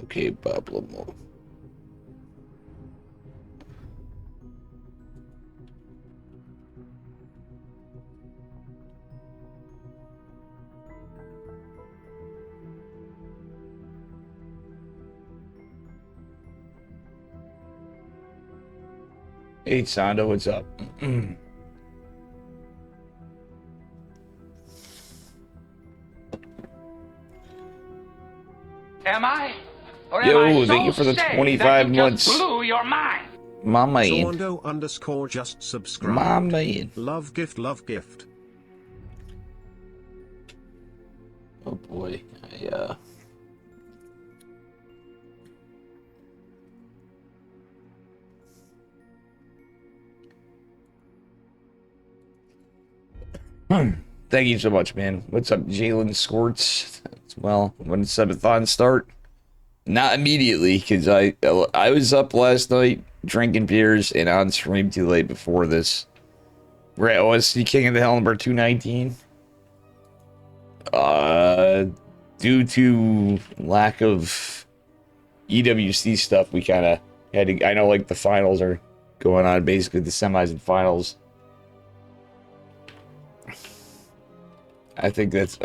Okay, Pablo. Hey, Sando, what's up? Am I? Or am I Yo, thank you so for the steady that 25 you just months. blew your mind? My man. Sawando underscore just My subscribed. man. Love gift, love gift. Oh boy. Thank you so much, man. What's up, Jalen Squirts? Well, when does subathon start? Not immediately, because I was up last night drinking beers and on stream too late before this. We're at OSC King of the Hell number 219. Due to lack of EWC stuff, we kind of had to. I know, like, the finals are going on, basically the semis and finals. I think that's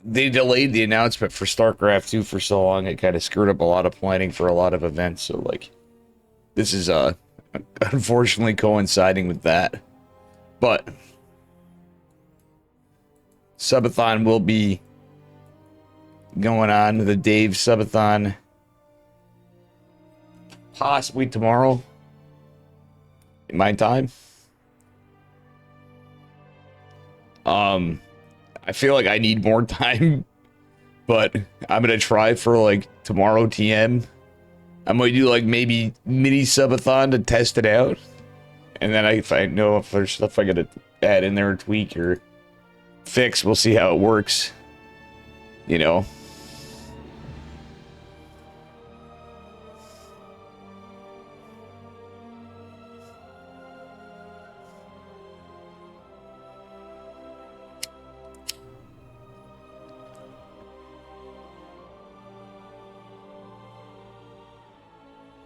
they delayed the announcement for StarCraft 2 for so long, it kind of screwed up a lot of planning for a lot of events. So, like, this is unfortunately coinciding with that. But Subathon will be going on, the Dave Subathon, possibly tomorrow in my time. I feel like I need more time, but I'm gonna try for, like, tomorrow TM. I might do, like, maybe mini subathon to test it out, and then if I know if there's stuff I gotta add in there, tweak or fix, we'll see how it works. You know.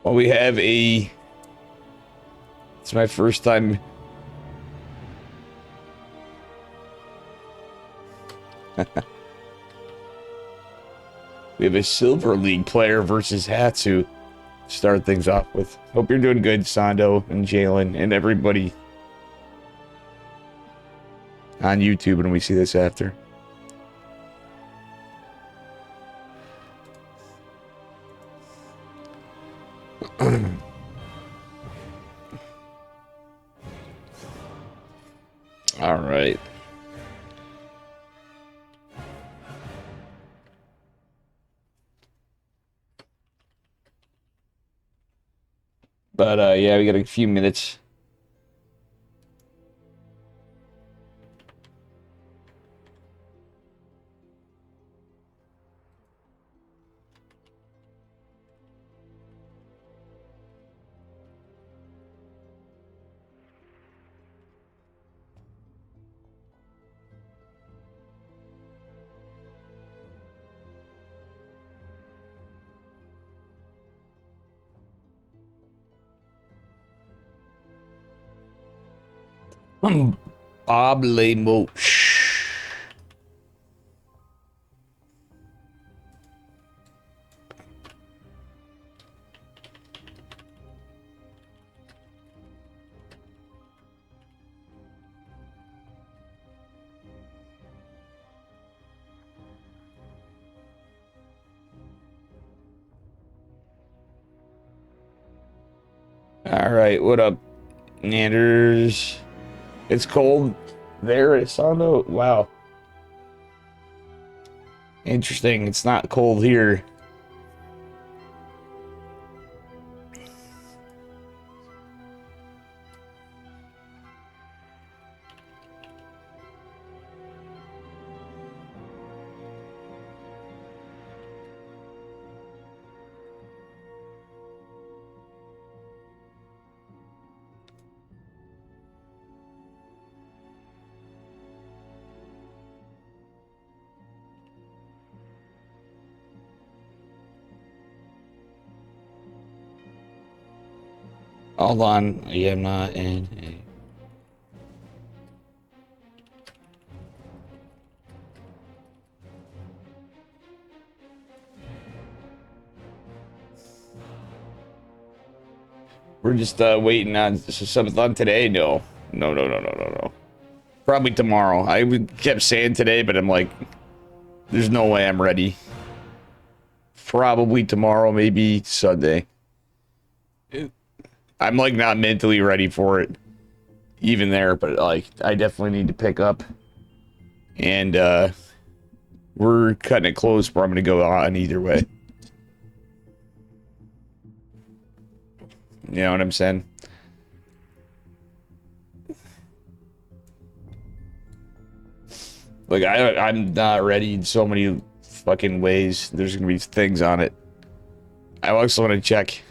Well, we have a. It's my first time. We have a Silver League player versus Hatsu. Start things off with. Hope you're doing good, Sando and Jalen and everybody on YouTube when we see this after. All right. But yeah, we got a few minutes. Bob Lamoche. All right, what up, Nanders? It's cold there at Sando. Wow, interesting. It's not cold here. Hold on. I am not in a... We're just waiting on something on today. No. No. Probably tomorrow. Kept saying today, but I'm like, there's no way I'm ready. Probably tomorrow, maybe Sunday. I'm like not mentally ready for it. Even there, but like I definitely need to pick up. And we're cutting it close, but I'm gonna go on either way. You know what I'm saying? Like I'm not ready in so many fucking ways. There's gonna be things on it. I also want to check.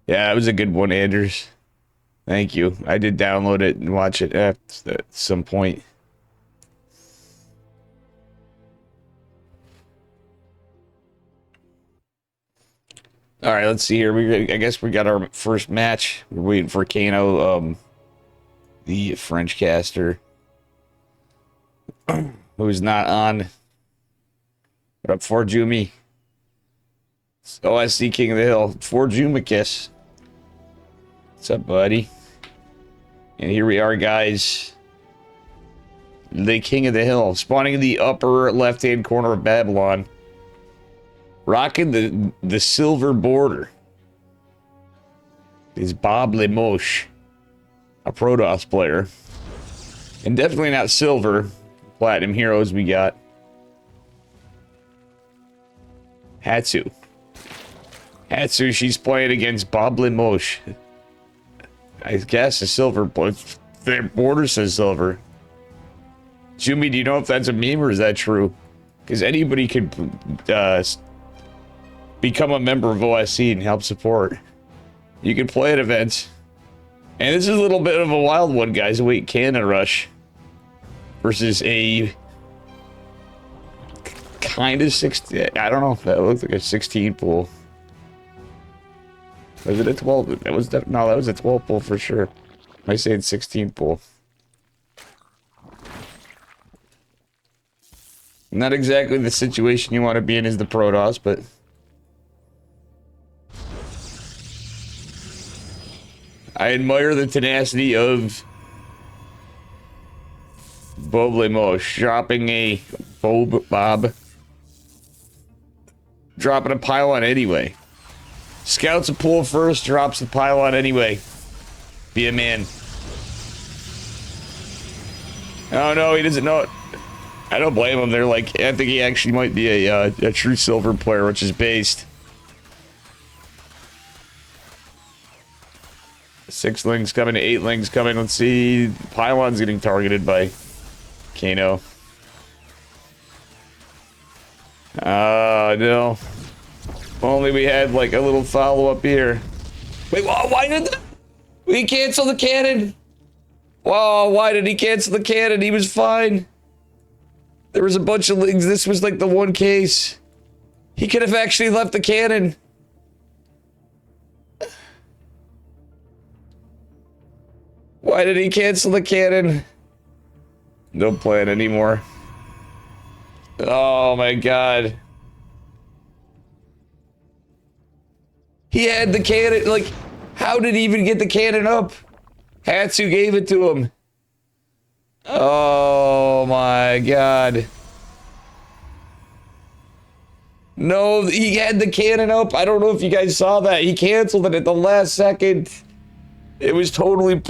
Yeah, it was a good one, Anders. Thank you. I did download it and watch it at some point. All right, let's see here. I guess we got our first match. We're waiting for Kano, the French caster, who's not on. What up, for Jumi? It's OSC King of the Hill. For Jumicus. What's up, buddy? And here we are, guys. The King of the Hill, spawning in the upper left-hand corner of Babylon. Rocking the silver border is Bob Lemoche, a Protoss player. And definitely not silver. Platinum heroes we got. Hatsu. She's playing against Bob Lemoche. I guess a silver, but their border says silver. Jumi, do you know if that's a meme or is that true? Because anybody could become a member of OSC and help support. You can play at events. And this is a little bit of a wild one, guys. Wait, Canada Rush versus a kind of 16. I don't know if that looked like a 16 pool. Was it a 12? No, that was a 12 pool for sure. Am I saying 16 pool? Not exactly the situation you want to be in as the Protoss, but I admire the tenacity of Bob Lemoche dropping a Bob. Dropping a pylon anyway. Scouts a pull first, drops the pylon anyway. Be a man. Oh no, he doesn't know it. I don't blame him. They're like, I think he actually might be a true silver player, which is based. 6 lings coming, 8 lings coming. Let's see. Pylon's getting targeted by Kano. No. If only we had like a little follow up here. Wait, why did we cancel the cannon? Whoa, why did he cancel the cannon? He was fine. There was a bunch of lings. This was like the one case. He could have actually left the cannon. Why did he cancel the cannon? Don't play it anymore. Oh my god. He had the cannon, like, how did he even get the cannon up? Hatsu gave it to him. Oh my god. No, he had the cannon up. I don't know if you guys saw that. He canceled it at the last second. It was totally...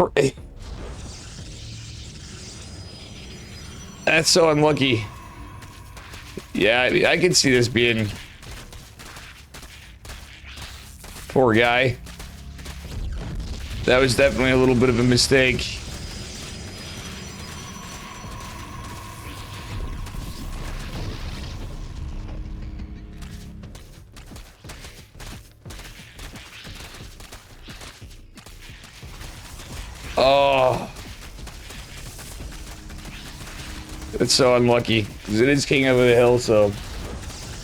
That's so unlucky. Yeah, I can see this being... Poor guy. That was definitely a little bit of a mistake. Oh. It's so unlucky. Because it is King of the Hill, so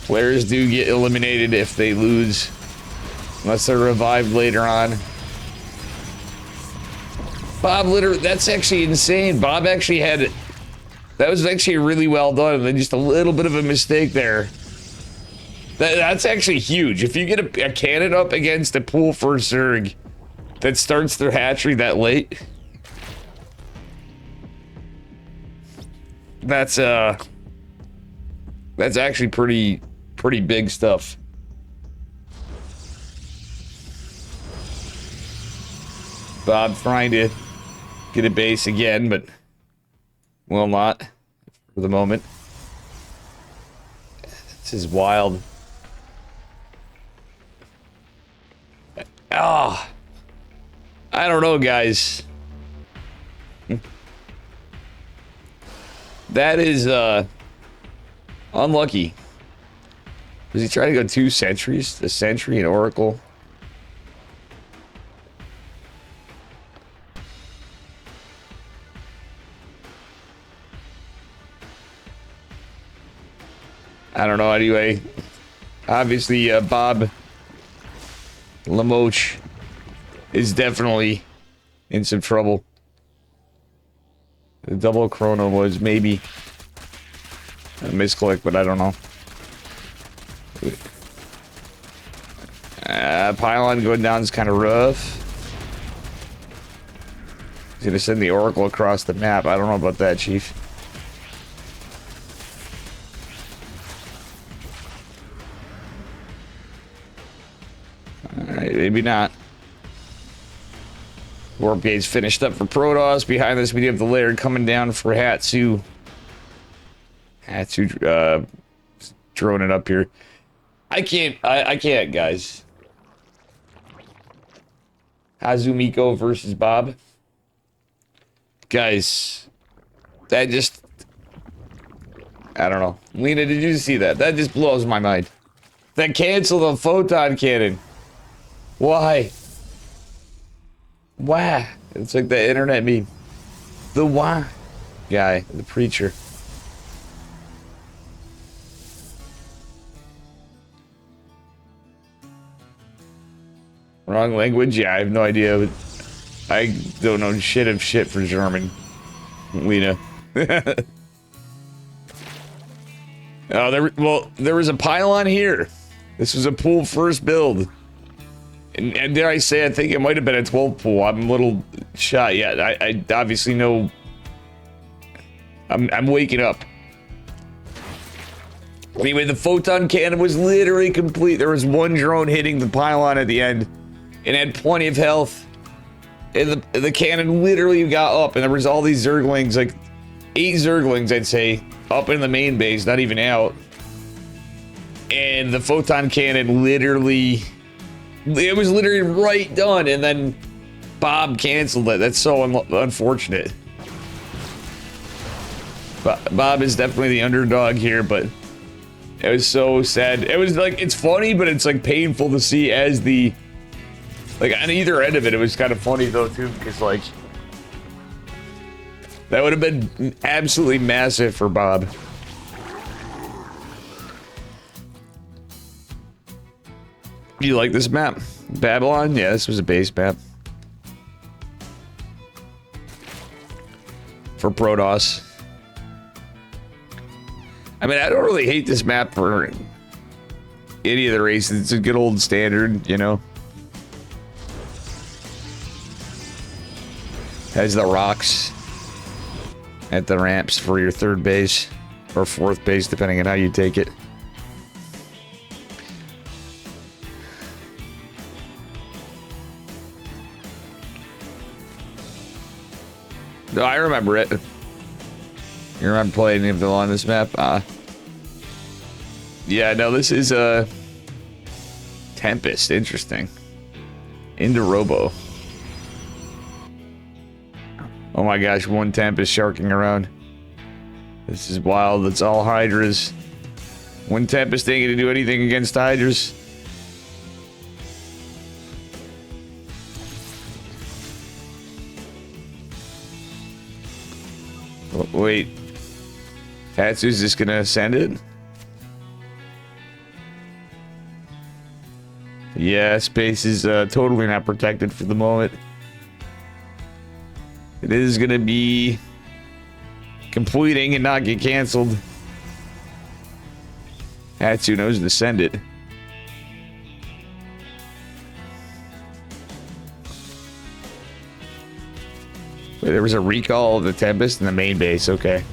players do get eliminated if they lose Unless they're revived later on. Bob literally, that's actually insane. Bob actually had, that was actually really well done. And then just a little bit of a mistake there. That's actually huge. If you get a cannon up against a pool for a Zerg that starts their hatchery that late, that's actually pretty big stuff. Bob trying to get a base again, but will not for the moment. This is wild. Ah, I don't know, guys. That is unlucky. Was he trying to go 2 sentries? A sentry and Oracle? I don't know. Anyway, obviously, Bob Lamoche is definitely in some trouble. The double chrono was maybe a misclick, but I don't know. Pylon going down is kind of rough. He's gonna send the Oracle across the map. I don't know about that, Chief. Alright, maybe not. Warp gate's finished up for Protoss. Behind this, we do have the lair coming down for Hatsu. Hatsu, droning up here. I can't, guys. Hazumiko versus Bob. Guys, that just... I don't know. Lena, did you see that? That just blows my mind. That canceled the photon cannon. Why? Why? It's like the internet meme. The why guy, the preacher. Wrong language? Yeah, I have no idea. But I don't know shit of shit for German. Lena. Oh, there was a pylon here. This was a pool first build. And dare I say, I think it might have been a 12 pool. I'm a little shot yet. I obviously know. I'm waking up. Anyway, the photon cannon was literally complete. There was one drone hitting the pylon at the end. It had plenty of health. And the cannon literally got up. And there was all these Zerglings, like 8 Zerglings, I'd say, up in the main base, not even out. And the photon cannon literally... It was literally right done, and then Bob canceled it. That's so unfortunate. Bob is definitely the underdog here, but it was so sad. It was like, it's funny, but it's like painful to see as the... Like, on either end of it, it was kind of funny, though, too, because, like... That would have been absolutely massive for Bob. You like this map? Babylon? Yeah, this was a base map. For Protoss. I mean, I don't really hate this map for any of the races. It's a good old standard, you know? Has the rocks at the ramps for your 3rd base. Or 4th base, depending on how you take it. No, I remember it. You remember playing it on this map? Yeah, no, this is a Tempest. Interesting. Into Robo. Oh my gosh, one Tempest sharking around. This is wild. It's all Hydras. One Tempest ain't gonna do anything against Hydras. Wait. Hatsu's just gonna send it? Yeah, space is totally not protected for the moment. It is going to be completing and not get canceled. Hatsu knows to send it. Wait, there was a recall of the Tempest in the main base. Okay.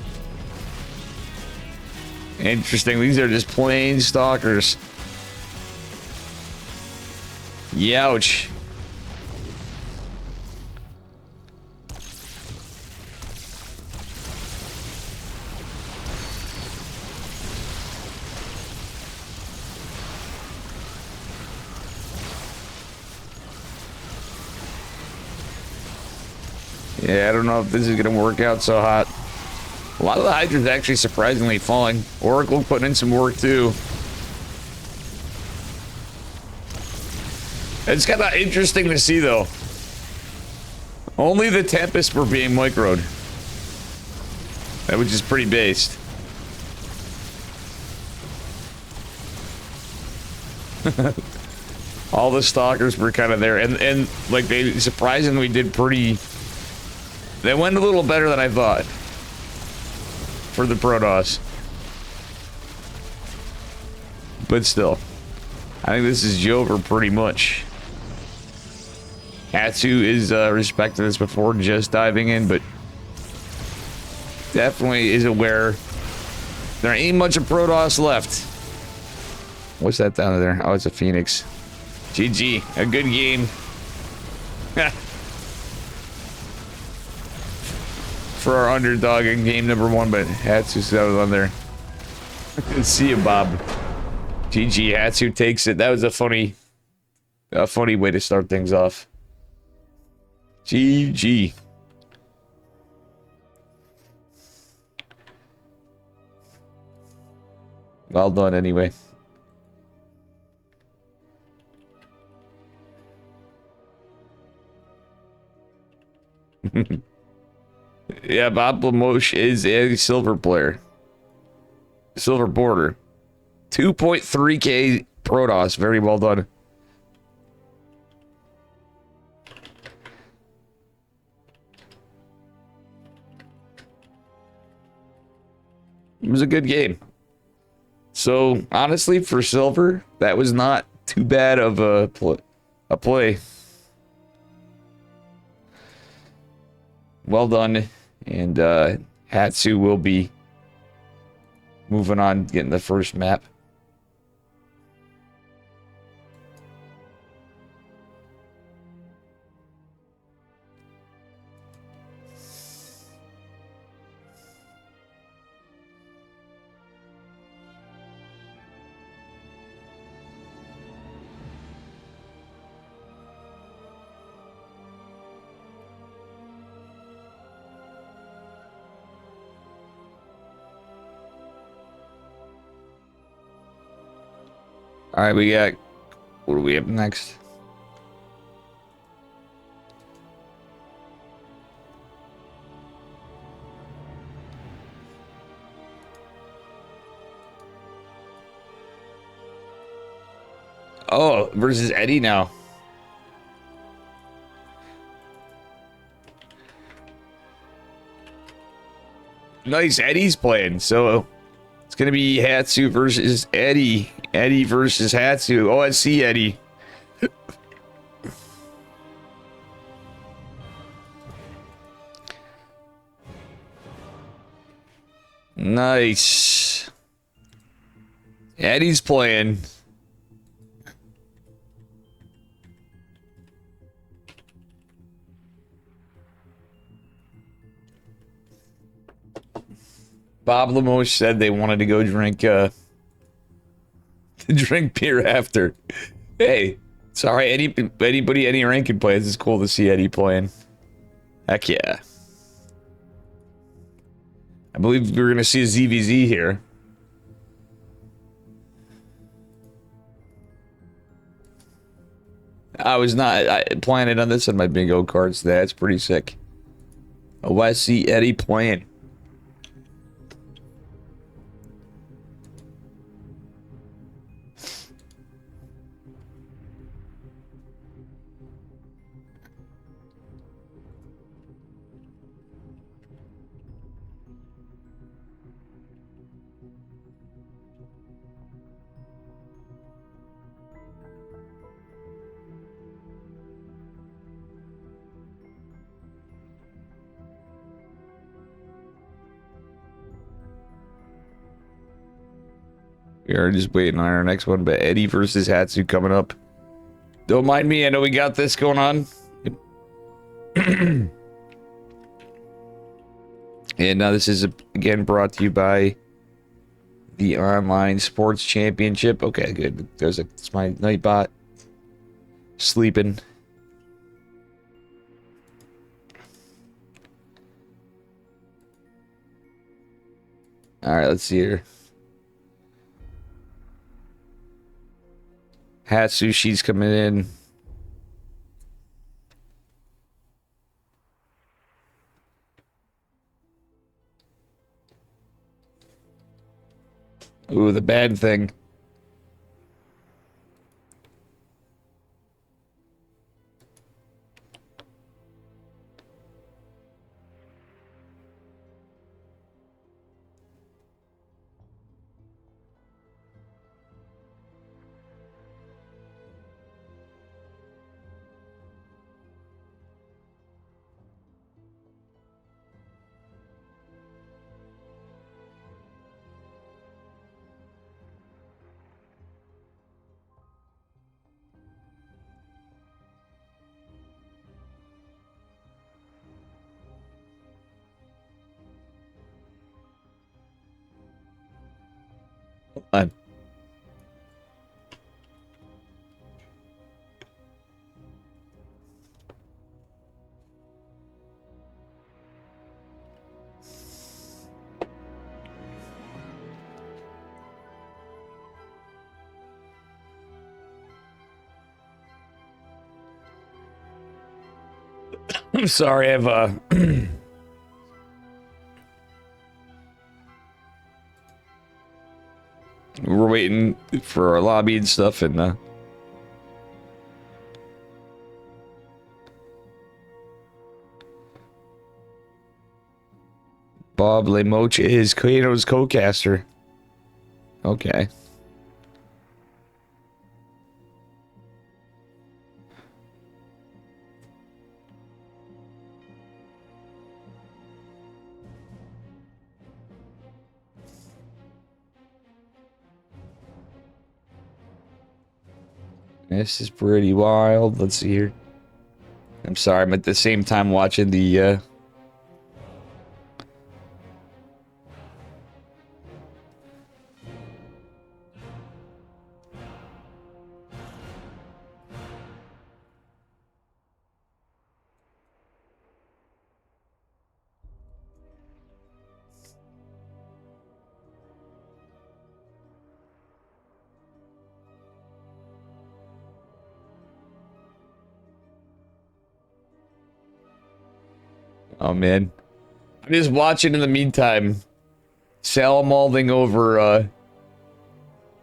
Interesting. These are just plain stalkers. Youch. Yeah, I don't know if this is going to work out so hot. A lot of the Hydra's actually surprisingly falling. Oracle putting in some work too. It's kind of interesting to see though. Only the Tempest were being microed. That was just pretty based. All the stalkers were kind of there, and like they surprisingly did pretty. They went a little better than I thought for the Protoss, but still, I think this is Jover pretty much. Hatsu is respecting this before just diving in, but definitely is aware there ain't much of Protoss left. What's that down there? Oh, it's a Phoenix. GG, a good game. For our underdog in game number 1, but Hatsu's out on there. See you, Bob. GG, Hatsu takes it. That was a funny way to start things off. GG. Well done, anyway. Yeah, Bob Lamoche is a silver player. Silver border. 2.3k Protoss. Very well done. It was a good game. So, honestly, for silver, that was not too bad of a play. Well done. And Hatsu will be moving on, getting the first map. All right, we got, what do we have next? Oh, versus Eddie now. Nice, Eddie's playing, so it's gonna be Hatsu versus Eddie. Eddie versus Hatsu. OSC Eddie. Nice. Eddie's playing. Bob Lamoche said they wanted to go drink drink beer after. Hey, sorry, anybody any rank can play. It's cool to see Eddie playing. Heck yeah. I believe we're gonna see a ZVZ here. I was not planning on this on my bingo cards. That's pretty sick. OSC Eddie playing. We are just waiting on our next one, but Eddie versus Hatsu coming up. Don't mind me, I know we got this going on. And now this is, again, brought to you by the Online Sports Championship. Okay, good. It's my Nightbot. Sleeping. Alright, let's see here. Hatsushi's coming in. Ooh, the bad thing. Hold on. I'm sorry, I've we're waiting for our lobby and stuff, and Bob Lemocha is Kano's co-caster. Okay. This is pretty wild. Let's see here. I'm sorry, I'm at the same time watching the oh man. I'm just watching in the meantime. Salamalding over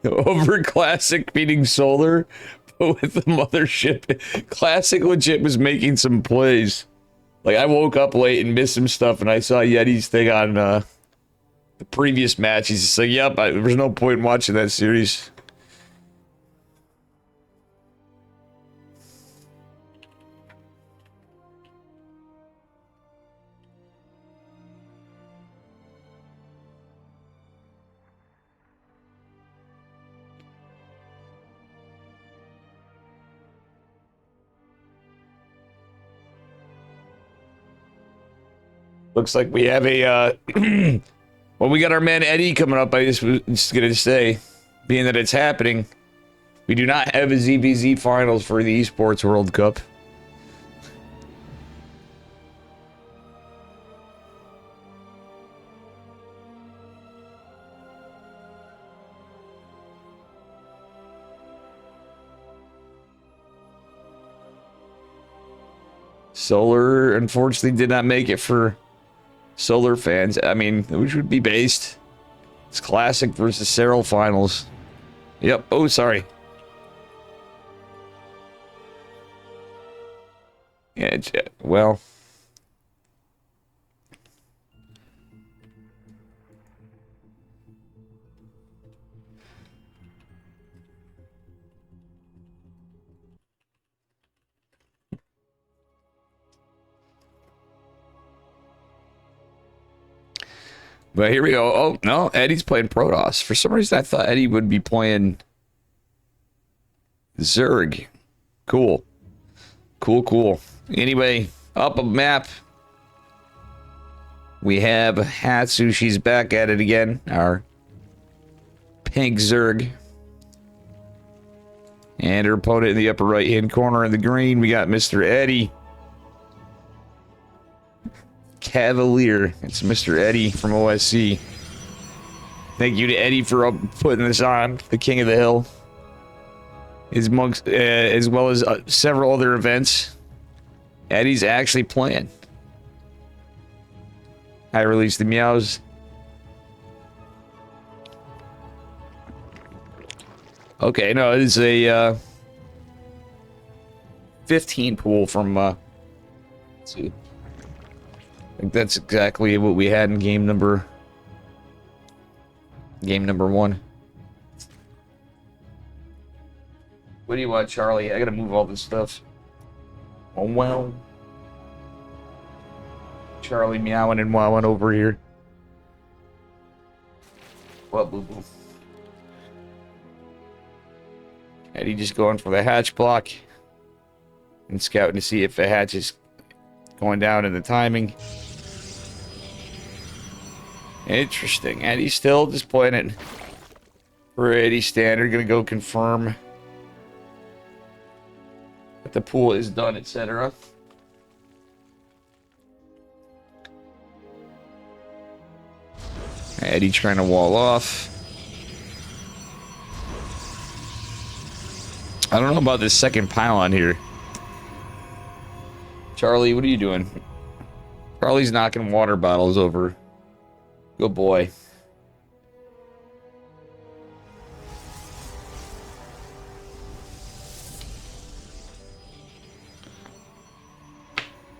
over Classic beating Solar, but with the mothership. Classic legit was making some plays. Like, I woke up late and missed some stuff, and I saw Yeti's thing on the previous match. He's just like, yep, there's no point in watching that series. Looks like we have a, well, we got our man Eddie coming up. I just was just going to say, being that it's happening, we do not have a ZBZ finals for the Esports World Cup. Solar, unfortunately, did not make it for Solar fans. I mean, which would be based. It's Classic versus Serral finals. Yep. Oh, sorry. Yeah, well. But here we go. Oh, no, Eddie's playing Protoss. For some reason, I thought Eddie would be playing Zerg. Cool. Cool. Anyway, up a map. We have Hatsu. She's back at it again. Our pink Zerg. And her opponent in the upper right-hand corner in the green, we got Mr. Eddie. Cavalier. It's Mr. Eddie from OSC. Thank you to Eddie for putting this on. The King of the Hill. His monks, as well as several other events. Eddie's actually playing. I released the meows. Okay, no, it is a 15 pool from let's see. I think that's exactly what we had in game number 1. What do you want, Charlie? I gotta move all this stuff. Oh well. Charlie meowing and wowing over here. What, boo boo? Eddie just going for the hatch block and scouting to see if the hatch is going down in the timing. Interesting. Eddie's still just playing it pretty standard. Gonna go confirm that the pool is done, etc. Eddie trying to wall off. I don't know about this second pylon here. Charlie, what are you doing? Charlie's knocking water bottles over. Good boy.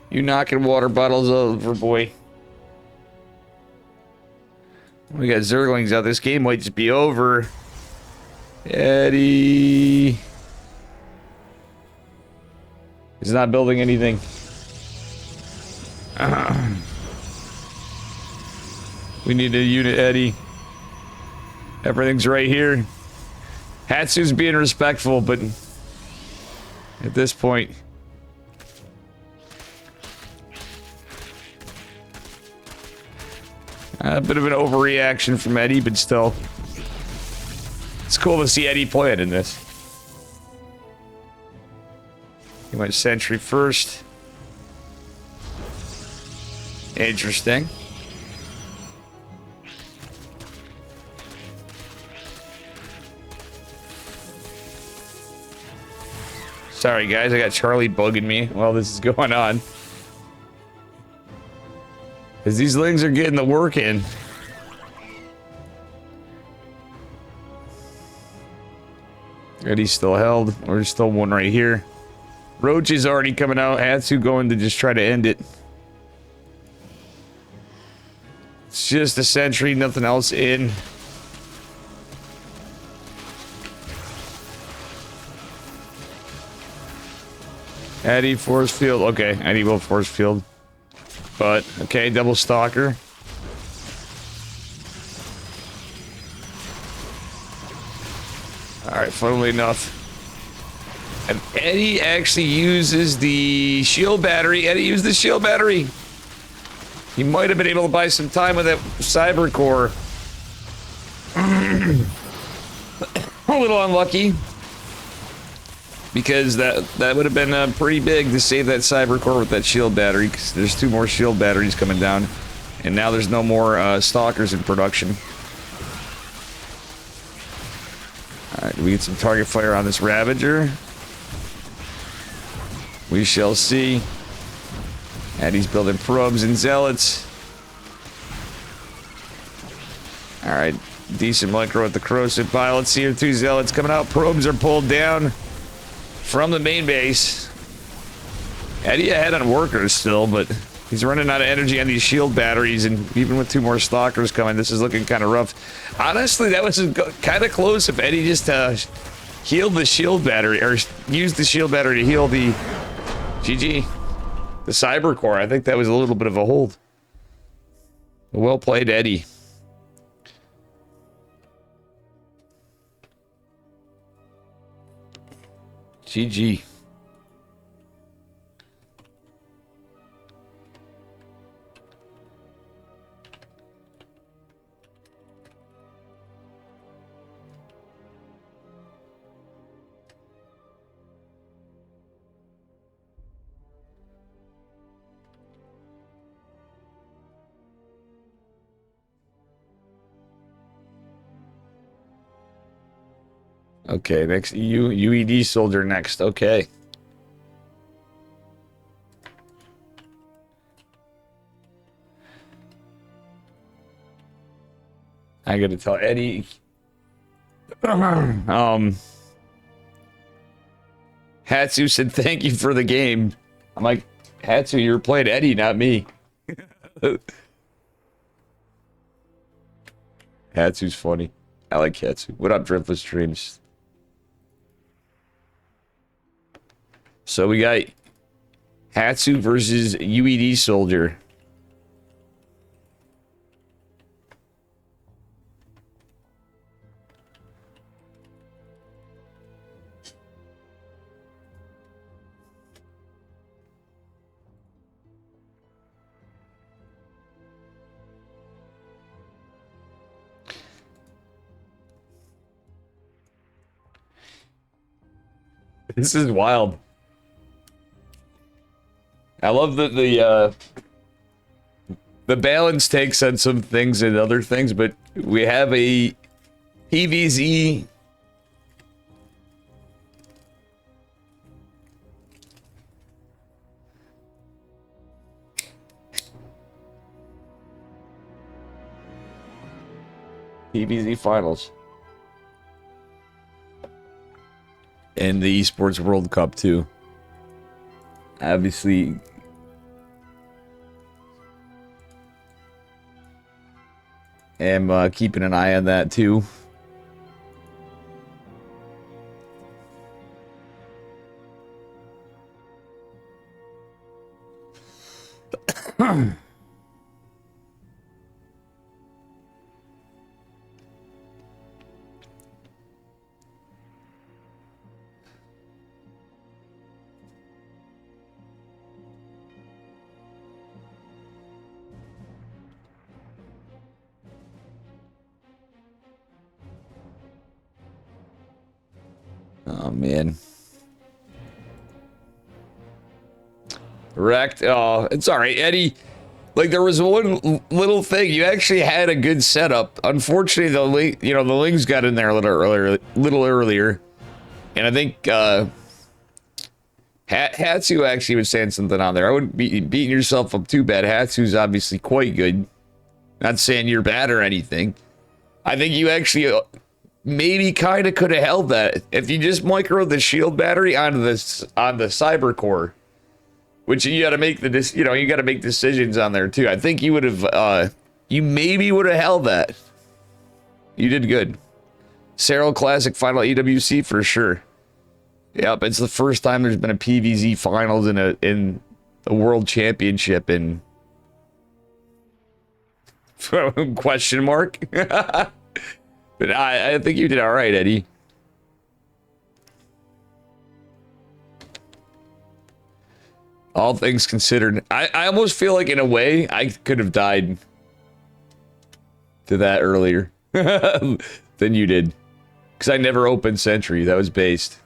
You knocking water bottles over, boy. We got Zerglings out. This game might just be over. Eddie. He's not building anything. We need a unit, Eddie. Everything's right here. Hatsu's being respectful, but at this point... a bit of an overreaction from Eddie, but still. It's cool to see Eddie playing in this. He went sentry first. Interesting. Sorry guys, I got Charlie bugging me while this is going on. Because these lings are getting the work in. Eddie's still held. There's still one right here. Roach is already coming out. Hatsu going to just try to end it. It's just a sentry, nothing else in. Eddie force field. Okay, Eddie will force field. But, okay, double stalker. Alright, funnily enough. And Eddie actually uses the shield battery. Eddie used the shield battery. He might have been able to buy some time with that cyber core. A little unlucky. Because that would have been pretty big to save that cyber core with that shield battery. Because there's 2 more shield batteries coming down. And now there's no more stalkers in production. Alright, we get some target fire on this Ravager. We shall see. Eddie's building probes and zealots. Alright, decent micro with the corrosive pilots here. 2 zealots coming out. Probes are pulled down from the main base. Eddie ahead on workers still, but he's running out of energy on these shield batteries, and even with 2 more stalkers coming, this is looking kind of rough. Honestly, that was kind of close if Eddie just healed the shield battery, or used the shield battery to heal the GG, the cyber core. I think that was a little bit of a hold. Well played, Eddie. GG. Okay, next UED soldier next. Okay. I gotta tell Eddie. Hatsu said thank you for the game. I'm like, Hatsu, you were playing Eddie, not me. Hatsu's funny. I like Hatsu. What up, Driftless Dreams? So we got Hatsu versus UED Soldier. This is wild. I love the balance takes on some things and other things, but we have a PVZ finals and the Esports World Cup too. Obviously, am keeping an eye on that too. Oh man. Wrecked. Oh, it's all right, Eddie. Like there was one little thing. You actually had a good setup. Unfortunately, the Lings got in there a little earlier, and I think Hatsu actually was saying something on there. I wouldn't be beating yourself up too bad. Hatsu's obviously quite good. Not saying you're bad or anything. I think you actually maybe kind of could have held that if you just micro the shield battery on the cyber core. Which you got to make you got to make decisions on there too. I think you would have, you maybe would have held that. You did good. Serral Classic Final EWC for sure. Yep, it's the first time there's been a PVZ Finals in a World Championship in question mark. But I think you did all right, Eddie. All things considered, I almost feel like in a way I could have died to that earlier than you did. Because I never opened Sentry. That was based.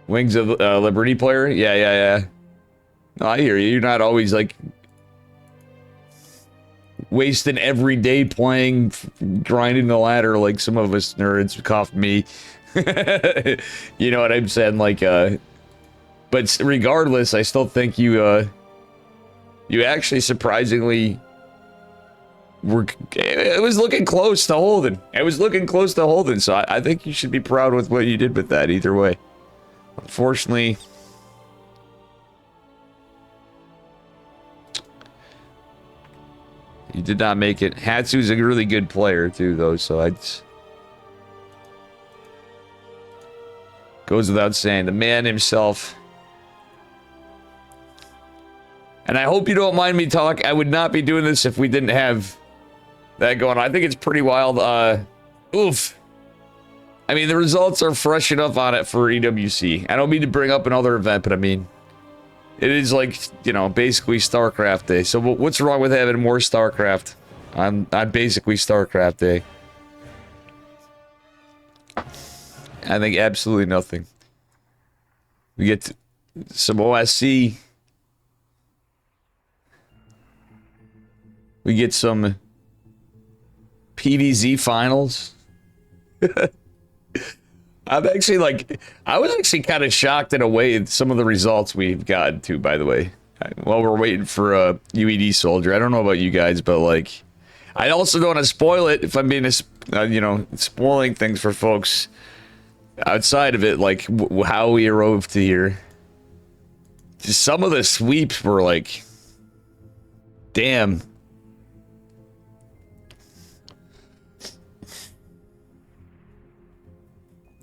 Wings of Liberty player? Yeah. No, I hear you. You're not always like wasting every day playing, grinding the ladder like some of us nerds. Cough me. You know what I'm saying? Like, but regardless, I still think you actually surprisingly it was looking close to holding. So I think you should be proud with what you did with that either way. Unfortunately, you did not make it. Hatsu's a really good player too, though, so goes without saying, the man himself. And I hope you don't mind me talk. I would not be doing this if we didn't have that going on. I think it's pretty wild. Oof. I mean, the results are fresh enough on it for EWC. I don't mean to bring up another event, but I mean, it is like, you know, basically StarCraft Day. So what's wrong with having more StarCraft on basically StarCraft Day? I think absolutely nothing. We get some OSC. We get some PvZ finals. I'm actually like, I was actually kind of shocked in a way at some of the results we've gotten to, by the way, while we're waiting for a UED soldier. I don't know about you guys, but like, I also don't want to spoil it if I'm being, you know, spoiling things for folks outside of it, like how we arrived to here. Just some of the sweeps were like, damn.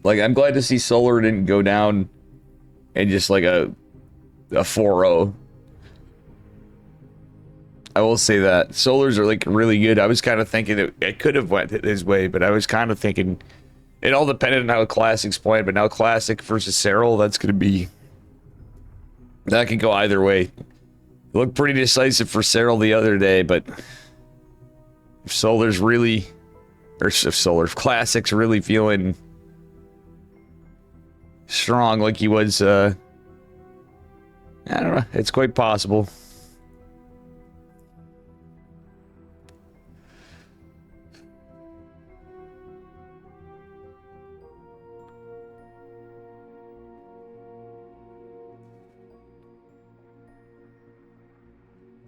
Like, I'm glad to see Solar didn't go down and just like a 4-0. I will say that Solars are like really good. I was kind of thinking it could have went his way, but I was kind of thinking it all depended on how Classic's playing. But now Classic versus Cyril, that's gonna be, that could go either way. It looked pretty decisive for Cyril the other day, but if Solar's really, or if Classic's really feeling strong like he was, I don't know, it's quite possible.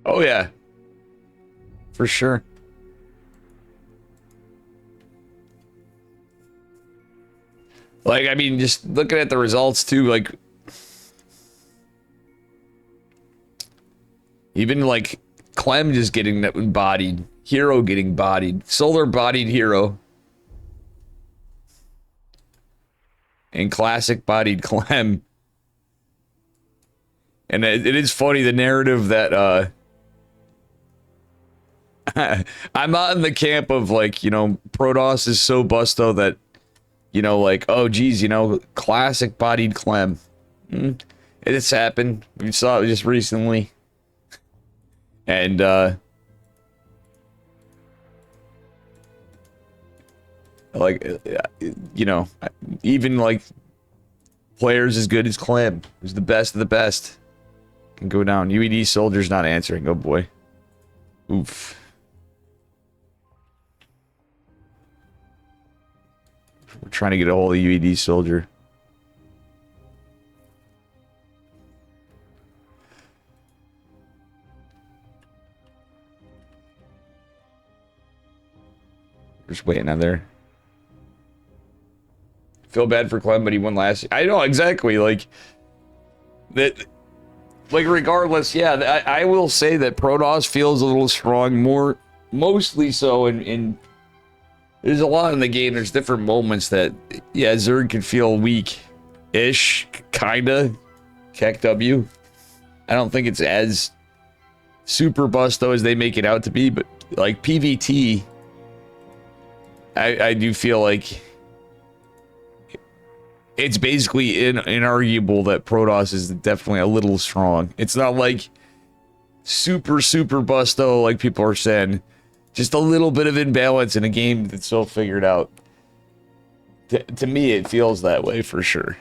Oh yeah, for sure. Like, I mean, just looking at the results too, like, even like Clem just getting bodied, Hero getting bodied, Solar bodied Hero, and Classic bodied Clem. And it is funny, the narrative that I'm not in the camp of like, you know, Protoss is so busto that, you know, like, oh geez, you know, Classic bodied Clem. It's happened. We saw it just recently. And like, you know, even like players as good as Clem, who's the best of the best, can go down. UED soldier's not answering. Oh boy. Oof. We're trying to get a hold of UED soldier. Just waiting on there. Feel bad for Clem, but he won last year. I know, exactly. Like, that. Like, regardless, yeah, I will say that Protoss feels a little strong, mostly so in there's a lot in the game. There's different moments that, yeah, Zerg can feel weak-ish, kinda. Keck W. I don't think it's as super busto as they make it out to be, but like PvT, I do feel like it's basically inarguable that Protoss is definitely a little strong. It's not like super busto like people are saying. Just a little bit of imbalance in a game that's so figured out. To me, it feels that way for sure.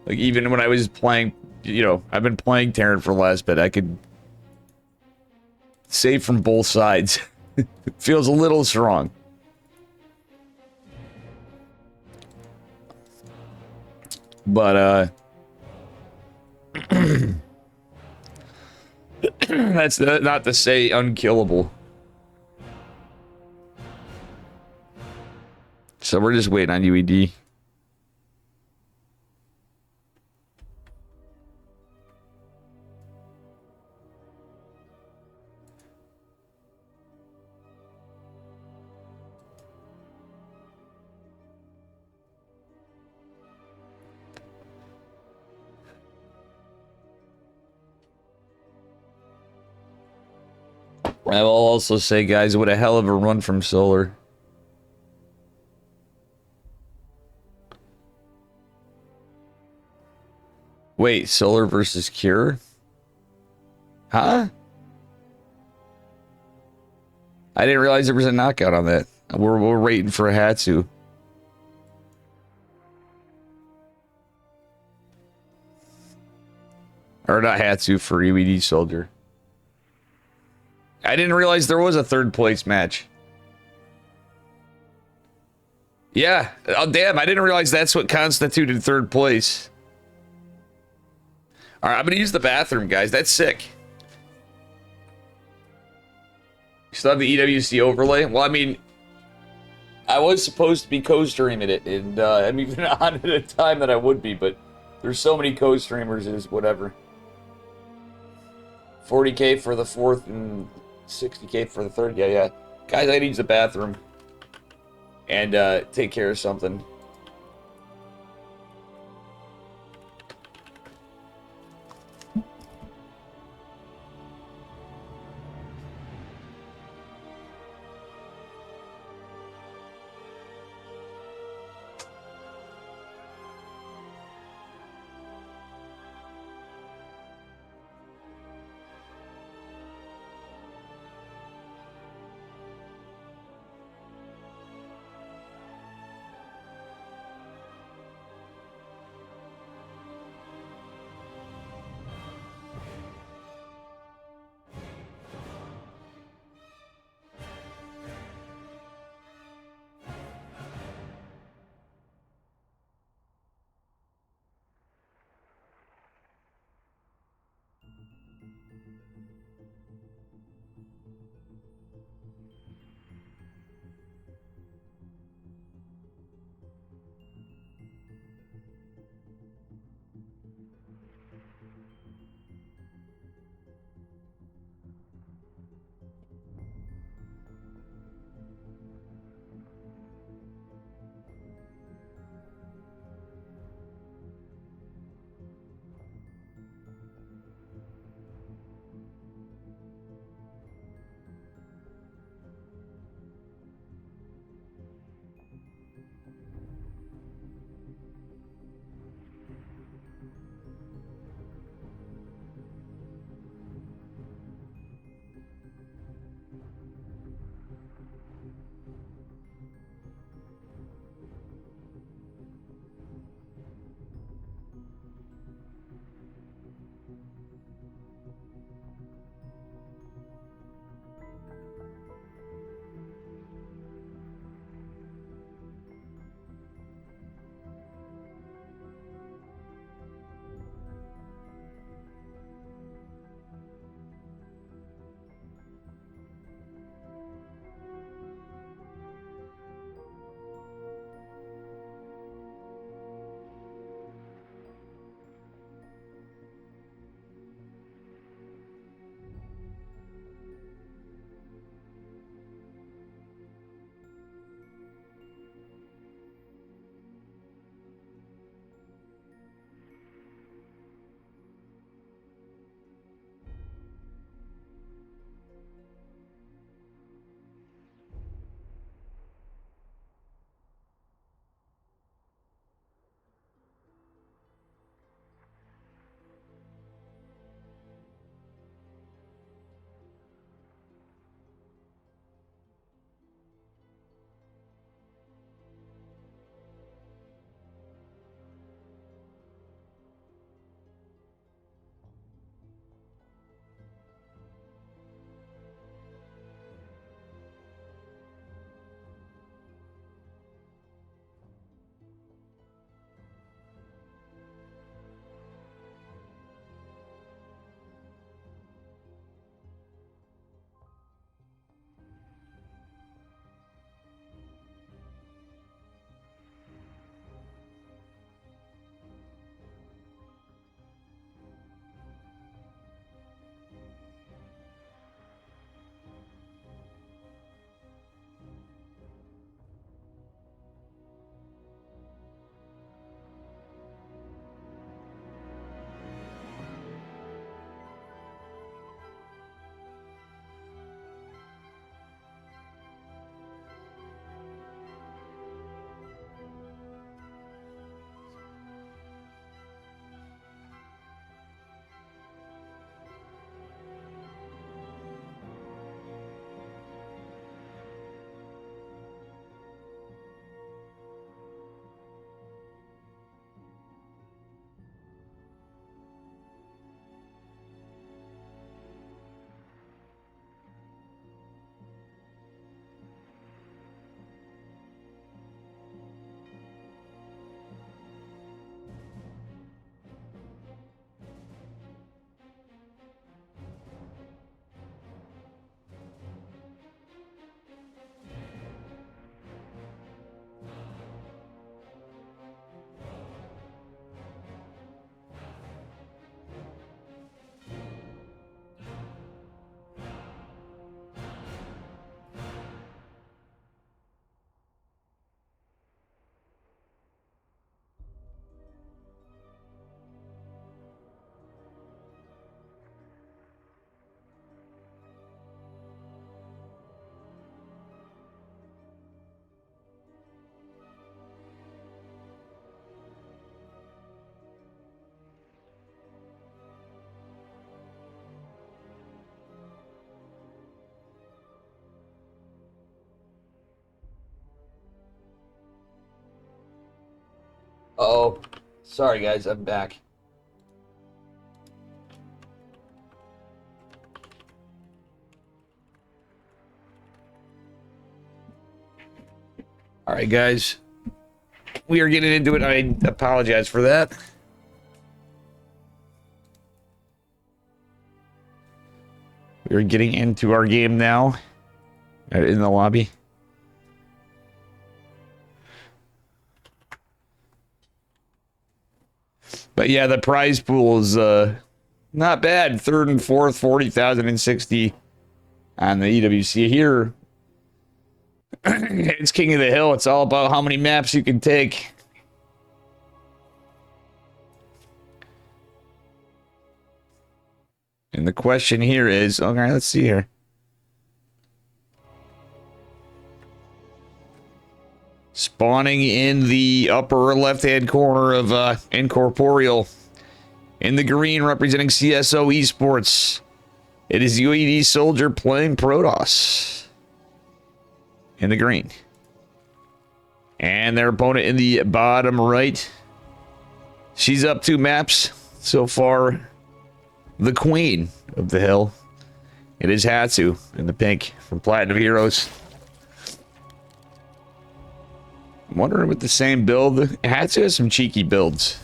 Like, even when I was playing, you know, I've been playing Terran for the last bit, I could say from both sides. It feels a little strong. But, that's not to say unkillable. So we're just waiting on UED. I will also say, guys, what a hell of a run from Solar. Wait, Solar versus Cure? Huh? I didn't realize there was a knockout on that. We're waiting for a Hatsu. Or not Hatsu, for EWD Soldier. I didn't realize there was a third place match. Yeah. Oh, damn. I didn't realize that's what constituted third place. All right, I'm going to use the bathroom, guys. That's sick. You still have the EWC overlay? Well, I mean, I was supposed to be co-streaming it, and I'm even on at a time that I would be, but there's so many co-streamers, is whatever. 40k for the fourth and 60k for the third. Yeah, yeah. Guys, I need to use the bathroom and take care of something. Uh-oh. Sorry, guys. I'm back. All right, guys. We are getting into it. I apologize for that. We're getting into our game now. In the lobby. But yeah, the prize pool is not bad. Third and fourth, 40,060 on the EWC here. It's King of the Hill. It's all about how many maps you can take. And the question here is, okay, let's see here. Spawning in the upper left-hand corner of Incorporeal. In the green, representing CSO Esports. It is UED Soldier playing Protoss. In the green. And their opponent in the bottom right. She's up 2 maps so far. The Queen of the Hill. It is Hatsu in the pink from Platinum Heroes. I'm wondering with the same build. Hatsu has some cheeky builds.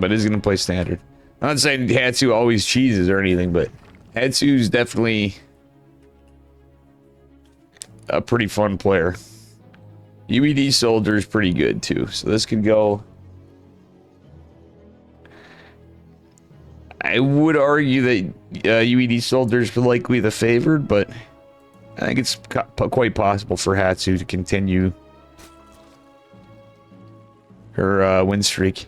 But is going to play standard. I'm not saying Hatsu always cheeses or anything, but Hatsu's definitely a pretty fun player. UED Soldier is pretty good too, so this could go. I would argue that UED Soldier is likely the favored, but I think it's quite possible for Hatsu to continue her win streak.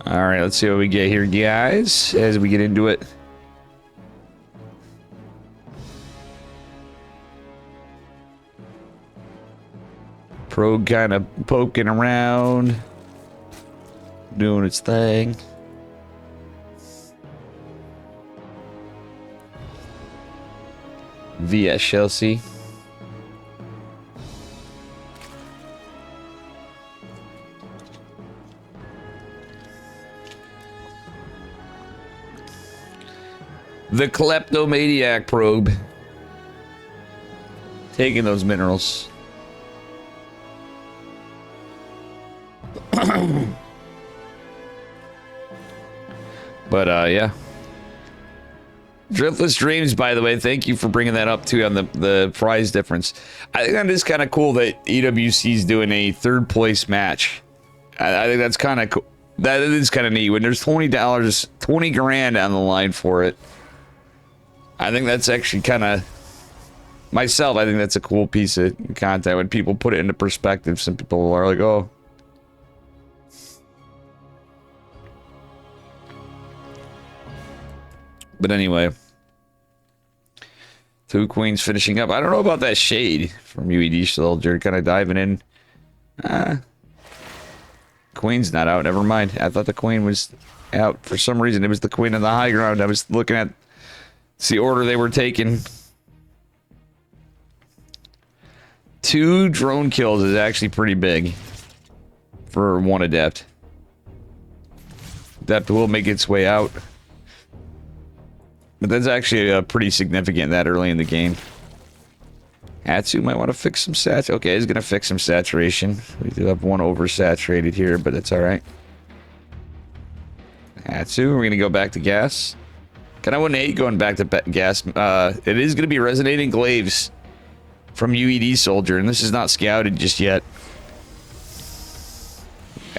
All right, let's see what we get here, guys, as we get into it. Probe kind of poking around, doing its thing. VS Chelsea. The Kleptomaniac probe. Taking those minerals. But, yeah. Driftless Dreams, by the way, thank you for bringing that up, too, on the prize difference. I think that is kind of cool that EWC's doing a third place match. I think that's kind of cool. That is kind of neat. When there's $20, 20 grand on the line for it. I think that's actually kind of... Myself, I think that's a cool piece of content. When people put it into perspective, some people are like, oh... But anyway, 2 queens finishing up. I don't know about that shade from UED Soldier, kind of diving in. Queen's not out, never mind. I thought the queen was out. For some reason, it was the queen on the high ground. I was looking at the order they were taking. 2 drone kills is actually pretty big for one adept. Adept will make its way out. But that's actually pretty significant that early in the game. Hatsu might want to fix some sats. Okay, he's going to fix some saturation. We do have one oversaturated here, but that's alright. Hatsu, we're going to go back to gas. Kind of wouldn't hate going back to gas. It is going to be resonating glaives from UED Soldier, and this is not scouted just yet.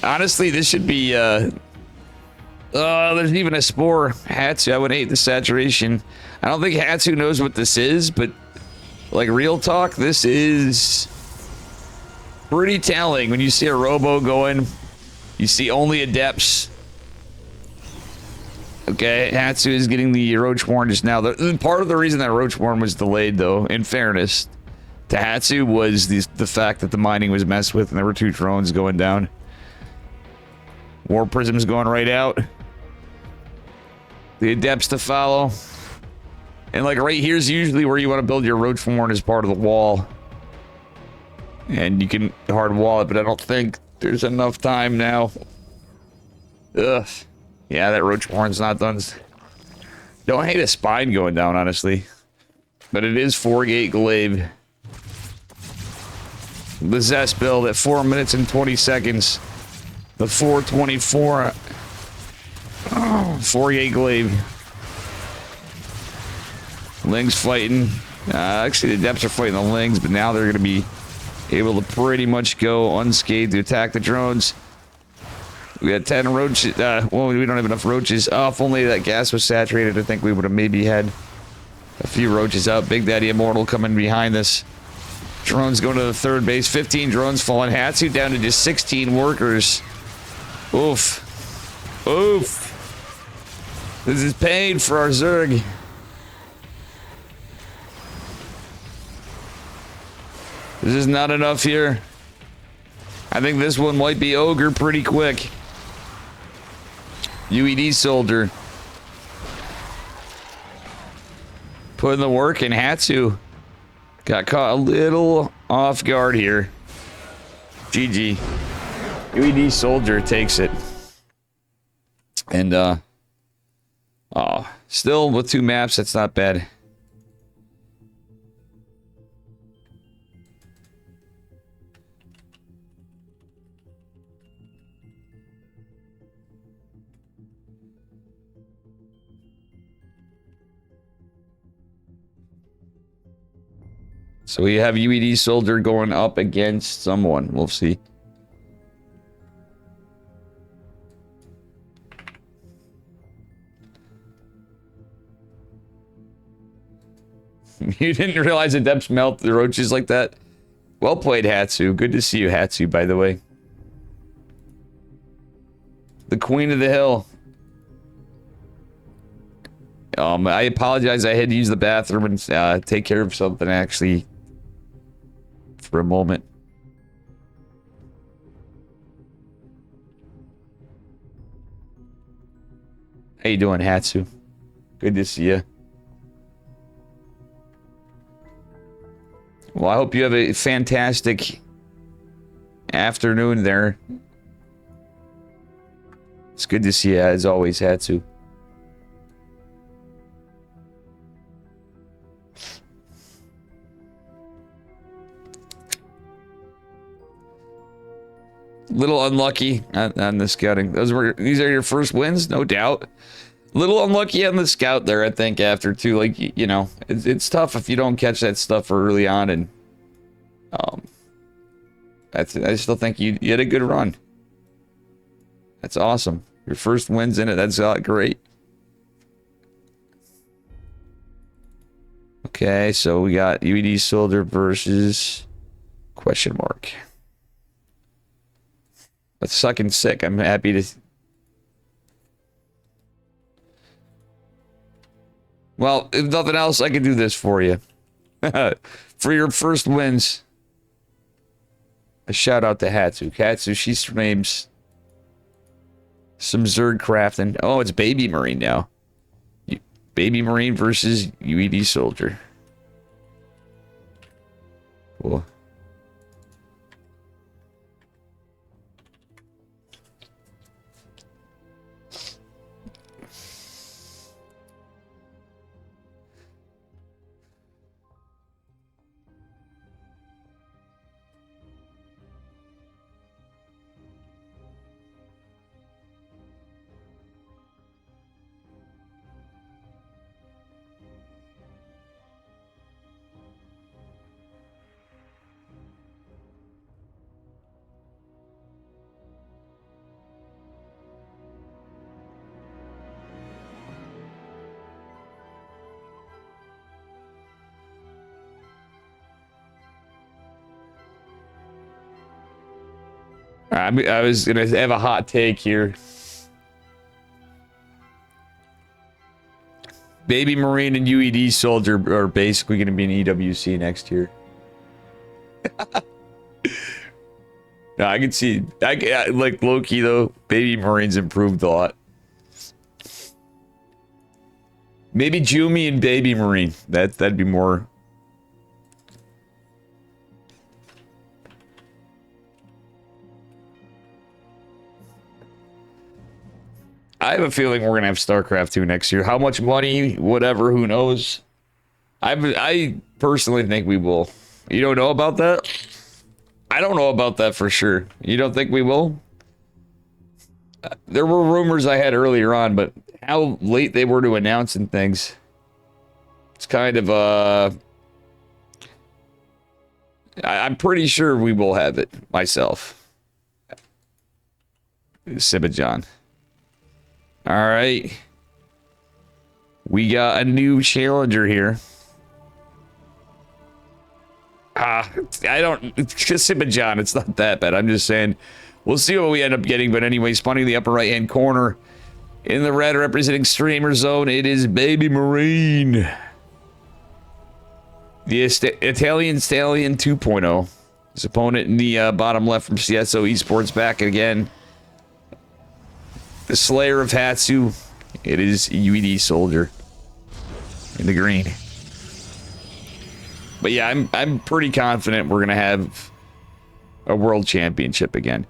Honestly, this should be... there's even a spore. Hatsu, I would hate the saturation. I don't think Hatsu knows what this is, but like real talk, this is pretty telling. When you see a robo going, you see only adepts. Okay, Hatsu is getting the Roach Warren just now. Part of the reason that Roach Warren was delayed, though, in fairness, Tahatsu was the fact that the mining was messed with and there were 2 drones going down. War Prism's going right out. The Adepts to follow. And like right here's usually where you want to build your Roach Warren as part of the wall. And you can hard wall it, but I don't think there's enough time now. Ugh. Yeah, that Roach Warren's not done. Don't hate a spine going down, honestly. But it is 4-gate glaive. The Zest build at 4 minutes and 20 seconds. The 424. 4-gate glaive. Lings fighting. Actually, the Depths are fighting the Lings, but now they're going to be able to pretty much go unscathed to attack the drones. We got 10 roaches. Well, we don't have enough roaches. Oh, if only that gas was saturated, I think we would have maybe had a few roaches out. Big Daddy Immortal coming behind this. Drones going to the 3rd base. 15 drones falling. Hatsu down to just 16 workers. Oof. Oof. This is pain for our Zerg. This is not enough here. I think this one might be Ogre pretty quick. UED Soldier. Putting the work in. Hatsu got caught a little off guard here. GG. UED Soldier takes it. And, oh, still with 2 maps, that's not bad. So we have UED Soldier going up against someone. We'll see. You didn't realize the Depths melt the roaches like that? Well played, Hatsu. Good to see you, Hatsu, by the way. The Queen of the Hill. I apologize. I had to use the bathroom and take care of something, actually, for a moment. How you doing, Hatsu? Good to see you. Well, I hope you have a fantastic afternoon there. It's good to see you, as always, Hatsu. Little unlucky on the scouting. These are your first wins, no doubt. Little unlucky on the scout there, I think, after two. Like, you know, it's tough if you don't catch that stuff early on, and I still think you had a good run. That's awesome. Your first wins in it. That's great. Okay, so we got UED Soldier versus question mark. That's sucking sick. I'm happy to. Well, if nothing else, I can do this for you. For your first wins, a shout out to Hatsu. Hatsu, she streams some Zerg crafting. Oh, it's Baby Marine now. Baby Marine versus UED Soldier. Cool. I was gonna have a hot take here. Baby Marine and UED Soldier are basically gonna be an EWC next year. No, I can see. Like low-key though, Baby Marines improved a lot. Maybe Jumi and Baby Marine. That'd be more. I have a feeling we're gonna have StarCraft 2 next year. How much money, whatever, who knows? I personally think we will. You don't know about that? I don't know about that for sure. You don't think we will? There were rumors I had earlier on, but how late they were to announcing things. It's kind of I'm pretty sure we will have it myself. Sibajan. All right. We got a new challenger here. I don't... Sibajan, it's not that bad. I'm just saying, we'll see what we end up getting. But anyway, spawning the upper right-hand corner. In the red, representing Streamer Zone, it is Baby Marine. The Italian Stallion 2.0. His opponent in the bottom left from CSO Esports back again. The Slayer of Hatsu. It is UED Soldier. In the green. But yeah, I'm pretty confident we're gonna have a world championship again.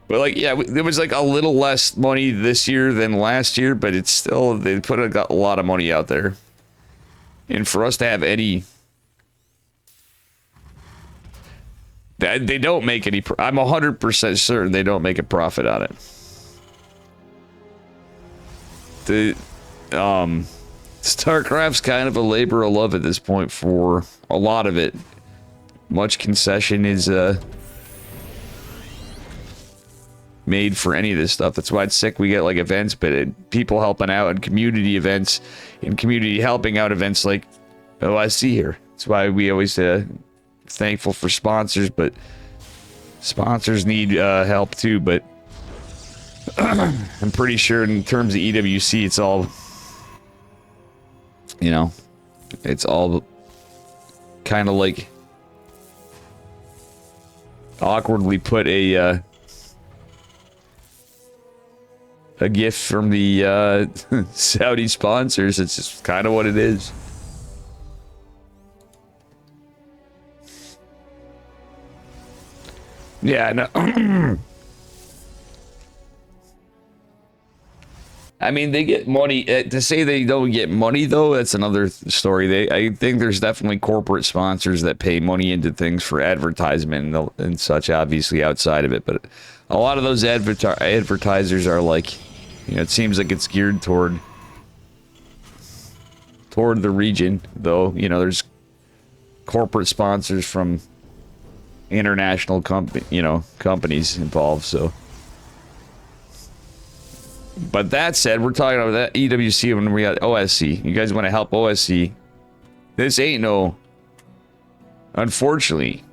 But like, yeah, there was like a little less money this year than last year, but it's still, they put a lot of money out there. And for us to have any, they don't make any. I'm 100% certain they don't make a profit on it. The StarCraft's kind of a labor of love at this point for a lot of it. Much concession is made for any of this stuff. That's why it's sick we get like events, but people helping out and community events and community helping out events like OSC here. That's why we always thankful for sponsors, but sponsors need help too. But I'm pretty sure in terms of EWC, it's all, you know, it's all kind of like awkwardly put a gift from the Saudi sponsors. It's just kind of what it is. Yeah, no. I mean, they get money. To say they don't get money, though, that's another story. I think there's definitely corporate sponsors that pay money into things for advertisement and such, obviously, outside of it. But a lot of those advertisers are like, you know, it seems like it's geared toward the region, though. You know, there's corporate sponsors from international companies involved, so. But that said, we're talking about that EWC when we got OSC. You guys want to help OSC? This ain't no, unfortunately,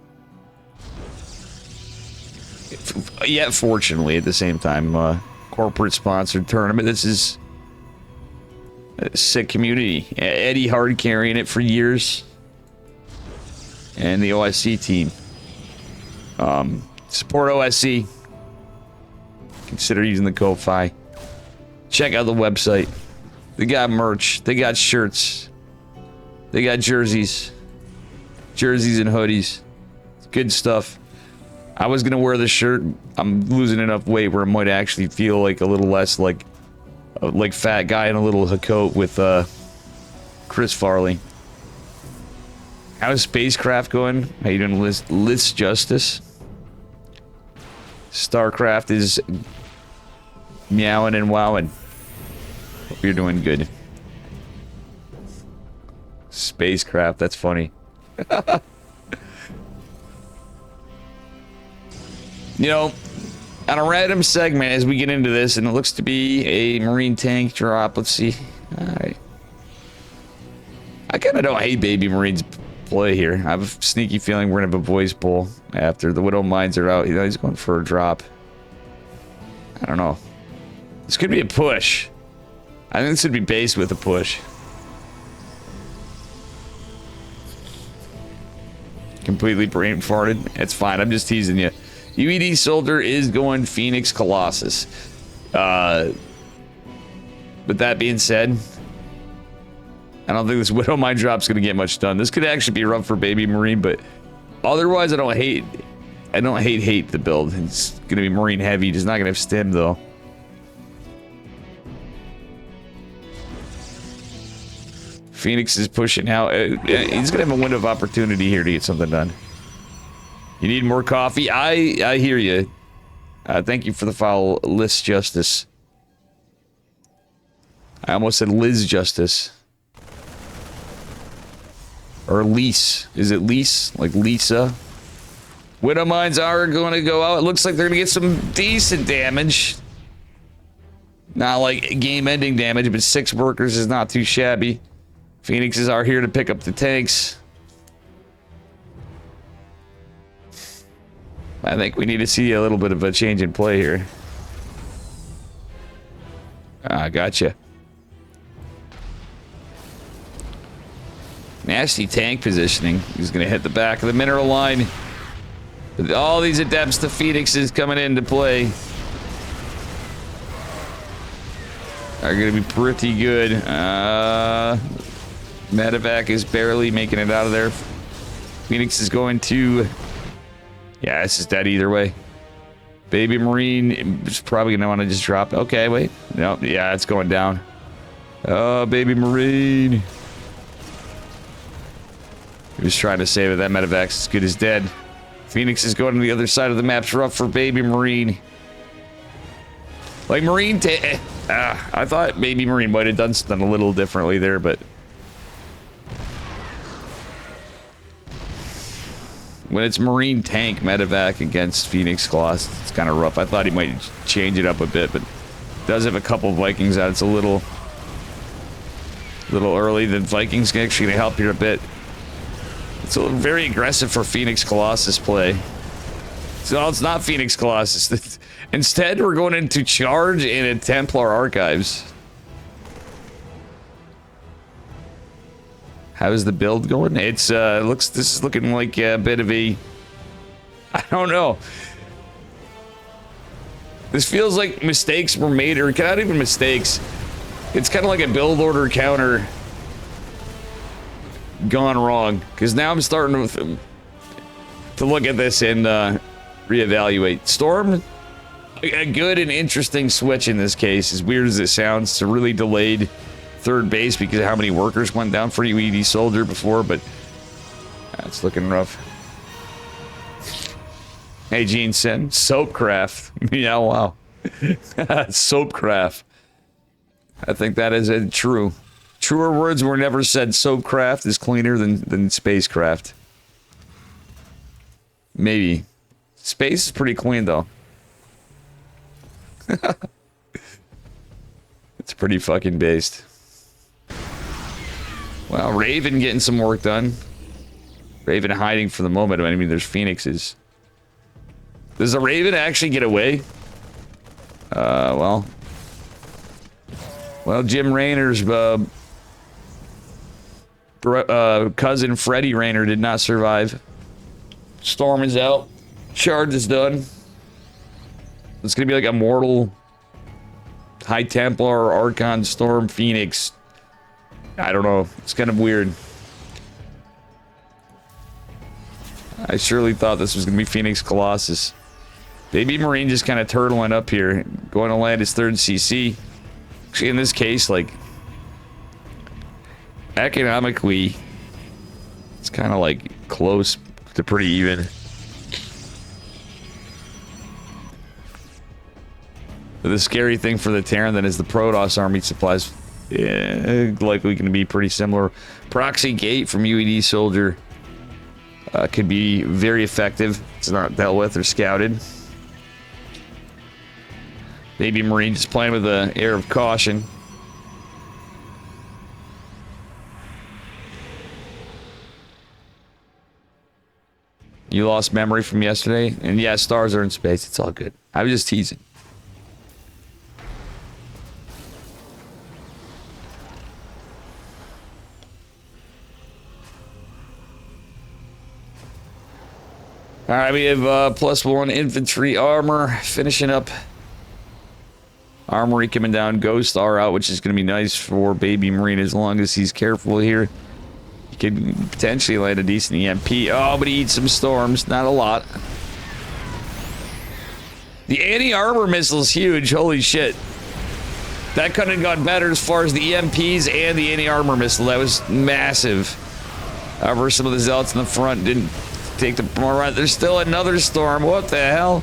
yet fortunately at the same time, corporate sponsored tournament. This is a sick community. Eddie Hard carrying it for years, and the OSC team. Support OSC. Consider using the Ko-Fi. Check out the website. They got merch. They got shirts. They got jerseys. Jerseys and hoodies. It's good stuff. I was gonna wear this shirt. I'm losing enough weight where I might actually feel like a little less like fat guy in a little coat with Chris Farley. How's Spacecraft going? How you doing, Liz Justice? StarCraft is meowing and wowing. Hope you're doing good. Spacecraft, that's funny. You know, on a random segment as we get into this, and it looks to be a Marine tank drop. Let's see. Alright. I kind of don't hate Baby Marines play here. I have a sneaky feeling we're going to have a voice poll after the Widow Mines are out. You know, he's going for a drop. I don't know. This could be a push. I think this would be based with a push. Completely brain farted. It's fine. I'm just teasing you. UED Soldier is going Phoenix Colossus. With that being said, I don't think this Widow Mine drop's going to get much done. This could actually be rough for Baby Marine, but otherwise I don't hate the build. It's going to be Marine heavy. It's not going to have stim though. Phoenix is pushing out. He's going to have a window of opportunity here to get something done. You need more coffee? I hear you. Thank you for the follow, Liz Justice. I almost said Liz Justice. Or Lise. Is it Lise? Like Lisa? Widow Mines are going to go out. It looks like they're going to get some decent damage. Not like game-ending damage, but 6 workers is not too shabby. Phoenixes are here to pick up the tanks. I think we need to see a little bit of a change in play here. Ah, gotcha. Nasty tank positioning. He's going to hit the back of the mineral line. With all these adepts, the Phoenixes coming into play are going to be pretty good. Medevac is barely making it out of there. Phoenix is going to... Yeah, this is dead either way. Baby Marine is probably going to want to just drop... Okay, wait. Nope, yeah, it's going down. Oh, Baby Marine. He was trying to save it. That Medevac's as good as dead. Phoenix is going to the other side of the map. Rough for Baby Marine. Like, Marine... I thought Baby Marine might have done something a little differently there, but... When it's Marine tank Medevac against Phoenix Colossus, it's kind of rough. I thought he might change it up a bit, but does have a couple Vikings out. It's a little early. The Vikings can actually help here a bit. It's very aggressive for Phoenix Colossus play. So it's not Phoenix Colossus. Instead, we're going into charge in a Templar Archives. How's the build going? It's this is looking like a bit of a... I don't know. This feels like mistakes were made, or not even mistakes. It's kind of like a build order counter gone wrong. Because now I'm starting to look at this and reevaluate. Storm, a good and interesting switch in this case, as weird as it sounds. It's a really delayed third base because of how many workers went down for UED Soldier before, but that's looking rough. Hey, Gene said, Soapcraft. Yeah, wow. Soapcraft. I think that is true. Truer words were never said. Soapcraft is cleaner than spacecraft. Maybe. Space is pretty clean, though. It's pretty fucking based. Well, Raven getting some work done. Raven hiding for the moment. I mean, there's Phoenixes. Does the Raven actually get away? Well, Jim Raynor's cousin Freddie Raynor did not survive. Storm is out. Charge is done. It's gonna be like a mortal High Templar, Archon, Storm, Phoenix. I don't know. It's kind of weird. I surely thought this was going to be Phoenix Colossus. Baby Marine just kind of turtling up here. Going to land his 3rd CC. Actually, in this case, like... economically... it's kind of like close to pretty even. But the scary thing for the Terran then is the Protoss army supplies... likely going to be pretty similar. Proxy Gate from UED Soldier could be very effective. It's not dealt with or scouted. Baby Marine just playing with an air of caution. You lost memory from yesterday? And yeah, stars are in space. It's all good. I was just teasing. All right, we have +1 infantry armor finishing up. Armory coming down, Ghost R out, which is going to be nice for Baby Marine as long as he's careful here. He could potentially land a decent EMP. Oh, but he eats some storms. Not a lot. The anti-armor missile's huge. Holy shit. That couldn't have gone better as far as the EMPs and the anti-armor missile. That was massive. However, some of the zealots in the front didn't take the more right. There's still another storm. What the hell?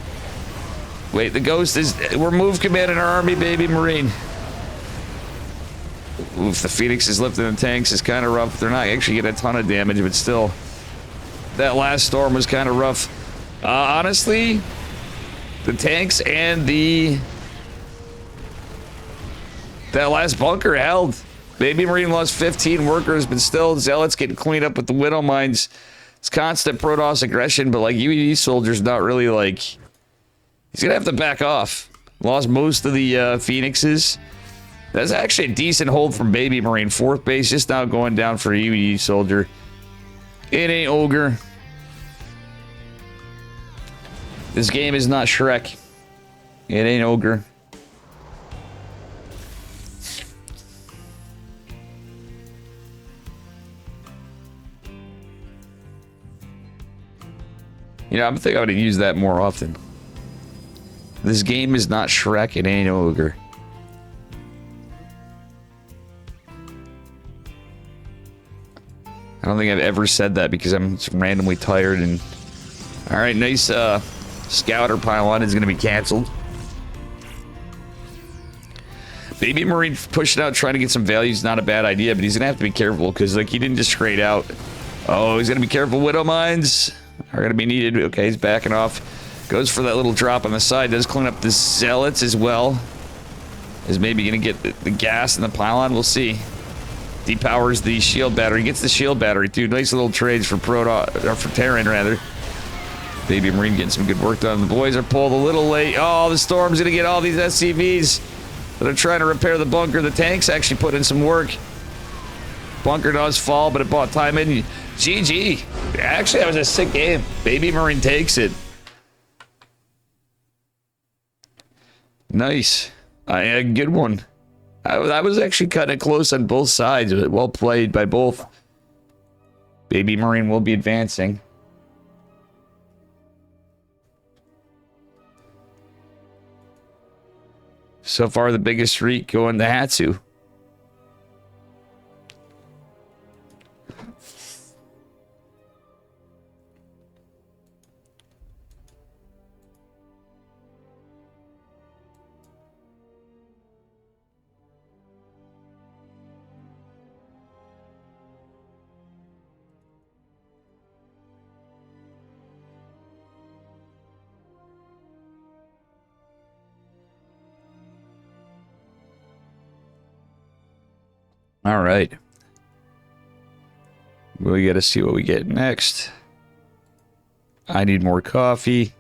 Wait, the Ghost is... We're move command in our army, Baby Marine. Oof, the Phoenix is lifting the tanks. Is kind of rough. They're not actually getting a ton of damage, but still. That last storm was kind of rough. Honestly, the tanks and the... That last bunker held. Baby Marine lost 15 workers, but still, Zealots getting cleaned up with the Widow Mines. It's constant Protoss aggression, but like UED soldiers not really like... He's gonna have to back off. Lost most of the Phoenixes. That's actually a decent hold from Baby Marine. 4th base just now going down for a UED soldier. It ain't Ogre. This game is not Shrek. It ain't Ogre. You know, I'm thinking I'm gonna use that more often. This game is not Shrek, it ain't Ogre. I don't think I've ever said that because I'm just randomly tired and... Alright, nice scouter pylon is gonna be cancelled. Baby Marine pushing out, trying to get some value is not a bad idea, but he's gonna have to be careful because like he didn't just trade out. Oh, he's gonna be careful. Widow Mines are gonna be needed. Okay, he's backing off. Goes for that little drop on the side. Does clean up the Zealots as well. Is maybe going to get the gas in the pylon. We'll see. Depowers the shield battery. Gets the shield battery, too. Nice little trades for for Terran, rather. Baby Marine getting some good work done. The boys are pulled a little late. Oh, the Storm's going to get all these SCVs that are trying to repair the bunker. The tanks actually put in some work. Bunker does fall, but it bought time in. GG. Actually, that was a sick game. Baby Marine takes it. Nice. A good one. I was actually cutting it close on both sides. Well played by both. Baby Marine will be advancing. So far, the biggest streak going to Hatsu. All right. We got to see what we get next. I need more coffee.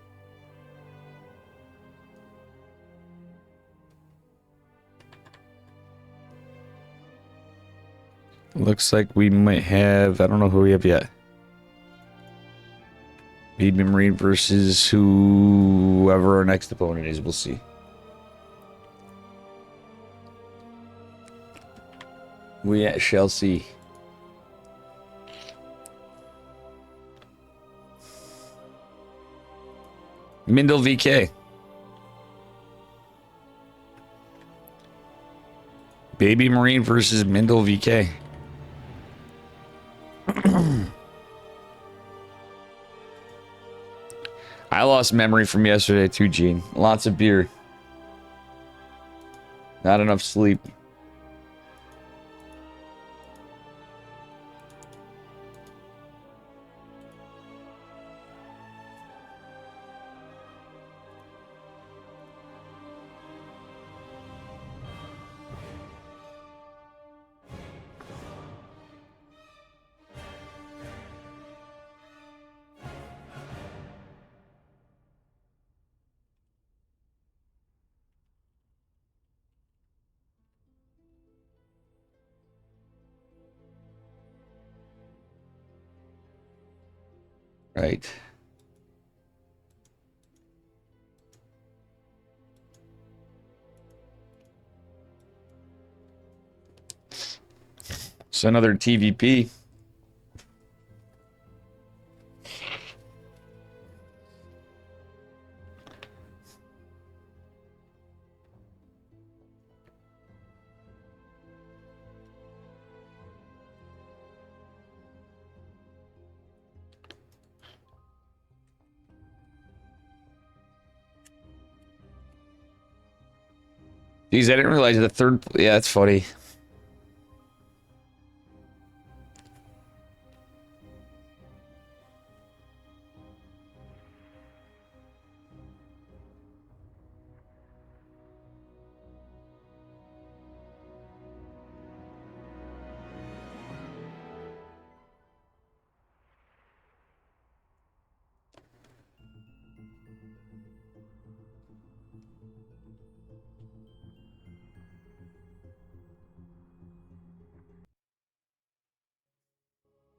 Looks like we might have... I don't know who we have yet. Baby Marine versus whoever our next opponent is. We'll see. We shall see. Mindel VK. Baby Marine versus Mindel VK. I lost memory from yesterday too, Gene. Lots of beer. Not enough sleep. Right. It's another TVP. Jeez, I didn't realize the third... Yeah, that's funny.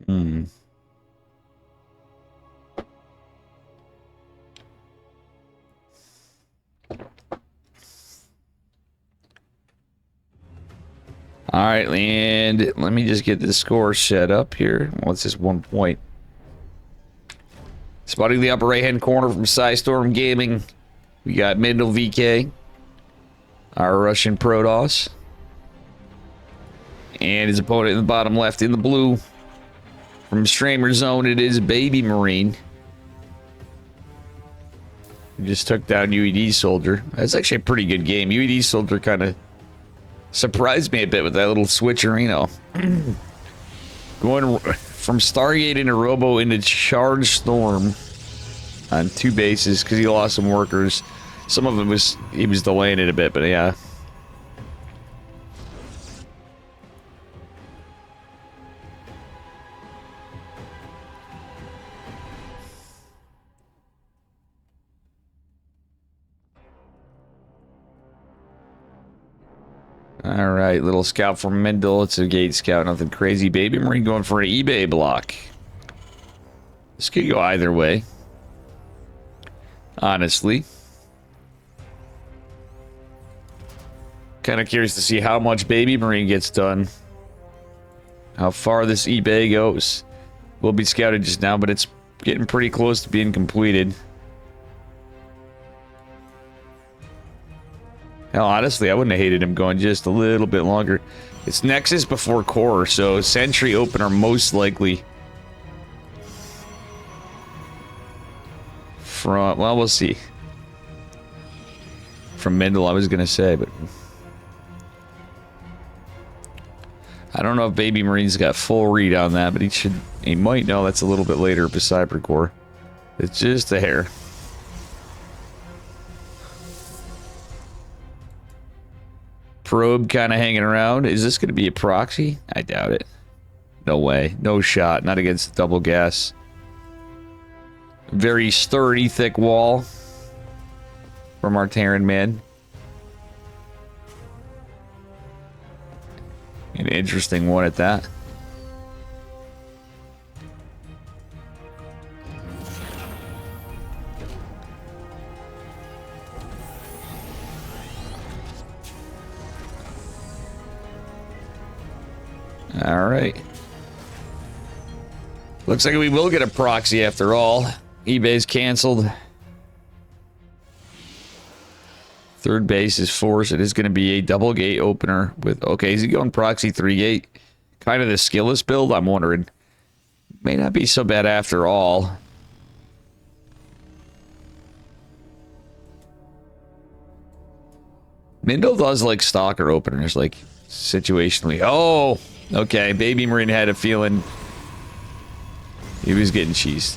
Hmm. All right, and let me just get the score set up here. What's this 1 point? Spotting the upper right-hand corner from Storm Gaming, we got Mendel VK, our Russian Protoss, and his opponent in the bottom left in the blue. From Stramer Zone, it is Baby Marine. He just took down UED Soldier. That's actually a pretty good game. UED Soldier kind of surprised me a bit with that little switcherino. Going from Stargate into Robo into Charge Storm on 2 bases because he lost some workers. Some of them he was delaying it a bit, but yeah. All right, little scout from Mendel. It's a gate scout, nothing crazy. Baby Marine going for an eBay block. This could go either way, honestly. Kind of curious to see how much Baby Marine gets done. How far this eBay goes. Will be scouted just now, but it's getting pretty close to being completed. Hell, honestly, I wouldn't have hated him going just a little bit longer. It's Nexus before Core, so Sentry opener most likely. From, well, we'll see. From Mendel, I was going to say, but... I don't know if Baby Marine's got full read on that, but he might know that's a little bit later for Cybercore. It's just a hair. Probe kind of hanging around. Is this going to be a proxy? I doubt it. No way. No shot. Not against double gas. Very sturdy, thick wall from our Terran man. An interesting one at that. All right. Looks like we will get a proxy after all. eBay's canceled. Third base is forced. It is going to be a double gate opener with... Okay, is he going proxy 3 gate? Kind of the skillless build, I'm wondering. May not be so bad after all. Mendel does like stalker openers, like situationally. Oh, okay. Baby Marine had a feeling he was getting cheesed.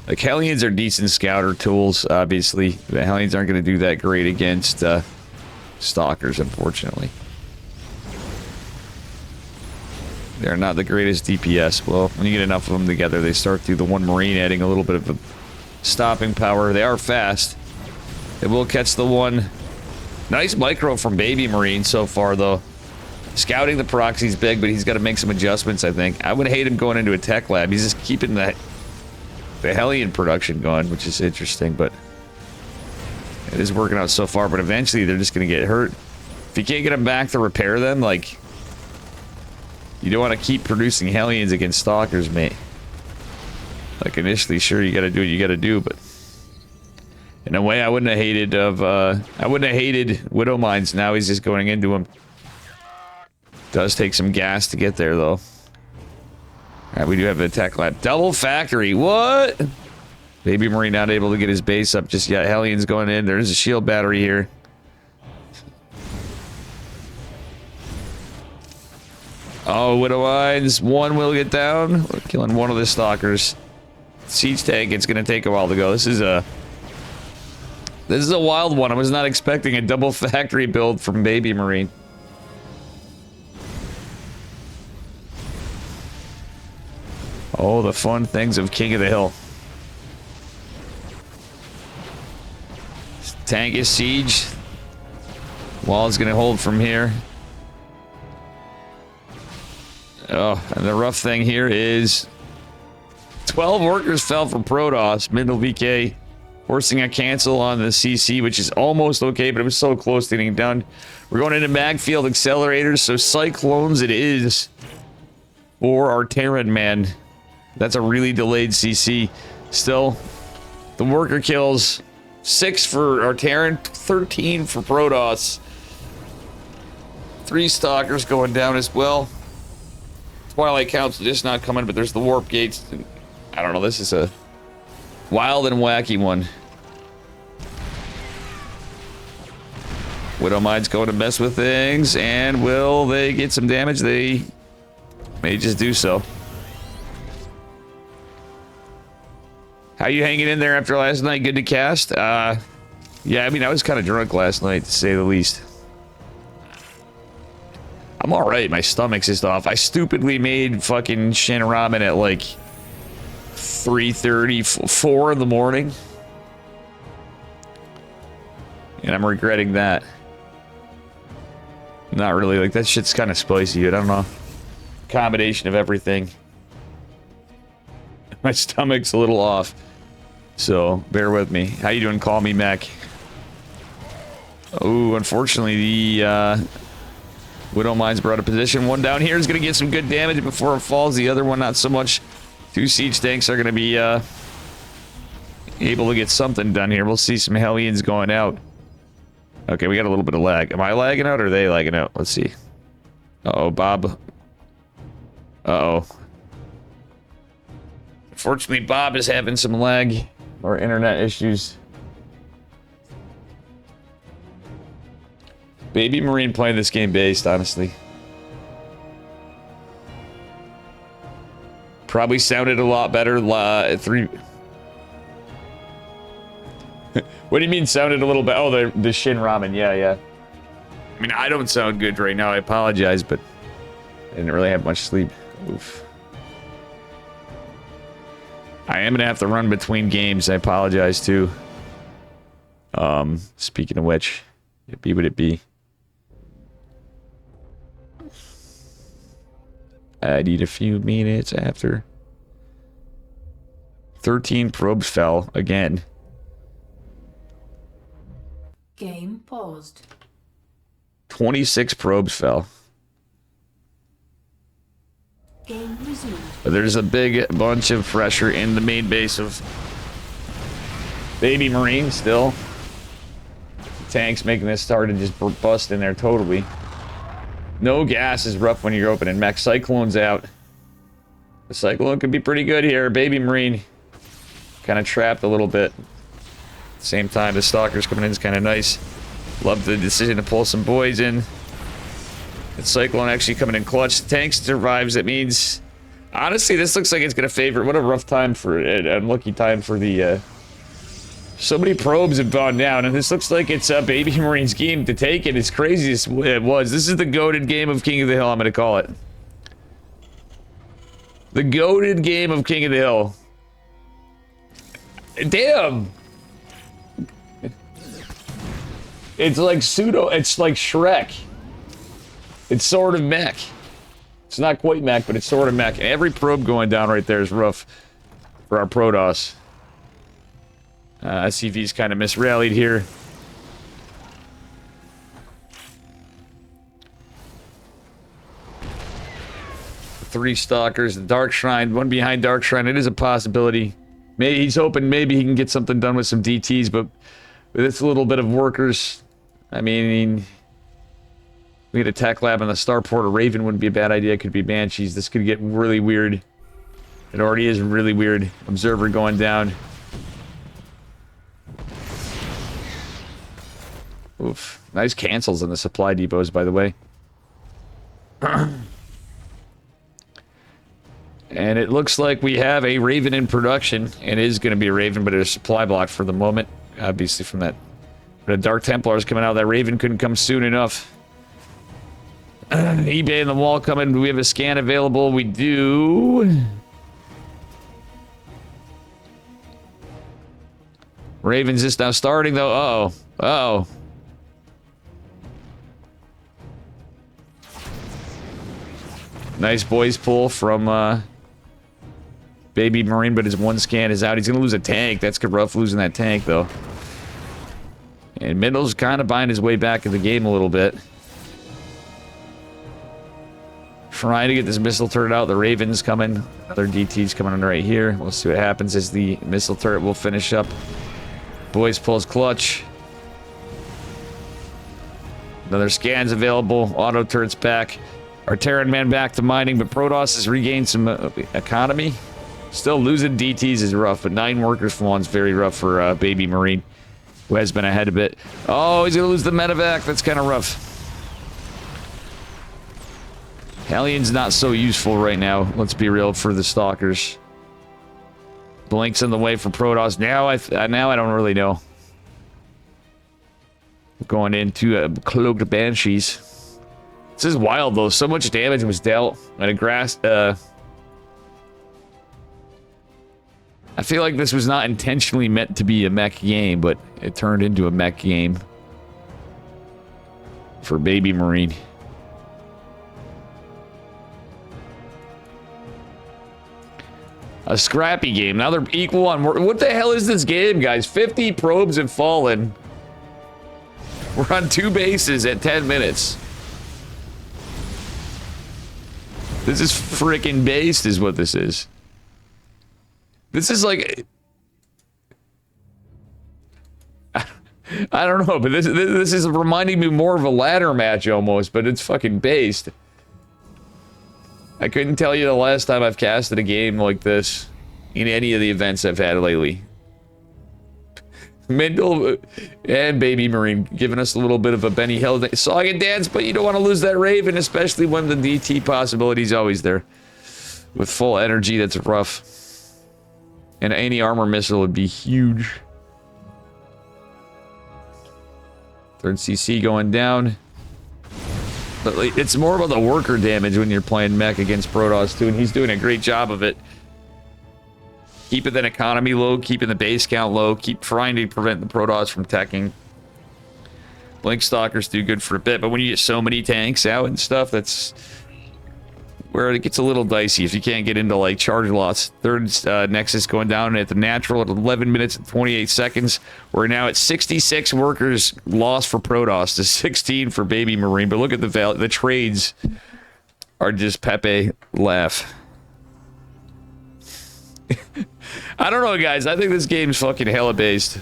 Like, Hellions are decent scouter tools, obviously. The Hellions aren't going to do that great against stalkers, unfortunately. They're not the greatest DPS. Well, when you get enough of them together, they start through the one Marine, adding a little bit of a stopping power. They are fast. They will catch the one. Nice micro from Baby Marine so far, though. Scouting the proxy's big, but he's got to make some adjustments, I think. I would hate him going into a tech lab. He's just keeping the Hellion production going, which is interesting, but it is working out so far. But eventually, they're just going to get hurt. If you can't get them back to repair them, like, You don't want to keep producing Hellions against Stalkers, mate. Like, initially, sure, you gotta do what you gotta do, but... In a way, I wouldn't have hated Widow Mines. Now he's just going into him. Does take some gas to get there, though. Alright, we do have the attack lab. Double factory, what? Baby Marine not able to get his base up just yet. Hellions going in. There's a shield battery here. Oh, Widow Mines. One will get down. We're killing one of the Stalkers. Siege tank, it's gonna take a while to go. This is a wild one. I was not expecting a double factory build from Baby Marine. Oh, the fun things of King of the Hill. Tank is siege. Wall is gonna hold from here. Oh, and the rough thing here is 12 workers fell for Protoss, middle VK, forcing a cancel on the CC, which is almost okay, but it was so close to getting done. We're going into Magfield accelerators, so Cyclones it is for our Terran man. That's a really delayed CC. Still, the worker kills 6 for our Terran, 13 for Protoss. 3 Stalkers going down as well. Twilight Council just not coming, but there's the warp gates. I don't know, this is a wild and wacky one. Widow Mine's going to mess with things, and will they get some damage? They may just do so. How you hanging in there after last night? Good to cast? Yeah, I mean, I was kind of drunk last night, to say the least. I'm alright, my stomach's just off. I stupidly made fucking Shin Ramen at like 3:30, 4 in the morning. And I'm regretting that. Not really, like that shit's kind of spicy, I don't know. Combination of everything. My stomach's a little off. So, bear with me. How you doing? Call me Mac. Oh, unfortunately, the Widow Mine's brought a position. One down here is going to get some good damage before it falls. The other one, not so much. 2 siege tanks are going to be able to get something done here. We'll see some Hellions going out. Okay, we got a little bit of lag. Am I lagging out or are they lagging out? Let's see. Uh-oh, Bob. Uh-oh. Unfortunately, Bob is having some lag or internet issues. Baby Marine playing this game based, honestly. Probably sounded a lot better at 3... What do you mean sounded a little bit? Oh, the Shin Ramen. Yeah. I mean, I don't sound good right now. I apologize, but I didn't really have much sleep. Oof. I am going to have to run between games. I apologize, too. Speaking of which, it be what it be. I need a few minutes after. 13 probes fell again. Game paused. 26 probes fell. Game resumed. But there's a big bunch of pressure in the main base of Baby Marine still. Tanks making this start and just bust in there totally. No gas is rough when you're opening mech. Cyclone's out. The Cyclone could be pretty good here. Baby Marine kind of trapped a little bit. At the same time, the Stalkers coming in is kind of nice. Love the decision to pull some boys in. The Cyclone actually coming in clutch. The tank survives. That means... Honestly, this looks like it's going to favor... What a rough time for... An unlucky time for the... So many probes have gone down, and this looks like it's Baby Marine's game to take it. As crazy as it was. This is the goated game of King of the Hill, I'm going to call it. The goated game of King of the Hill. Damn! It's like pseudo... It's like Shrek. It's sort of mech. It's not quite mech, but it's sort of mech. And every probe going down right there is rough for our Protoss. SCV's kind of misrallied here. 3 stalkers. The Dark Shrine, one behind Dark Shrine. It is a possibility. Maybe he's hoping maybe he can get something done with some DTs, but with this little bit of workers, I mean, we get a tech lab on the starport. A Raven wouldn't be a bad idea. It could be Banshees. This could get really weird. It already is really weird. Observer going down. Oof. Nice cancels on the supply depots, by the way. And it looks like we have a Raven in production. It is going to be a Raven, but it's a supply block for the moment. Obviously from that. The Dark Templars coming out. That Raven couldn't come soon enough. eBay and the wall coming. Do we have a scan available? We do. Raven's just now starting, though. Uh-oh. Uh-oh. Nice boys pull from Baby Marine, but his one scan is out. He's going to lose a tank. That's rough losing that tank, though. And Middle's kind of buying his way back in the game a little bit. Trying to get this missile turret out. The Raven's coming. Other DT's coming in right here. We'll see what happens as the missile turret will finish up. Boys pulls clutch. Another scan's available. Auto turret's back. Our Terran man back to mining, but Protoss has regained some economy. Still losing DTs is rough, but 9 workers fallon's very rough for Baby Marine, who has been ahead a bit. Oh, he's gonna lose the medevac. That's kind of rough. Hallion's not so useful right now. Let's be real for the stalkers. Blink's in the way for Protoss. Now I don't really know. Going into cloaked Banshees. This is wild though. So much damage was dealt. And a grass. I feel like this was not intentionally meant to be a mech game, but it turned into a mech game for Baby Marine. A scrappy game. Now they're equal on... What the hell is this game, guys? 50 probes have fallen. We're on 2 bases at 10 minutes. This is freaking based, is what this is. This is like... I don't know, but this is reminding me more of a ladder match almost, but it's fucking based. I couldn't tell you the last time I've casted a game like this in any of the events I've had lately. Mendel and Baby Marine giving us a little bit of a Benny Hill song and dance, but you don't want to lose that Raven, especially when the DT possibility is always there. With full energy, that's rough. And any armor missile would be huge. Third CC going down. But it's more about the worker damage when you're playing mech against Protoss too, and he's doing a great job of it. Keeping that economy low, keeping the base count low, keep trying to prevent the Protoss from teching. Blink Stalkers do good for a bit, but when you get so many tanks out and stuff, that's where it gets a little dicey if you can't get into like charge loss. Third Nexus going down at the natural at 11 minutes and 28 seconds. We're now at 66 workers lost for Protoss to 16 for Baby Marine. But look at the trades are just Pepe laugh. I don't know, guys. I think this game's fucking hella based.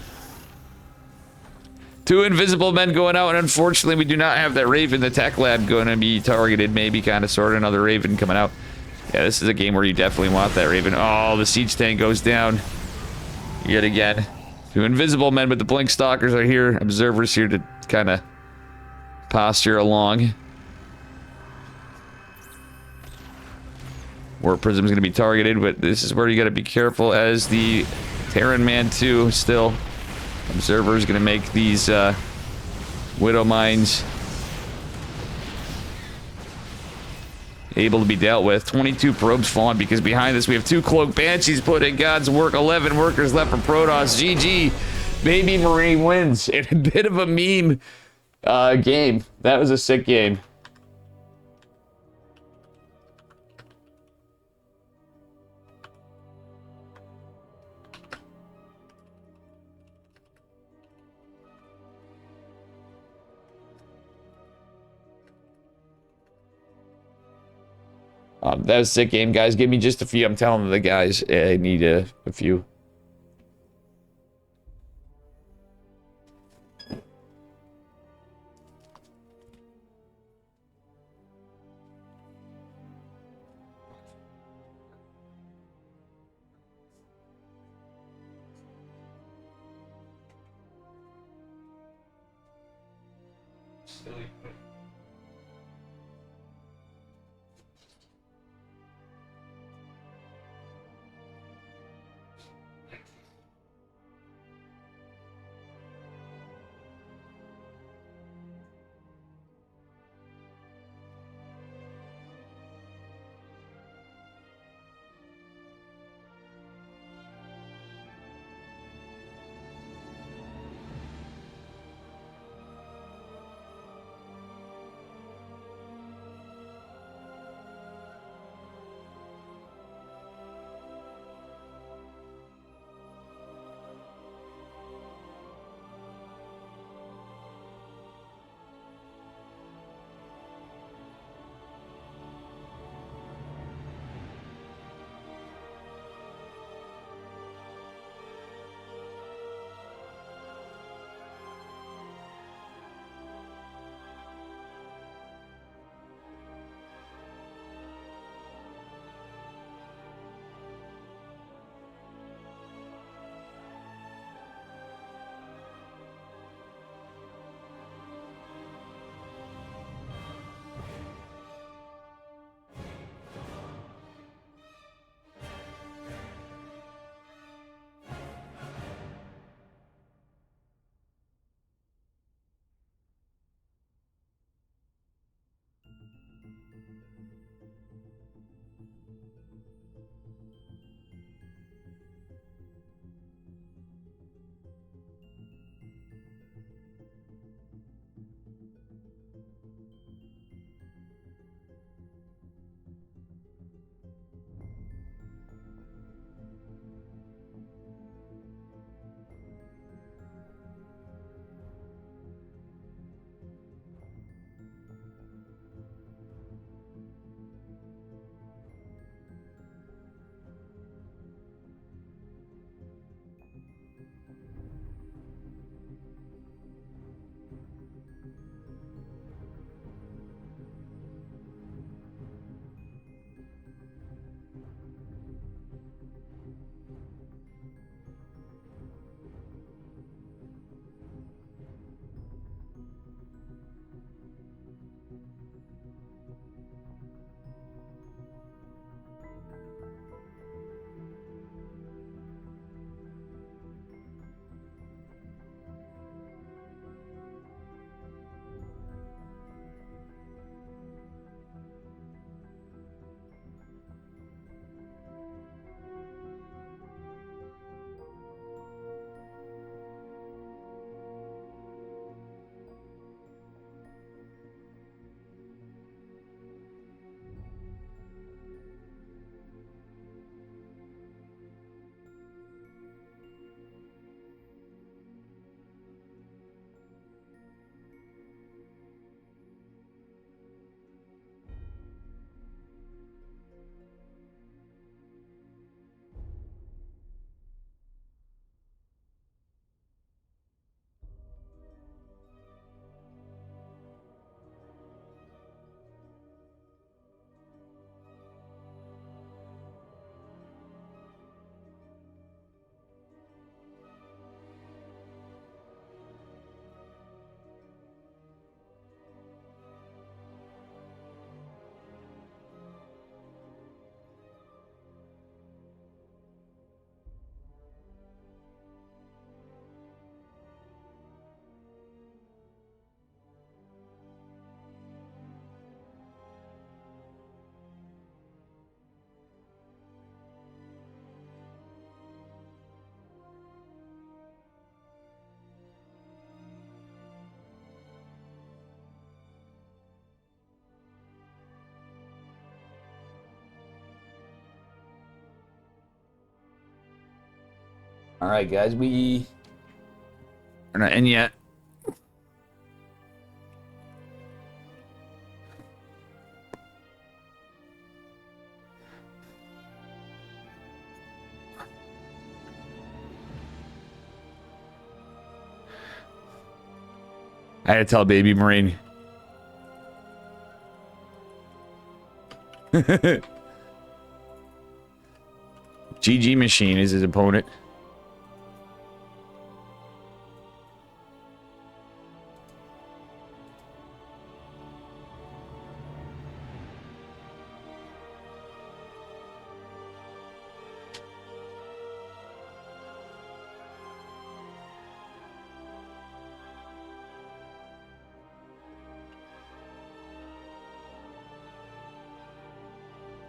2 invisible men going out, and unfortunately we do not have that Raven, the tech lab, going to be targeted, maybe, kind of, sort of. Another Raven coming out. Yeah, this is a game where you definitely want that Raven. Oh, the siege tank goes down yet again. 2 invisible men, but the Blink Stalkers are here. Observers here to kind of posture along. War Prism's going to be targeted, but this is where you got to be careful as the Terran Man 2 still... Observer is going to make these Widow Mines able to be dealt with. 22 probes falling because behind this we have 2 Cloaked Banshees put in God's work. 11 workers left for Protoss. GG. Baby Marine wins. In a bit of a meme game. That was a sick game. That was a sick game, guys. Give me just a few. I'm telling the guys I need a few. All right, guys, we are not in yet. I had to tell Baby Marine. GG Machine is his opponent.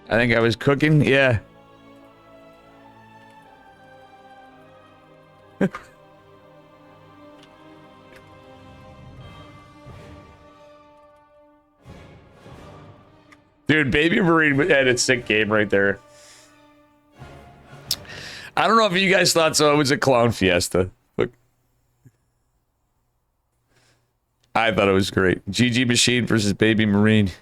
I think I was cooking, yeah. Dude, Baby Marine had a sick game right there. I don't know if you guys thought so. It was a clown fiesta. Look. I thought it was great. GG Machine versus Baby Marine.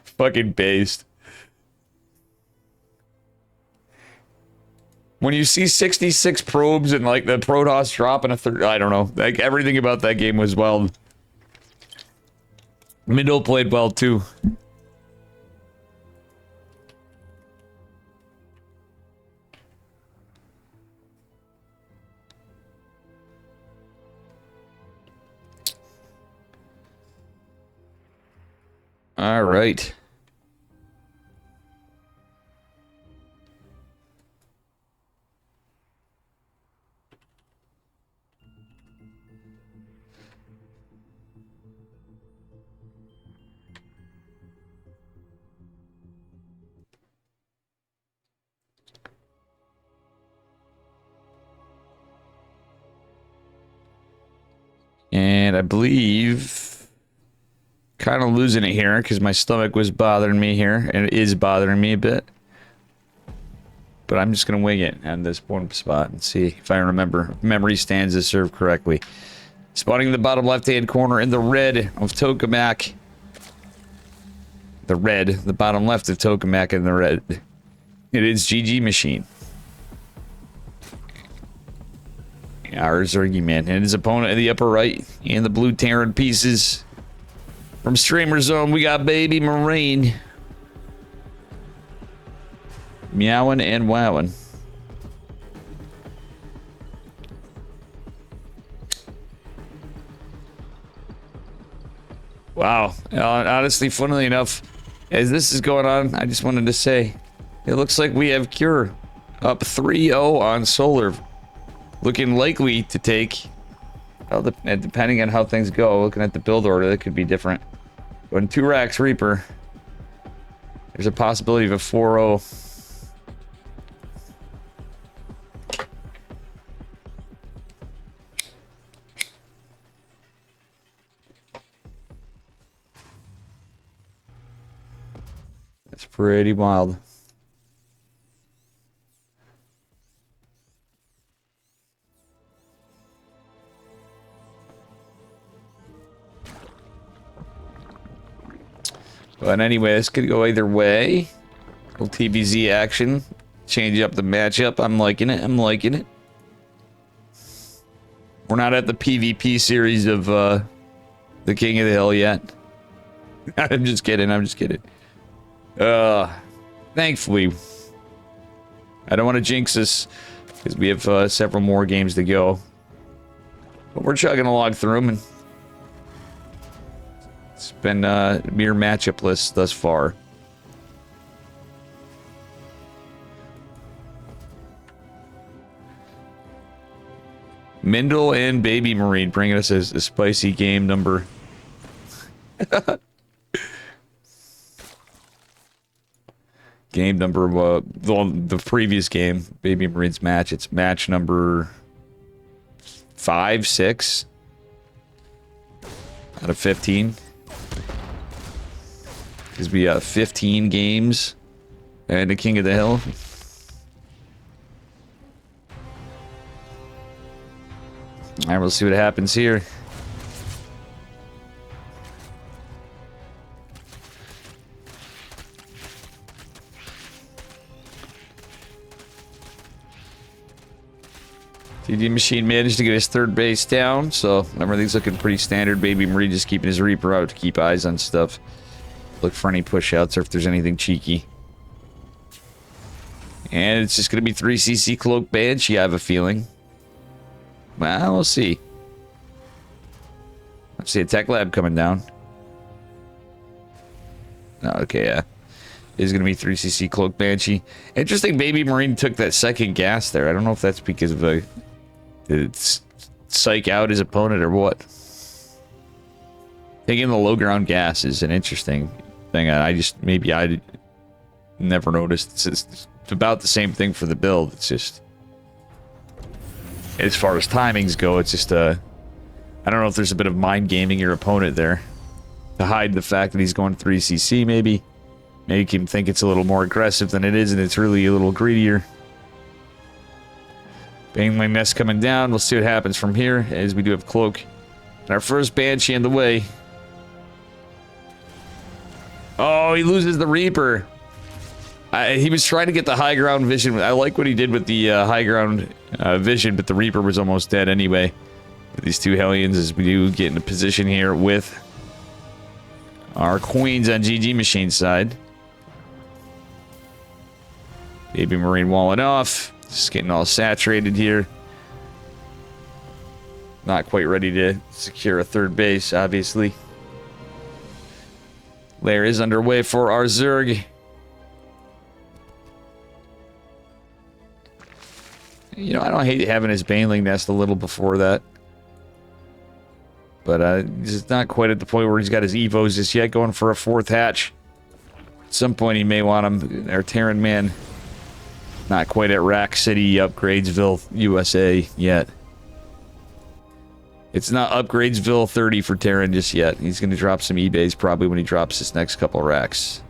Fucking based. When you see 66 probes and like the Protoss dropping a third, I don't know. Like everything about that game was well. Mindo played well too. All right. And I believe kind of losing it here because my stomach was bothering me here and it is bothering me a bit. But I'm just going to wing it on this one spot and see if I remember. Memory stands to serve correctly. Spotting in the bottom left-hand corner in the red of Tokamak. The red, the bottom left of Tokamak in the red. It is GG Machine. Our Zergy Man and his opponent in the upper right and the blue Terran pieces. From Streamer Zone, we got Baby Marine. Meowing and wowing. Wow. Honestly, funnily enough, as this is going on, I just wanted to say, it looks like we have Cure up 3-0 on Solar. Looking likely to take, well, depending on how things go, looking at the build order, that could be different. But in 2 Racks Reaper, there's a possibility of a 4-0. That's pretty wild. But anyway, this could go either way. Little TBZ action. Change up the matchup. I'm liking it. I'm liking it. We're not at the PvP series of the King of the Hill yet. I'm just kidding. I'm just kidding. Thankfully, I don't want to jinx us because we have several more games to go. But we're chugging along through them, and it's been mere matchup list thus far. Mindle and Baby Marine bringing us a spicy game number. Game number, the previous game, Baby Marine's match. It's match number 5, 6 out of 15. Because we got 15 games and the King of the Hill. Alright, we'll see what happens here. GG Machine managed to get his third base down, so everything's looking pretty standard. Baby Marine just keeping his Reaper out to keep eyes on stuff. Look for any push-outs or if there's anything cheeky. And it's just going to be 3cc Cloak Banshee, I have a feeling. Well, we'll see. Let's see a Tech Lab coming down. Oh, okay, yeah. Is going to be 3cc Cloak Banshee. Interesting, Baby Marine took that second gas there. I don't know if that's because of a... It's psych out his opponent or what. Taking the low ground gas is an interesting thing. Maybe I never noticed. It's about the same thing for the build. It's just... As far as timings go, it's just I don't know if there's a bit of mind gaming your opponent there. To hide the fact that he's going 3cc, maybe. Make him think it's a little more aggressive than it is, and it's really a little greedier. Baneling Nest coming down. We'll see what happens from here, as we do have Cloak. And our first Banshee in the way. Oh, he loses the Reaper. He was trying to get the high ground vision. I like what he did with the high ground vision, but the Reaper was almost dead anyway. With these two Hellions, as we do get into position here with our Queens on GG Machine's side. Baby Marine walling off. Just getting all saturated here. Not quite ready to secure a third base, obviously. Lair is underway for our Zerg. You know, I don't hate having his Baneling Nest a little before that. But he's not quite at the point where he's got his Evos just yet, going for a fourth hatch. At some point he may want him, our Terran man. Not quite at Rack City, Upgradesville, USA yet. It's not Upgradesville 30 for Terran just yet. He's going to drop some eBays probably when he drops his next couple racks.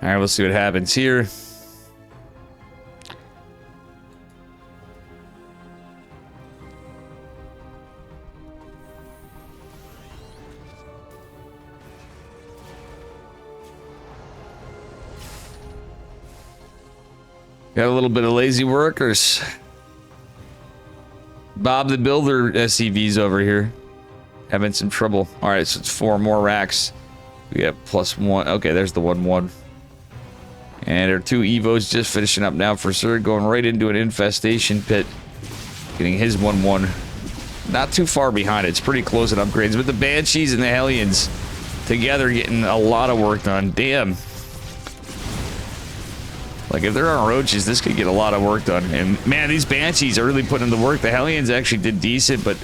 Alright, we'll see what happens here. Got a little bit of lazy workers. Bob the Builder SCV's over here. Having some trouble. Alright, so it's 4 more racks. We have +1. Okay, there's the 1-1. And our 2 Evos just finishing up now for Zerg, going right into an infestation pit. Getting his 1-1. Not too far behind it. It's pretty close at upgrades. But the Banshees and the Hellions together getting a lot of work done. Damn. Like, if there aren't roaches, this could get a lot of work done. And, man, these Banshees are really putting in the work. The Hellions actually did decent, but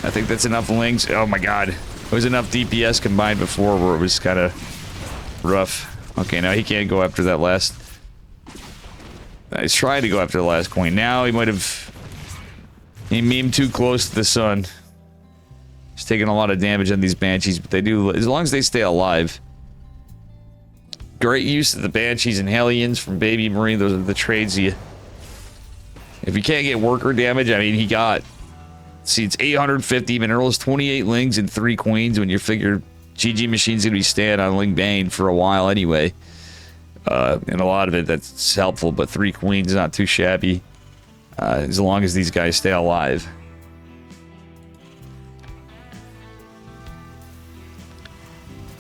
I think that's enough links. Oh, my God. It was enough DPS combined before where it was kind of rough. Okay, now he can't go after that last... He's trying to go after the last coin. Now he might have... He memed too close to the sun. He's taking a lot of damage on these Banshees, but they do... As long as they stay alive... Great use of the Banshees and Hellions from Baby Marine. Those are the trades you... If you can't get worker damage, I mean, he got... See, it's 850 minerals, 28 lings, and 3 queens. When you figure GG Machine's gonna be staying on Ling Bane for a while anyway. And a lot of it, that's helpful, but 3 queens is not too shabby. As long as these guys stay alive.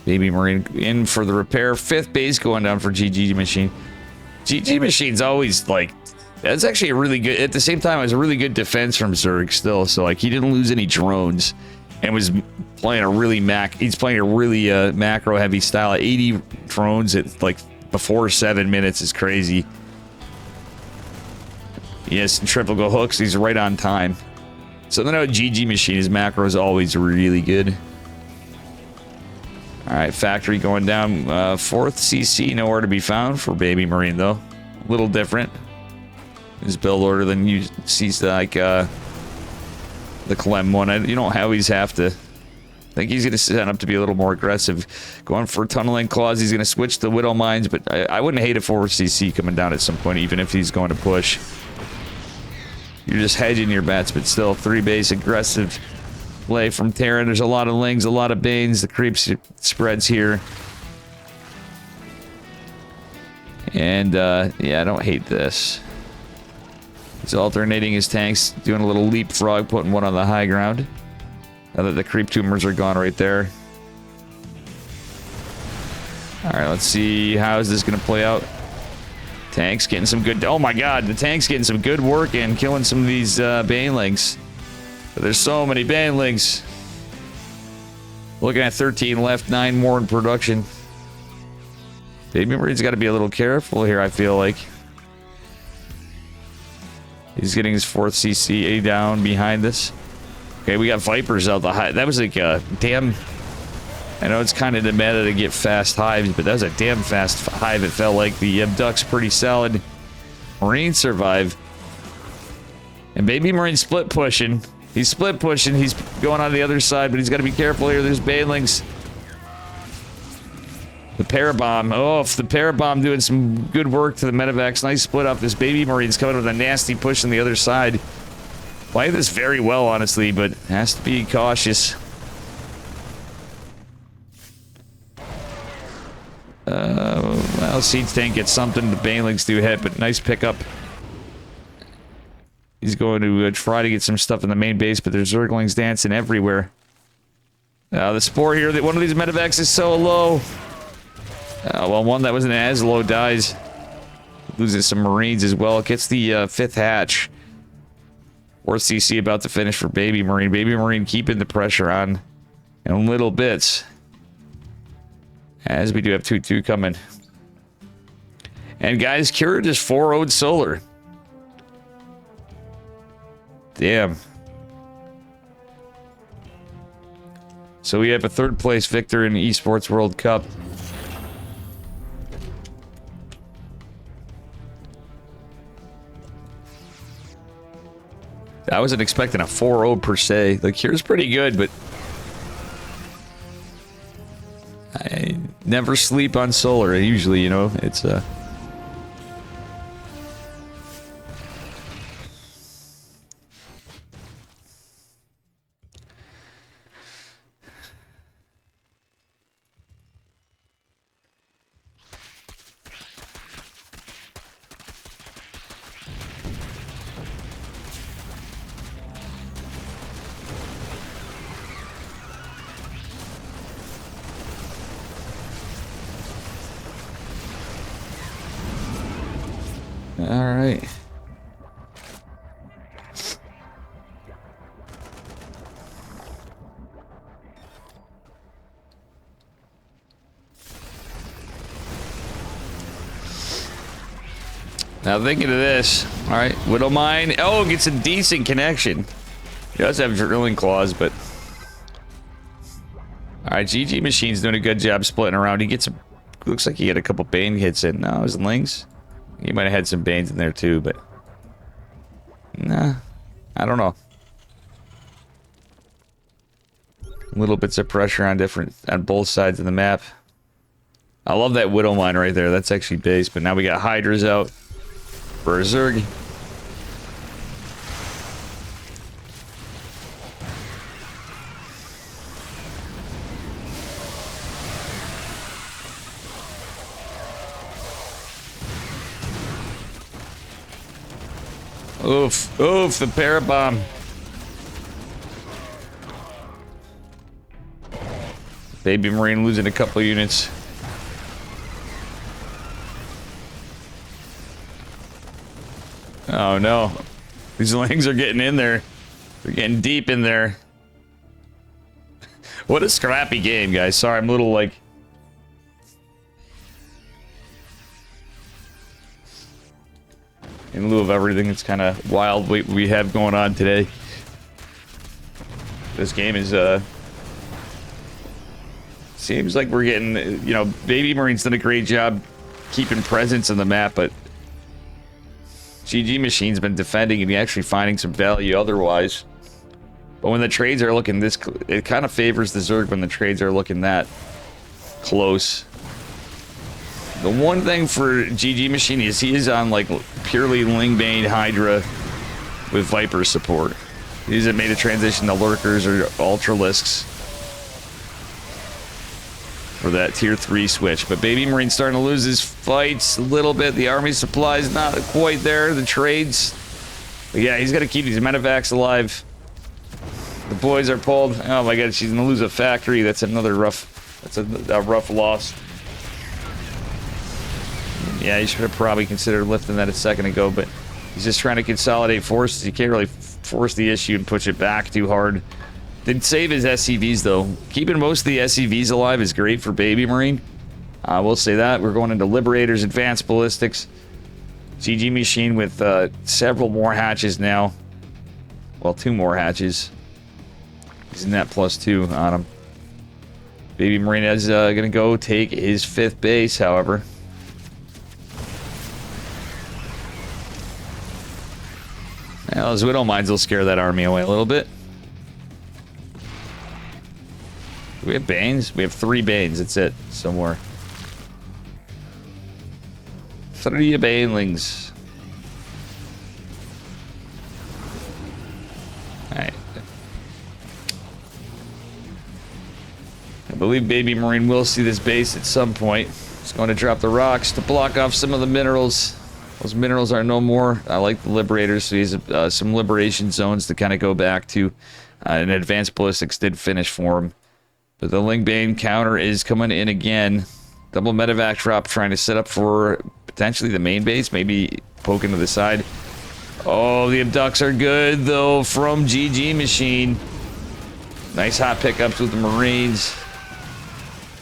Baby Marine in for the repair. 5th base going down for GG Machine. GG Machine's always, like... That's actually a really good... At the same time, it was a really good defense from Zerg still. So, like, he didn't lose any drones. And was playing a really He's playing a really macro-heavy style. 80 drones at, like, before 7 minutes is crazy. Yes, and triple go hooks. He's right on time. So, then out GG Machine, his macro is always really good. Alright, factory going down. 4th CC, nowhere to be found for Baby Marine, though. A little different. His build order than you see, like, the Clem one. You don't always have to... I think he's going to set up to be a little more aggressive. Going for Tunneling Claws, he's going to switch to Widow Mines, but I wouldn't hate a 4th CC coming down at some point, even if he's going to push. You're just hedging your bets, but still, 3 base aggressive play from Terran. There's a lot of Lings, a lot of Banes. The creep spreads here. And, yeah, I don't hate this. He's alternating his tanks, doing a little leapfrog, putting one on the high ground. Now that the creep tumors are gone right there. Alright, let's see how is this going to play out. Tank's getting some good... Oh my god, the tank's getting some good work and killing some of these banelings. But there's so many banelings. Looking at 13 left, 9 more in production. Baby Marine's got to be a little careful here, I feel like. He's getting his 4th CCA down behind this. Okay, we got Vipers out the high. That was like a damn... I know it's kind of the meta to get fast hives, but that was a damn fast hive. It felt like the Duck's pretty solid. Marine survive. And Baby Marine split pushing. He's split pushing. He's going on the other side, but he's got to be careful here. There's banelings. The Parabomb. Oh, if the Parabomb doing some good work to the medevacs. Nice split up. This Baby Marine's coming with a nasty push on the other side. Playing this very well, honestly, but has to be cautious. Well, Siege Tank gets something. The banelings do hit, but nice pickup. He's going to try to get some stuff in the main base, but there's Zerglings dancing everywhere. The Spore here, one of these medevacs is so low. Well, one that wasn't as low dies. Loses some Marines as well. Gets the 5th hatch. 4th CC about to finish for Baby Marine. Baby Marine keeping the pressure on in little bits. As we do have 2-2 coming. And guys, Cured is 4-0'd solar. Damn. So we have a 3rd place victor in the Esports World Cup. I wasn't expecting a 4-0 per se. The Cure's pretty good, but I never sleep on solar. Usually, you know, it's all right. Now thinking of this, all right, Widow Mine. Oh, gets a decent connection. He does have drilling claws, but all right, GG Machine's doing a good job splitting around. He gets a, looks like he had a couple Bane hits in. No, his Lings. He might have had some Banes in there too, but nah, I don't know. Little bits of pressure on both sides of the map. I love that Widow Mine right there. That's actually base, but now we got Hydras out for a Zerg. Oof, oof, the Parabomb. Baby Marine losing a couple units. Oh no. These Lings are getting in there. They're getting deep in there. What a scrappy game, guys. Sorry, I'm a little like... in lieu of everything that's kind of wild we have going on today. This game is, seems like we're getting, you know, Baby Marine's done a great job keeping presence on the map, but GG Machine's been defending and actually finding some value otherwise. But when the trades are looking this, it kind of favors the Zerg when the trades are looking that close. The one thing for GG Machine is he is on like purely Lingbane Hydra with Viper support. He hasn't made a transition to Lurkers or Ultralisks. for that tier 3 switch. But Baby Marine's starting to lose his fights a little bit. The army supply's not quite there. The trades. But yeah, he's got to keep these medevacs alive. The boys are pulled. Oh my god, she's gonna lose a factory. That's another rough. That's a rough loss. Yeah, he should have probably considered lifting that a second ago, but he's just trying to consolidate forces. You can't really force the issue and push it back too hard. Did save his SCVs though. Keeping most of the SCVs alive is great for Baby Marine. We'll say that. We're going into Liberators, Advanced Ballistics. GG Machine with several more hatches now. Well, 2 more hatches. He's net +2 on him. Baby Marine is going to go take his 5th base, however. Well, those Widow Mines will scare that army away a little bit. Do we have Banes? We have 3 Banes. That's it. Somewhere. 3 Banelings. Alright. I believe Baby Marine will see this base at some point. He's going to drop the rocks to block off some of the minerals. Those minerals are no more. I like the Liberators, so he has some liberation zones to kind of go back to. And Advanced Ballistics did finish for him. But the Lingbane counter is coming in again. Double medevac drop trying to set up for potentially the main base. Maybe poking to the side. Oh, the abducts are good, though, from GG Machine. Nice hot pickups with the Marines.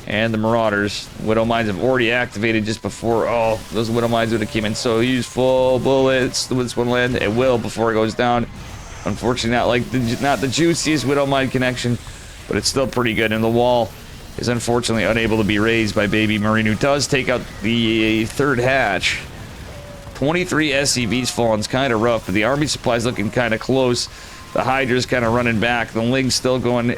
And the Marauders. Widow Mines have already activated just before. Oh, those Widow Mines would have came in so useful. Bullets. This one land. It will before it goes down. Unfortunately, not the juiciest Widow Mine connection, but it's still pretty good. And the wall is unfortunately unable to be raised by Baby Marine, who does take out the 3rd hatch. 23 SCVs falling is kind of rough, but the army supply's looking kind of close. The Hydra's kind of running back. The Ling's still going,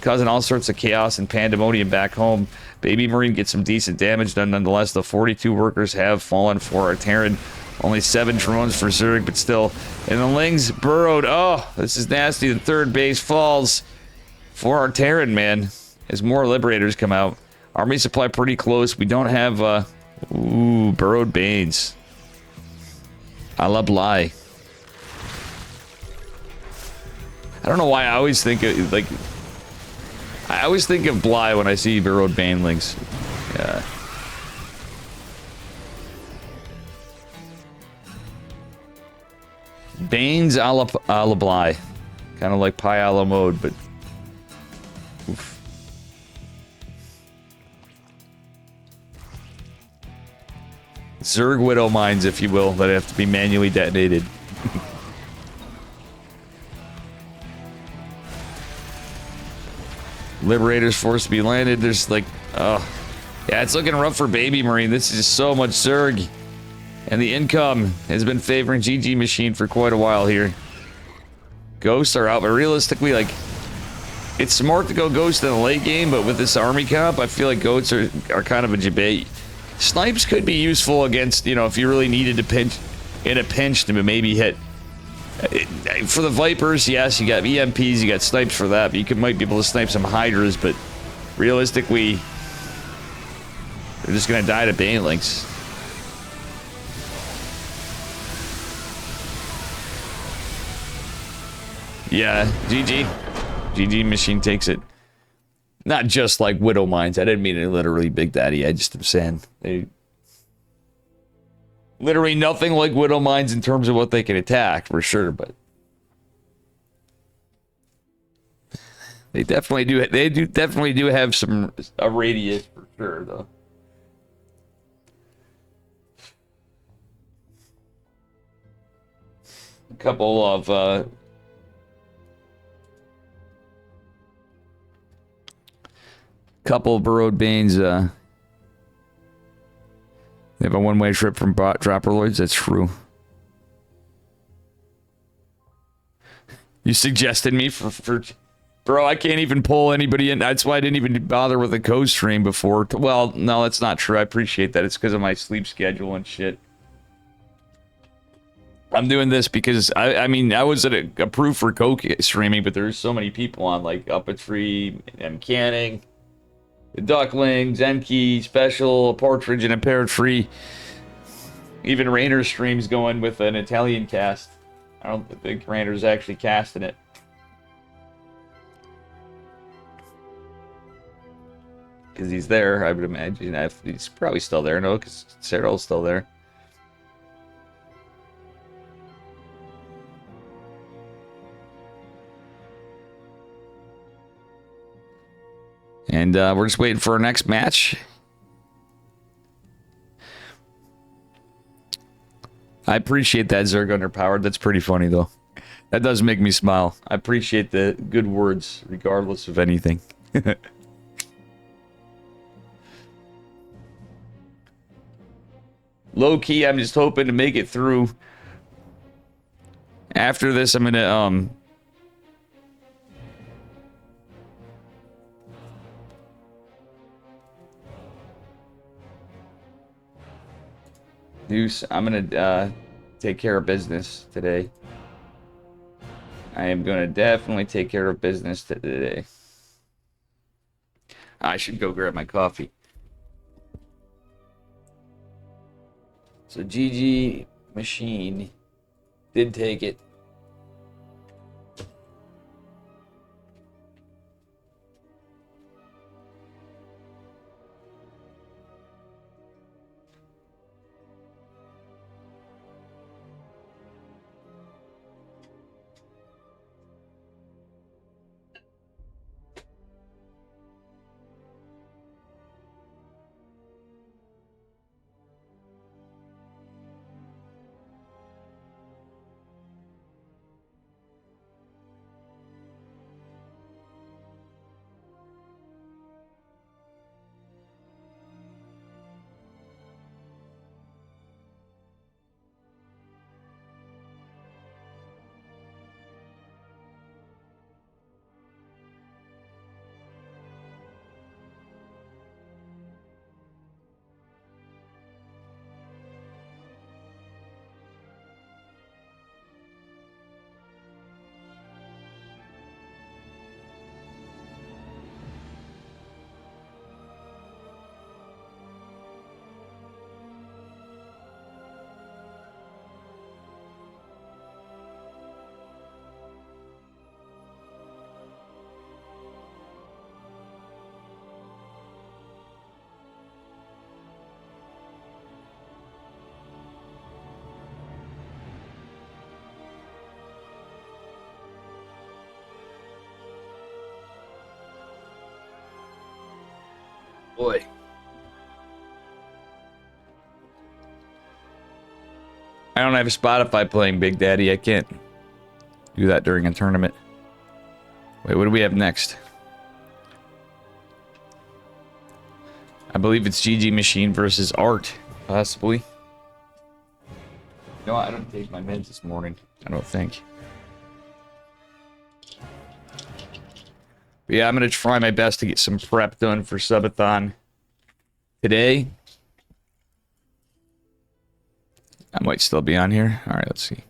causing all sorts of chaos and pandemonium back home. Baby Marine gets some decent damage done nonetheless. The 42 workers have fallen for our Terran. Only 7 drones for Zerg, but still. And the Ling's burrowed. Oh, this is nasty. The 3rd base falls for our Terran, man, as more Liberators come out. Army supply pretty close. We don't have, burrowed Banes. A la Bly. I don't know why I always think of, like, I always think of Bly when I see burrowed Banelings. Yeah. Banes a la Bly. Kind of like pie a la mode, but... Oof. Zerg Widow Mines, if you will, that have to be manually detonated. Liberators forced to be landed. There's like, yeah, it's looking rough for Baby Marine. This is so much Zerg. And the income has been favoring GG Machine for quite a while here. Ghosts are out, but realistically, like, it's smart to go Ghost in the late game, but with this army comp, I feel like Goats are kind of a debate. Snipes could be useful against, you know, if you really needed to pinch, in a pinch to maybe hit. For the Vipers, yes, you got EMPs, you got snipes for that, but you might be able to snipe some Hydras, but realistically, they're just gonna die to Banelings. Yeah, GG. GG Machine takes it. Not just like Widow Mines. I didn't mean it literally Big Daddy. I just am saying they literally nothing like Widow Mines in terms of what they can attack, for sure, but they definitely do. They definitely do have a radius for sure, though. A couple of burrowed Banes. They have a one-way trip from Dropper Lords. That's true. You suggested me for bro, I can't even pull anybody in. That's why I didn't even bother with a co-stream before. Well, no, that's not true. I appreciate that. It's because of my sleep schedule and shit. I'm doing this because I mean, I was approved for co-streaming, but there's so many people on, like Up a Tree and Canning. Ducklings, Enki, Special, a Partridge, and a Parrot Free. Even Rainer's stream's going with an Italian cast. I don't think Rainer's actually casting it. Because he's there, I would imagine. He's probably still there, no? Because Cyril's still there. And we're just waiting for our next match. I appreciate that Zerg underpowered. That's pretty funny, though. That does make me smile. I appreciate the good words, regardless of anything. Low key, I'm just hoping to make it through. After this, I'm gonna I'm gonna take care of business today. I am gonna definitely take care of business today. I should go grab my coffee. So GG Machine did take it. Boy. I don't have Spotify playing, Big Daddy. I can't do that during a tournament. Wait, what do we have next? I believe it's GG Machine versus Art, possibly. No, I don't take my meds this morning. I don't think. But yeah, I'm going to try my best to get some prep done for Subathon today. I might still be on here. All right, let's see.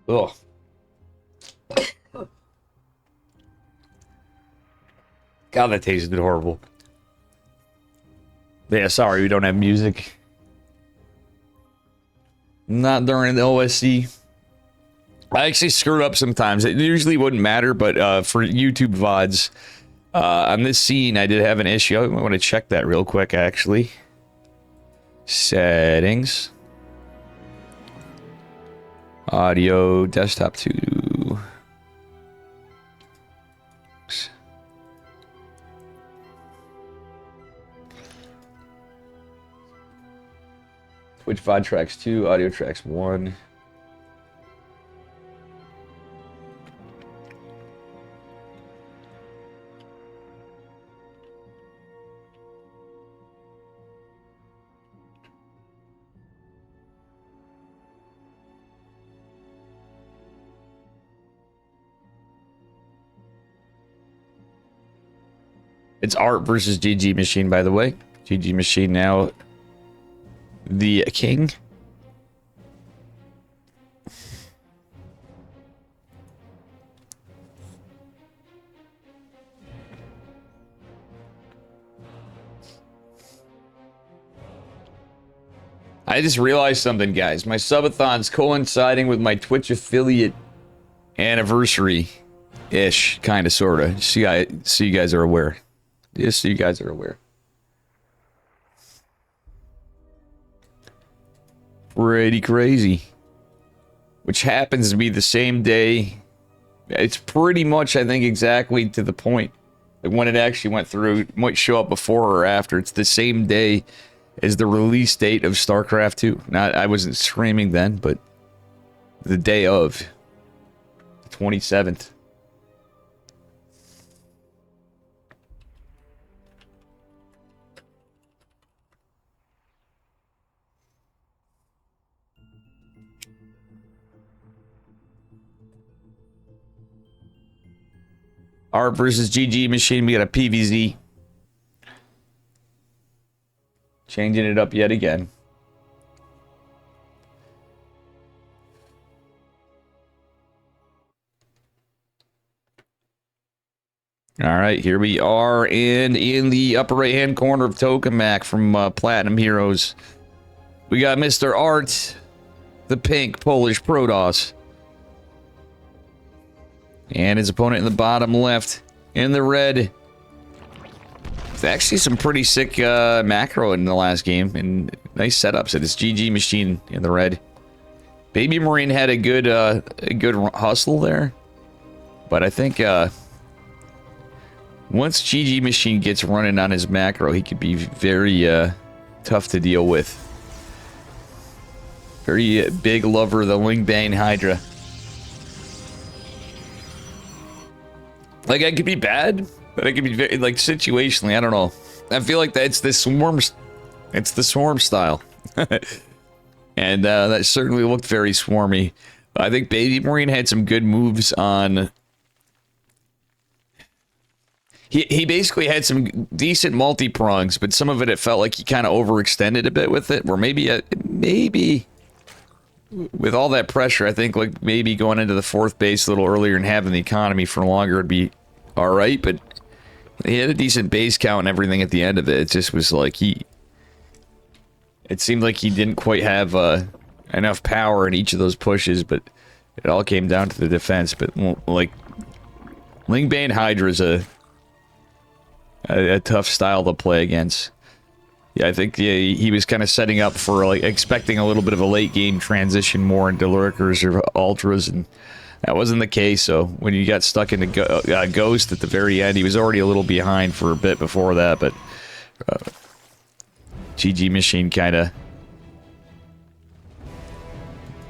Ugh. God, that tasted horrible. Yeah, sorry, we don't have music. Not during the OSC. I actually screwed up sometimes. It usually wouldn't matter, but for YouTube VODs, on this scene, I did have an issue. I want to check that real quick, actually. Settings. Audio, desktop 2. Twitch VOD tracks 2, audio tracks 1. It's Art versus GG Machine, by the way. GG Machine now the king. I just realized something, guys. My subathon's coinciding with my Twitch affiliate anniversary-ish, kind of, sort of. So you guys are aware. Just so you guys are aware. Pretty crazy. Which happens to be the same day. It's pretty much, I think, exactly to the point. Like when it actually went through, it might show up before or after. It's the same day as the release date of StarCraft 2. Not, I wasn't streaming then, but the day of. The 27th. Art versus GG Machine. We got a PVZ. Changing it up yet again. All right, here we are, and in the upper right-hand corner of Tokamak from Platinum Heroes, we got Mr. Art, the pink Polish Protoss. And his opponent in the bottom left, in the red. It's actually some pretty sick macro in the last game, and nice setups. It's GG Machine in the red. Baby Marine had a good hustle there, but I think once GG Machine gets running on his macro, he could be very tough to deal with. Very big lover of the Lingbane Hydra. Like, I could be bad, but I could be very, like, situationally, I don't know. I feel like that's the swarm. It's the swarm style. And that certainly looked very swarmy. I think Baby Marine had some good moves on. He basically had some decent multi-prongs, but some of it felt like he kind of overextended a bit with it. Or maybe with all that pressure, I think like maybe going into the fourth base a little earlier and having the economy for longer would be all right. But he had a decent base count and everything at the end of it. It just was like it seemed like he didn't quite have enough power in each of those pushes, but it all came down to the defense. But like Lingbane Hydra is a tough style to play against. Yeah, I think he was kind of setting up for like expecting a little bit of a late game transition more into lurkers or ultras, and that wasn't the case. So when you got stuck into Ghost at the very end, he was already a little behind for a bit before that. But GG Machine kind of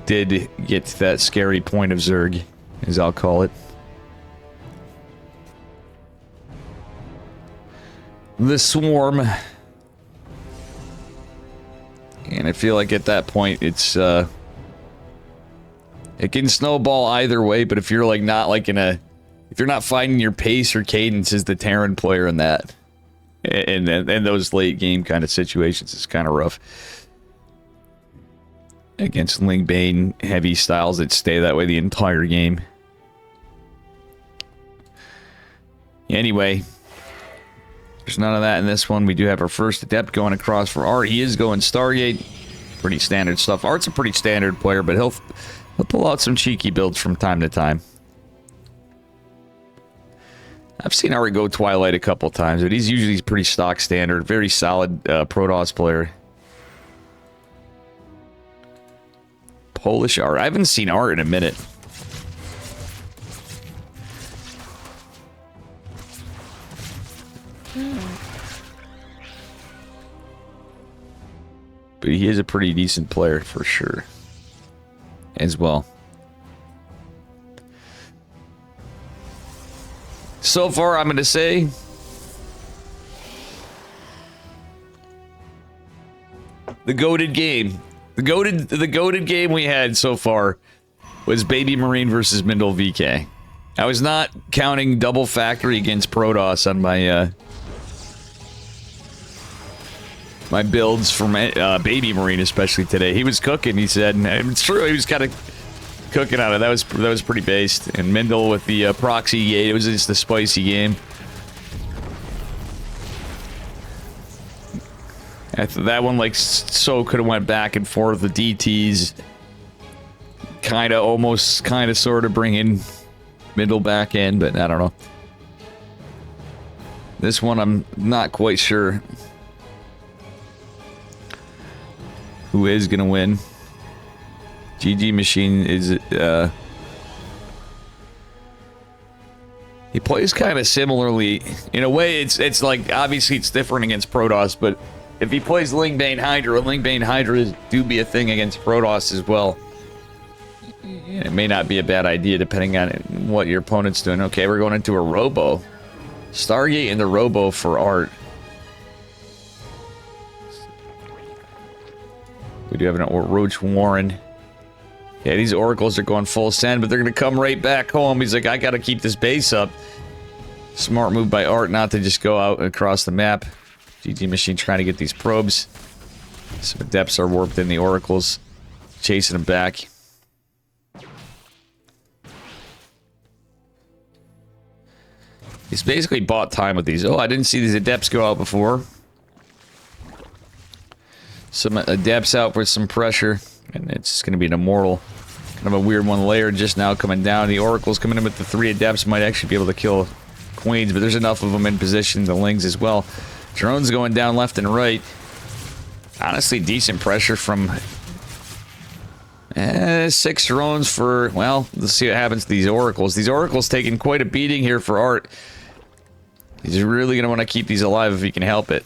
did get to that scary point of Zerg, as I'll call it. The Swarm. And I feel like at that point, it's, it can snowball either way, but if you're like not like if you're not finding your pace or cadence as the Terran player in that, and those late game kind of situations, it's kind of rough. Against Lingbane heavy styles that stay that way the entire game. Anyway. There's none of that in this one. We do have our first Adept going across for Art. He is going Stargate. Pretty standard stuff. Art's a pretty standard player, but he'll pull out some cheeky builds from time to time. I've seen Art go Twilight a couple times, but he's usually pretty stock standard. Very solid Protoss player. Polish Art. I haven't seen Art in a minute. But he is a pretty decent player for sure. As well. So far, I'm going to say the goated game. The goated game we had so far was Baby Marine versus Mindle VK. I was not counting double factory against Protoss on my my builds for Baby Marine, especially today. He was cooking, he said, and it's true, he was kind of cooking on it. That was pretty based. And Mindle with the proxy gate, it was just a spicy game. That one, like, so could have went back and forth. The DTs kind of, almost, kind of, sort of bringing Mindle back in, but I don't know. This one, I'm not quite sure who is going to win. GG Machine is, he plays kind of similarly. In a way, it's like, obviously it's different against Protoss, but if he plays Lingbane Hydra, Lingbane Hydra do be a thing against Protoss as well. It may not be a bad idea depending on what your opponent's doing. Okay, we're going into a Robo. Stargate and the Robo for Art. We do have an Roach Warren. Yeah, these Oracles are going full send, but they're going to come right back home. He's like, I got to keep this base up. Smart move by Art not to just go out across the map. GG Machine trying to get these probes. Some Adepts are warped in, the Oracles chasing them back. He's basically bought time with these. Oh, I didn't see these Adepts go out before. Some Adepts out with some pressure. And it's going to be an Immortal. Kind of a weird one layer just now coming down. The Oracle's coming in with the 3 Adepts. Might actually be able to kill Queens, but there's enough of them in position. The Lings as well. Drones going down left and right. Honestly, decent pressure from 6 drones for, well, let's see what happens to these Oracles. These Oracles taking quite a beating here for Art. He's really going to want to keep these alive if he can help it.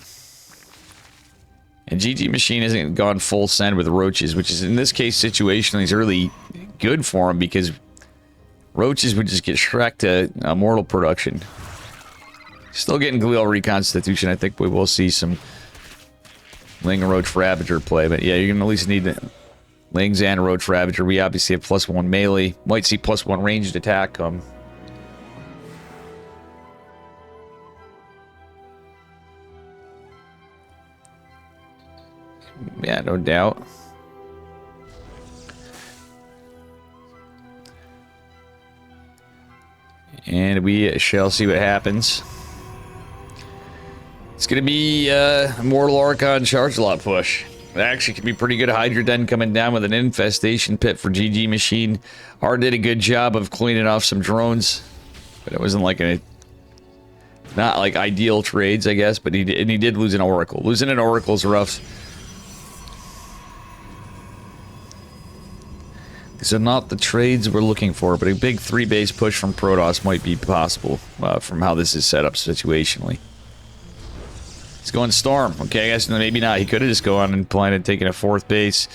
And GG Machine hasn't gone full send with Roaches, which is, in this case, situationally is really good for him because Roaches would just get Shrek to Immortal production. Still getting Glial Reconstitution. I think we will see some Ling and Roach Ravager play, but yeah, you're going to at least need the Lings and Roach Ravager. We obviously have +1 melee. Might see +1 ranged attack come. Yeah, no doubt. And we shall see what happens. It's going to be Immortal Archon Charge Lot push. It actually could be pretty good. Hydra Den coming down with an Infestation Pit for GG Machine. Art did a good job of cleaning off some drones. But it wasn't like a... not like ideal trades, I guess. But he did lose an Oracle. Losing an Oracle is rough. These are not the trades we're looking for, but a big 3-base push from Protoss might be possible from how this is set up situationally. He's going Storm. Okay, I guess maybe not. He could have just gone and planned on taking a 4th base.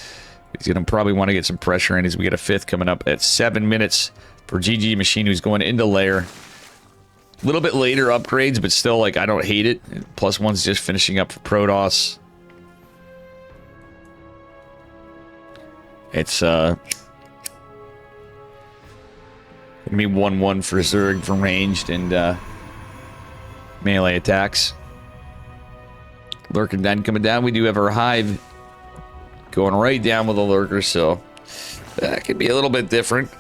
He's going to probably want to get some pressure in as we get a 5th coming up at 7 minutes for GG Machine, who's going into lair. A little bit later upgrades, but still, like, I don't hate it. +1's just finishing up for Protoss. It's, gonna be 1-1 for Zerg from ranged and melee attacks. Lurker Den coming down. We do have our Hive going right down with the Lurker, so that could be a little bit different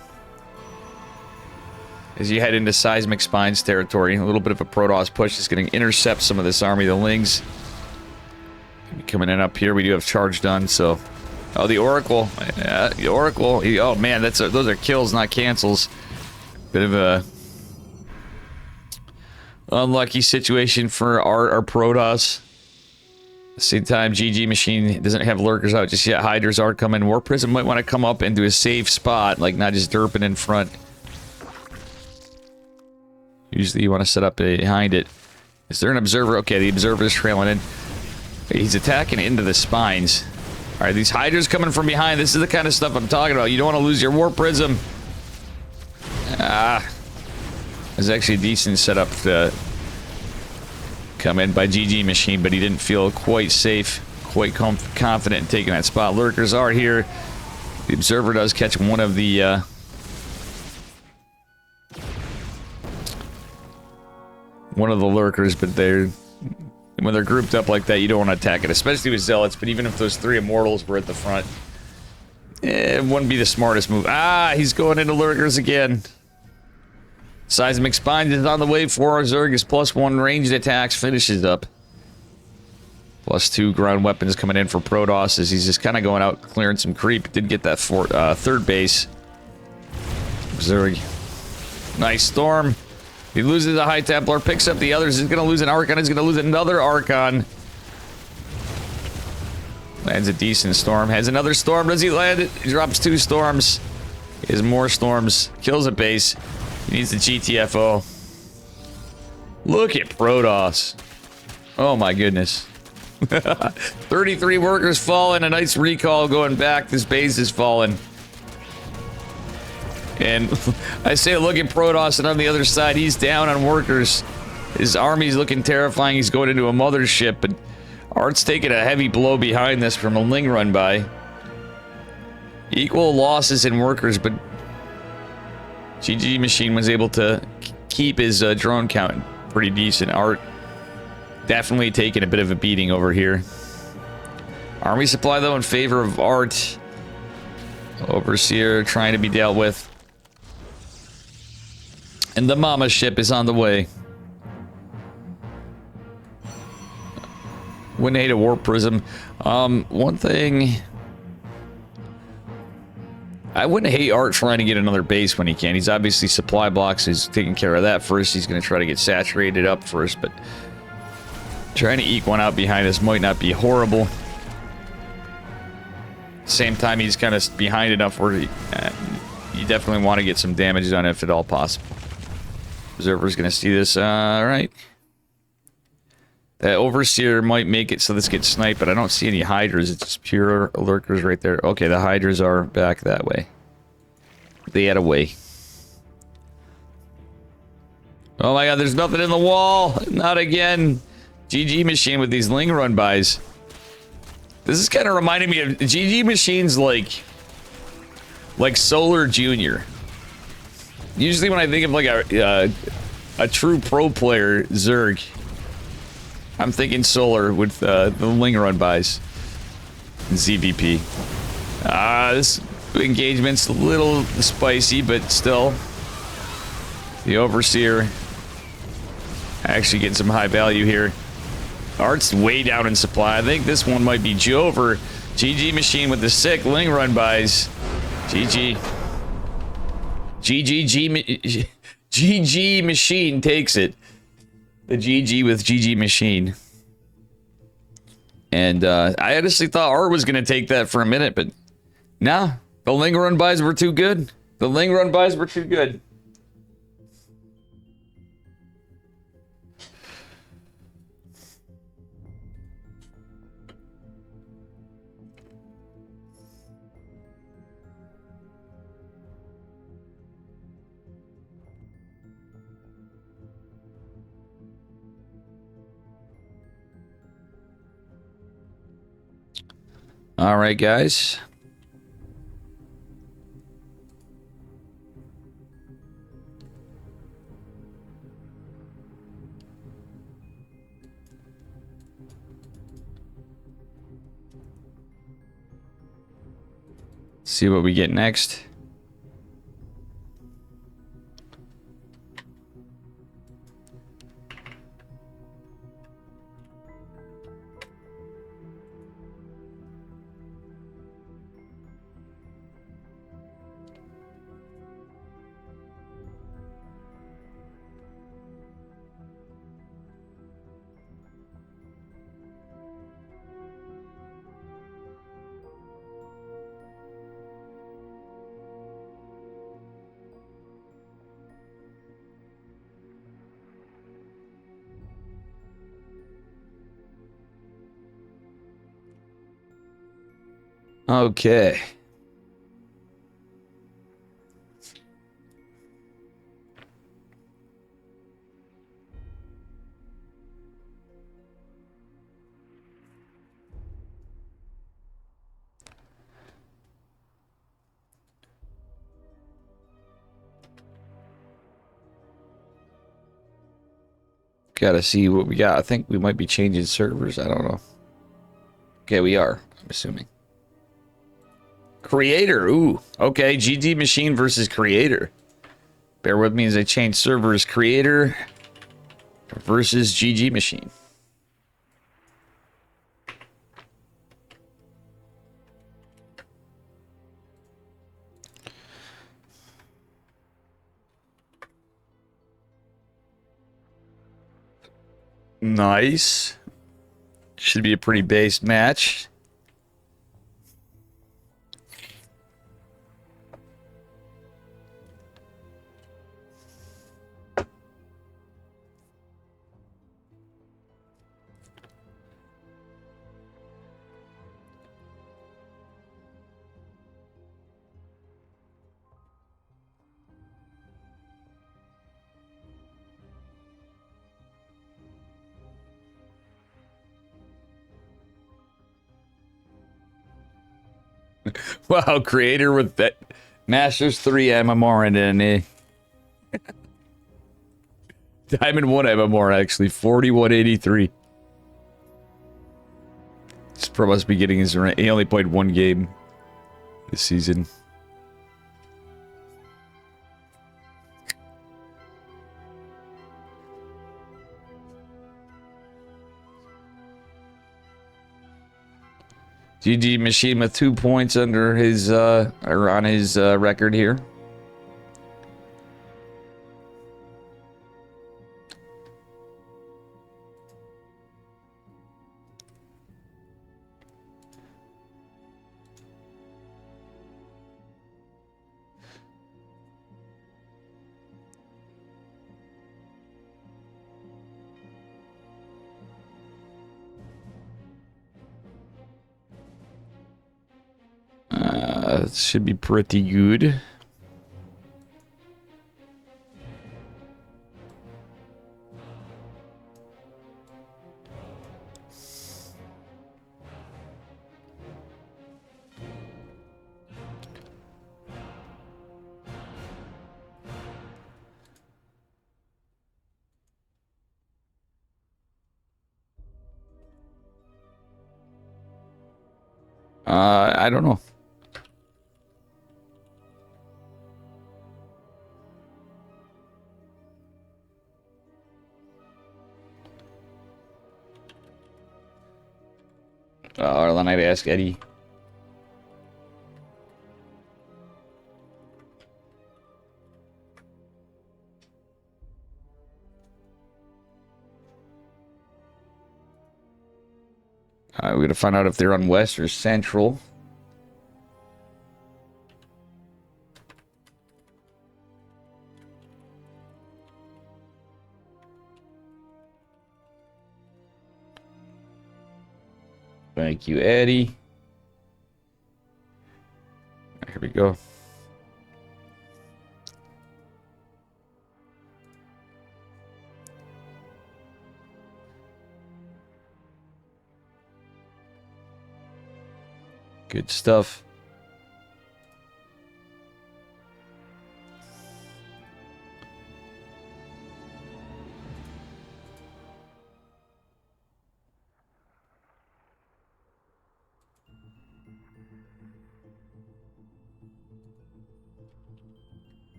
as you head into Seismic Spines territory. A little bit of a Protoss push is going to intercept some of this army. The Lings coming in up here. We do have charge done, so... oh, the Oracle. Yeah, the Oracle. Oh, man, those are kills, not cancels. Bit of a unlucky situation for our Protoss. At the same time, GG Machine doesn't have Lurkers out just yet. Hydras are coming. War Prism might want to come up into a safe spot, like not just derping in front. Usually you want to set up behind it. Is there an Observer? Okay, the Observer is trailing in. He's attacking into the spines. Alright, these Hydras coming from behind. This is the kind of stuff I'm talking about. You don't want to lose your War Prism. It's actually a decent setup to come in by GG Machine, but he didn't feel quite safe, quite confident in taking that spot. Lurkers are here. The Observer does catch one of the Lurkers, but they're And when they're grouped up like that, you don't want to attack it, especially with Zealots, but even if those 3 Immortals were at the front, it wouldn't be the smartest move. Ah, he's going into Lurkers again. Seismic Spine is on the way for Zerg. +1 ranged attacks finishes up. +2 ground weapons coming in for Protoss as he's just kind of going out clearing some creep. Did get that third base. Zerg. Nice storm. He loses a High Templar, picks up the others. He's going to lose an Archon. He's going to lose another Archon. Lands a decent storm. Has another storm. Does he land it? He drops 2 storms. He has more storms. Kills a base. He needs the GTFO. Look at Protoss. Oh my goodness. 33 workers fallen. A nice recall going back. This base is fallen. And I say look at Protoss, and on the other side, he's down on workers. His army's looking terrifying. He's going into a mothership, but Art's taking a heavy blow behind this from a Ling run by. Equal losses in workers, but GG Machine was able to keep his drone count pretty decent. Art definitely taking a bit of a beating over here. Army supply, though, in favor of Art. Overseer trying to be dealt with. And the Mama ship is on the way. Wouldn't hate a Warp Prism. One thing... I wouldn't hate Art trying to get another base when he can. He's obviously supply blocks. He's taking care of that first. He's going to try to get saturated up first, but... trying to eke one out behind us might not be horrible. Same time, he's kind of behind enough where you definitely want to get some damage done if at all possible. Observer's going to see this. Alright. That Overseer might make it so this gets sniped, but I don't see any Hydras. It's just pure Lurkers right there. Okay, the Hydras are back that way. They had a way. Oh my god, there's nothing in the wall! Not again! GG Machine with these Ling run bys. This is kind of reminding me of GG Machines like Solar Junior. Usually when I think of like a true pro player, Zerg, I'm thinking Solar with the Ling run bys. ZBP. This engagement's a little spicy, but still. The Overseer actually getting some high value here. Art's way down in supply. I think this one might be Jover. GG Machine with the sick Ling run bys. GG. GG Machine takes it. The GG with GG Machine. And I honestly thought Art was going to take that for a minute, but nah. The Ling run bys were too good. The Ling run bys were too good. All right, guys. See what we get next. Okay. Gotta see what we got. I think we might be changing servers. I don't know. Okay, we are. I'm assuming. Creator. Ooh. Okay, GG Machine versus Creator. Bear with me as I change servers. Creator versus GG Machine. Nice. Should be a pretty base match. Wow, Creator with that Masters 3 MMR and an Diamond 1 MMR actually 4183. This pro must be getting his rank. He only played one game this season. GG Machine with 2 points under his or on his record here. It should be pretty good. I don't know. Or then I'd ask Eddie. We're gonna find out if they're on West or Central. Thank you, Eddie. Here we go. Good stuff.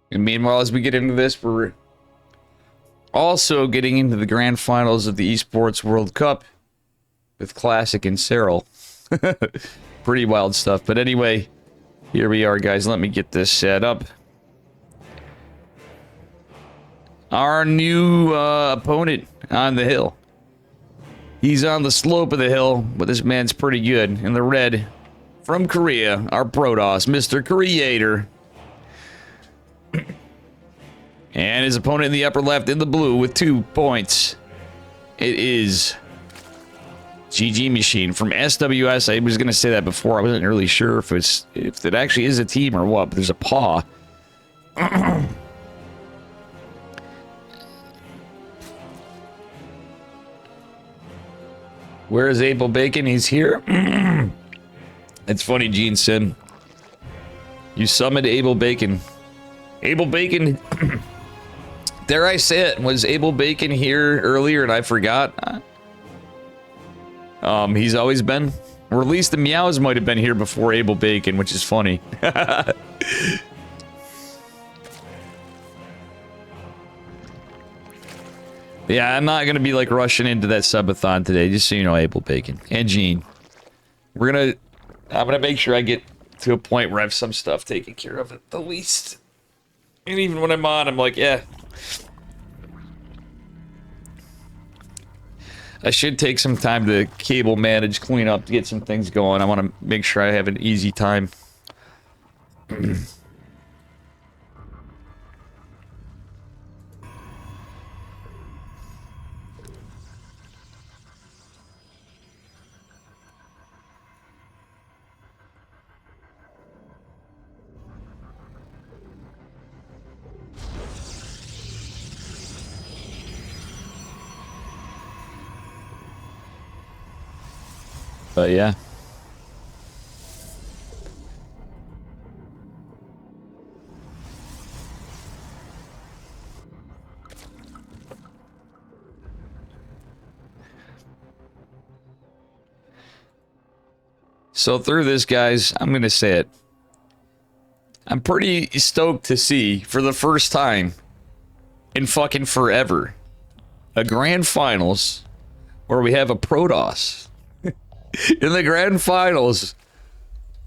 And meanwhile, as we get into this, we're also getting into the grand finals of the Esports World Cup with Classic and Cyril. Pretty wild stuff. But anyway, here we are, guys. Let me get this set up. Our new opponent on the hill. He's on the slope of the hill, but this man's pretty good. In the red, from Korea, our Protoss, Mr. Creator. And his opponent in the upper left in the blue with 2 points. It is GG Machine from SWS. I was going to say that before. I wasn't really sure if it actually is a team or what, but there's a paw. Where is Abel Bacon? He's here. It's funny, Gene Sin. You summoned Abel Bacon. Abel Bacon, dare I say it, was Abel Bacon here earlier and I forgot? He's always been, or at least the Meows might have been here before Abel Bacon, which is funny. Yeah, I'm not gonna be like rushing into that subathon today, just so you know, Abel Bacon and Gene. I'm gonna make sure I get to a point where I have some stuff taken care of at the least. And even when I'm on, I'm like, yeah. I should take some time to cable manage, clean up, to get some things going. I want to make sure I have an easy time. But yeah. So through this, guys, I'm going to say it. I'm pretty stoked to see, for the first time in fucking forever, a grand finals where we have a Protoss in the grand finals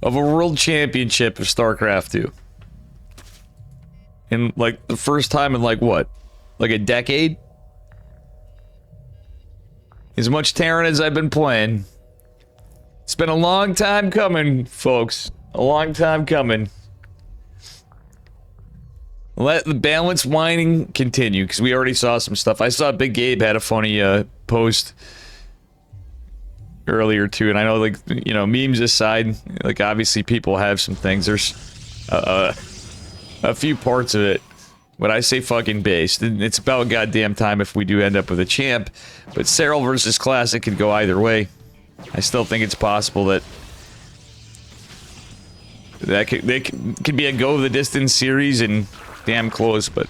of a world championship of StarCraft 2. In like the first time in like what? Like a decade? As much Terran as I've been playing. It's been a long time coming, folks. A long time coming. Let the balance whining continue, because we already saw some stuff. I saw Big Gabe had a funny post earlier too, and I know, like, you know, memes aside, like, obviously people have some things. There's a few parts of it, but I say fucking based. It's about goddamn time if we do end up with a champ, but Cyril versus Classic could go either way. I still think it's possible that could be a go the distance series and damn close, but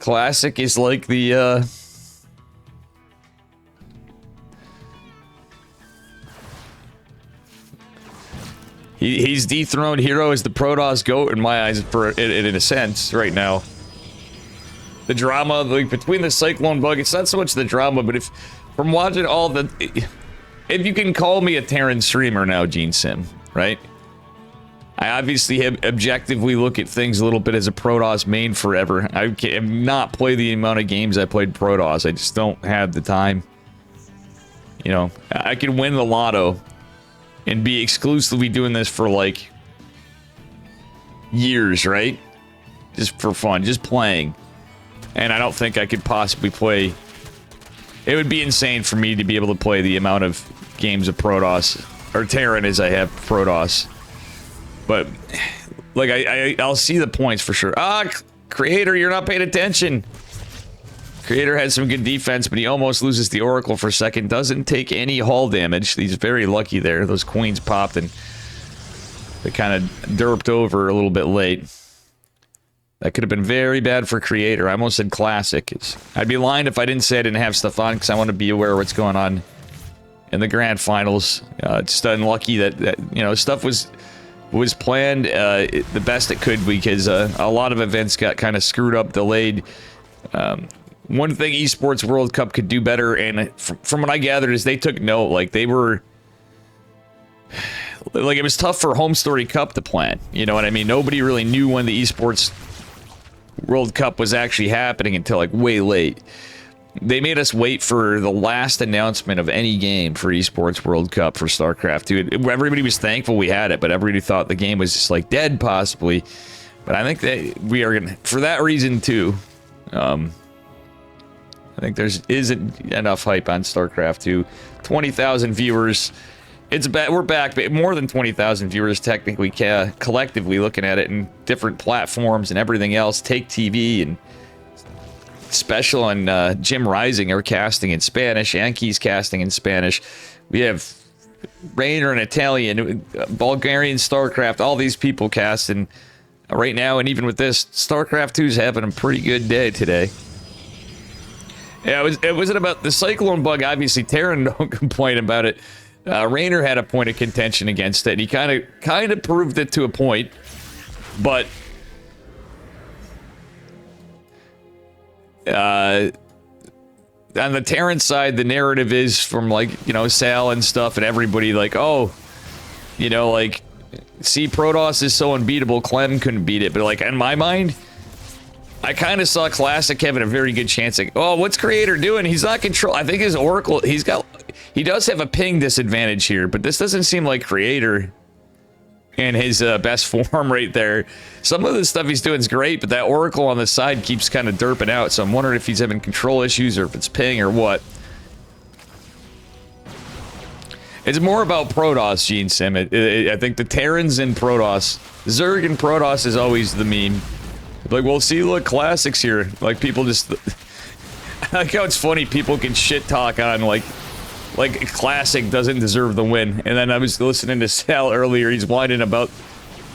Classic is like the he's dethroned Hero as the Protoss GOAT in my eyes, for in a sense right now. The drama, like, between the Cyclone bug, it's not so much the drama, but if from watching all the, if you can call me a Terran streamer now, Gene Sim, right? I obviously have objectively look at things a little bit as a Protoss main forever. I have not played the amount of games I played Protoss. I just don't have the time. You know, I could win the lotto and be exclusively doing this for like years, right? Just for fun, just playing. And I don't think I could possibly play. It would be insane for me to be able to play the amount of games of Protoss or Terran as I have Protoss. But like I'll see the points for sure. Creator, you're not paying attention. Creator had some good defense, but he almost loses the Oracle for a second. Doesn't take any hull damage. He's very lucky there. Those queens popped and they kind of derped over a little bit late. That could have been very bad for Creator. I almost said Classic. I'd be lying if I didn't say I didn't have stuff on, because I want to be aware of what's going on in the grand finals. Just unlucky that you know, stuff was planned the best it could, because a lot of events got kind of screwed up, delayed. One thing Esports World Cup could do better, and from what I gathered, is they took note. Like, they were, like, it was tough for Home Story Cup to plan. You know what I mean? Nobody really knew when the Esports World Cup was actually happening until like way late. They made us wait for the last announcement of any game for Esports World Cup for StarCraft 2. Everybody was thankful we had it, but everybody thought the game was just like dead, possibly. But I think that we are gonna, for that reason too. I think isn't enough hype on StarCraft 2. 20,000 viewers. It's we're back, but more than 20,000 viewers technically, collectively looking at it, in different platforms and everything else. Take TV and Special and Jim Rising are casting in Spanish. Yankees casting in Spanish. We have Rainer, an Italian, Bulgarian, StarCraft, all these people casting right now, and even with this, StarCraft 2 is having a pretty good day today. Yeah, it wasn't about the Cyclone bug. Obviously, Terran don't complain about it. Rainer had a point of contention against it, and he kind of proved it to a point, but on the Terran side, the narrative is from, like, you know, Sal and stuff and everybody, like, oh, you know, like, see, Protoss is so unbeatable, Clem couldn't beat it. But, like, in my mind, I kind of saw Classic having a very good chance. Like, oh, what's Creator doing? He's not control. I think his Oracle, he does have a ping disadvantage here, but this doesn't seem like Creator in his best form right there. Some of the stuff he's doing is great, but that Oracle on the side keeps kind of derping out, so I'm wondering if he's having control issues or if it's ping or what. It's more about Protoss, Gene Sim. I think the Terrans and Protoss, Zerg and Protoss is always the meme. Like, well, see, look, Classics here. Like, people just... I like how it's funny, people can shit talk on, like Classic doesn't deserve the win. And then I was listening to Sal earlier, he's whining about...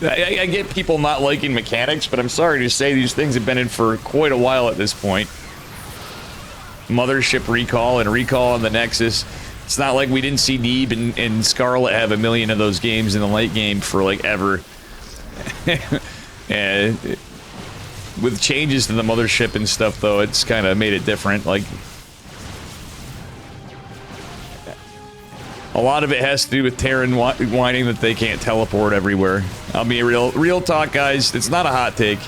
I get people not liking mechanics, but I'm sorry to say these things have been in for quite a while at this point. Mothership recall and recall on the Nexus. It's not like we didn't see Neeb and Scarlet have a million of those games in the late game for, like, ever. And with changes to the Mothership and stuff, though, it's kind of made it different. Like, a lot of it has to do with Terran whining that they can't teleport everywhere. I'll be real talk, guys. It's not a hot take.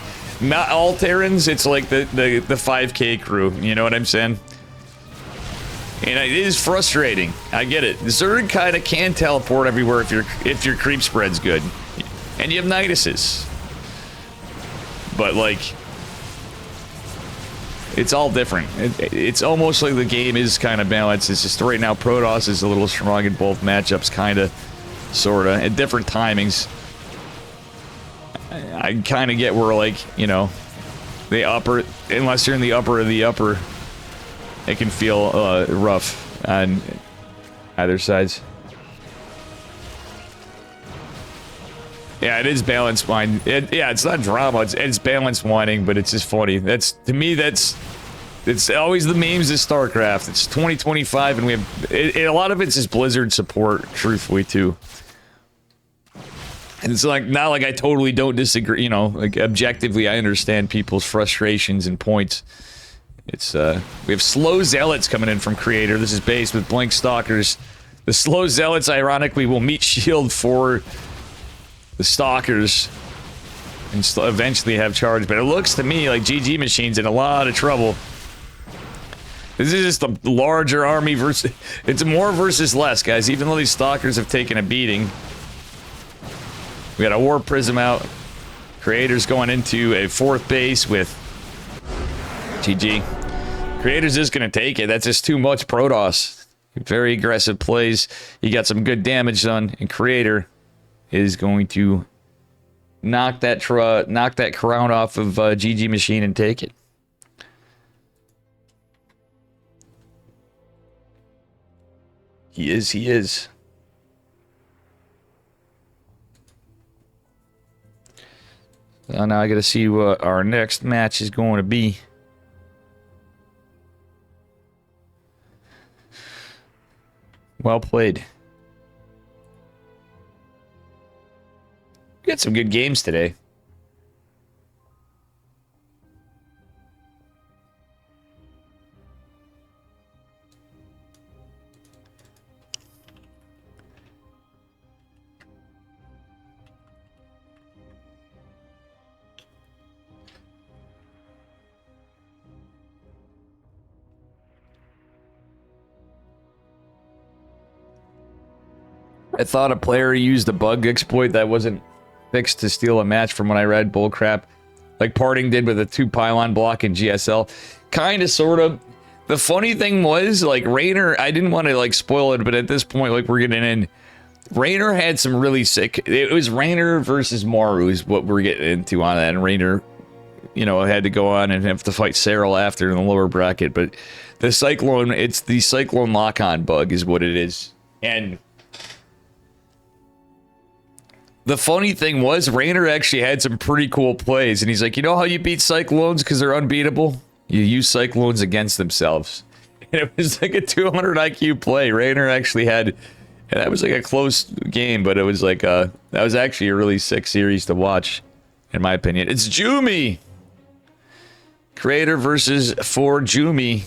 Not all Terrans. It's like the 5K crew. You know what I'm saying? And it is frustrating. I get it. Zerg kind of can teleport everywhere if your creep spread's good, and you have Niduses. But, like, it's all different. It's almost like the game is kind of balanced. It's just right now Protoss is a little strong in both matchups, kind of, sort of, at different timings. I kind of get where, like, you know, the upper, unless you're in the upper of the upper, it can feel rough on either sides. Yeah, it is balanced whining. Yeah, it's not drama. It's balanced whining, but it's just funny. That's, to me, it's always the memes of StarCraft. It's 2025, and we have a lot of it's just Blizzard support, truthfully, too. And it's like, not like I totally don't disagree. You know, like, objectively, I understand people's frustrations and points. It's we have slow zealots coming in from Creator. This is based with Blink Stalkers. The slow zealots, ironically, will meet shield for the Stalkers and eventually have charge, but it looks to me like GG Machine's in a lot of trouble. This is just a larger army versus... It's more versus less, guys, even though these Stalkers have taken a beating. We got a War Prism out. Creator's going into a 4th base with GG. Creator's just going to take it. That's just too much Protoss. Very aggressive plays. He got some good damage done, and Creator is going to knock that crown off of GG Machine and take it. He is. So now I gotta see what our next match is going to be. Well played. We had some good games today. I thought a player used a bug exploit that wasn't fixed to steal a match from when I read bullcrap. Like Parting did with a 2-pylon block in GSL. Kind of, sort of. The funny thing was, like, Raynor, I didn't want to, like, spoil it, but at this point, like, we're getting in. Raynor had some really sick... It was Raynor versus Maru is what we're getting into on that. And Raynor, you know, had to go on and have to fight Cyril after in the lower bracket. But the Cyclone, it's the Cyclone lock-on bug is what it is. And the funny thing was, Rainer actually had some pretty cool plays, and he's like, you know how you beat Cyclones because they're unbeatable? You use Cyclones against themselves. And it was like a 200 IQ play. Rainer actually had, and that was like a close game, but it was like that was actually a really sick series to watch, in my opinion. It's Jumi! Creator versus for Jumi.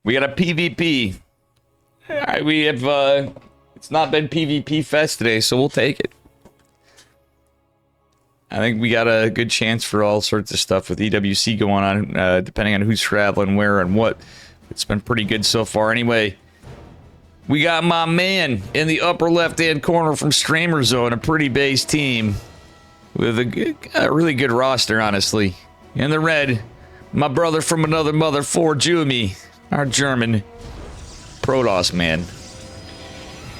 We got a PvP. We have, it's not been PvP Fest today, so we'll take it. I think we got a good chance for all sorts of stuff with EWC going on, depending on who's traveling, where, and what. It's been pretty good so far. Anyway, we got my man in the upper left-hand corner from Streamer Zone, a pretty base team with a really good roster, honestly. In the red, my brother from another mother, for Jumi, our German Protoss man.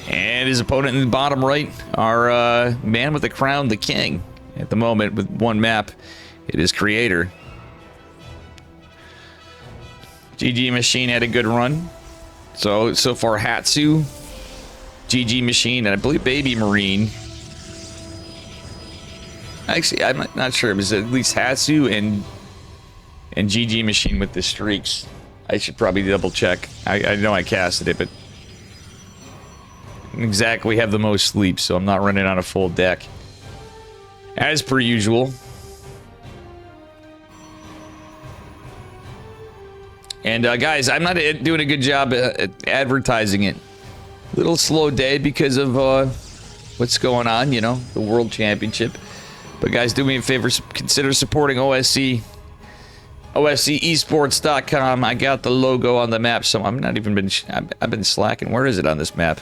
And his opponent in the bottom right, our man with the crown, the king. At the moment, with one map, it is Creator. GG Machine had a good run. So far, Hatsu, GG Machine, and I believe Baby Marine. Actually, I'm not sure. It was at least Hatsu and GG Machine with the streaks. I should probably double check. I know I casted it, but exactly have the most sleep, so I'm not running on a full deck. As per usual. And guys, I'm not doing a good job at advertising it. Little slow day because of what's going on, you know, the World Championship. But guys, do me a favor, consider supporting OSC. OSCesports.com. I got the logo on the map, so I'm not even been. I've been slacking. Where is it on this map?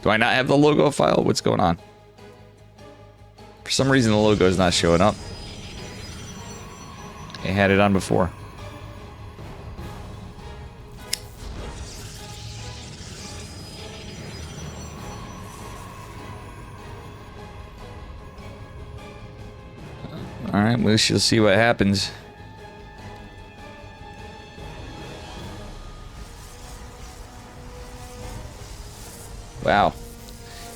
Do I not have the logo file? What's going on? For some reason, the logo is not showing up. I had it on before. All right, we shall see what happens. Wow.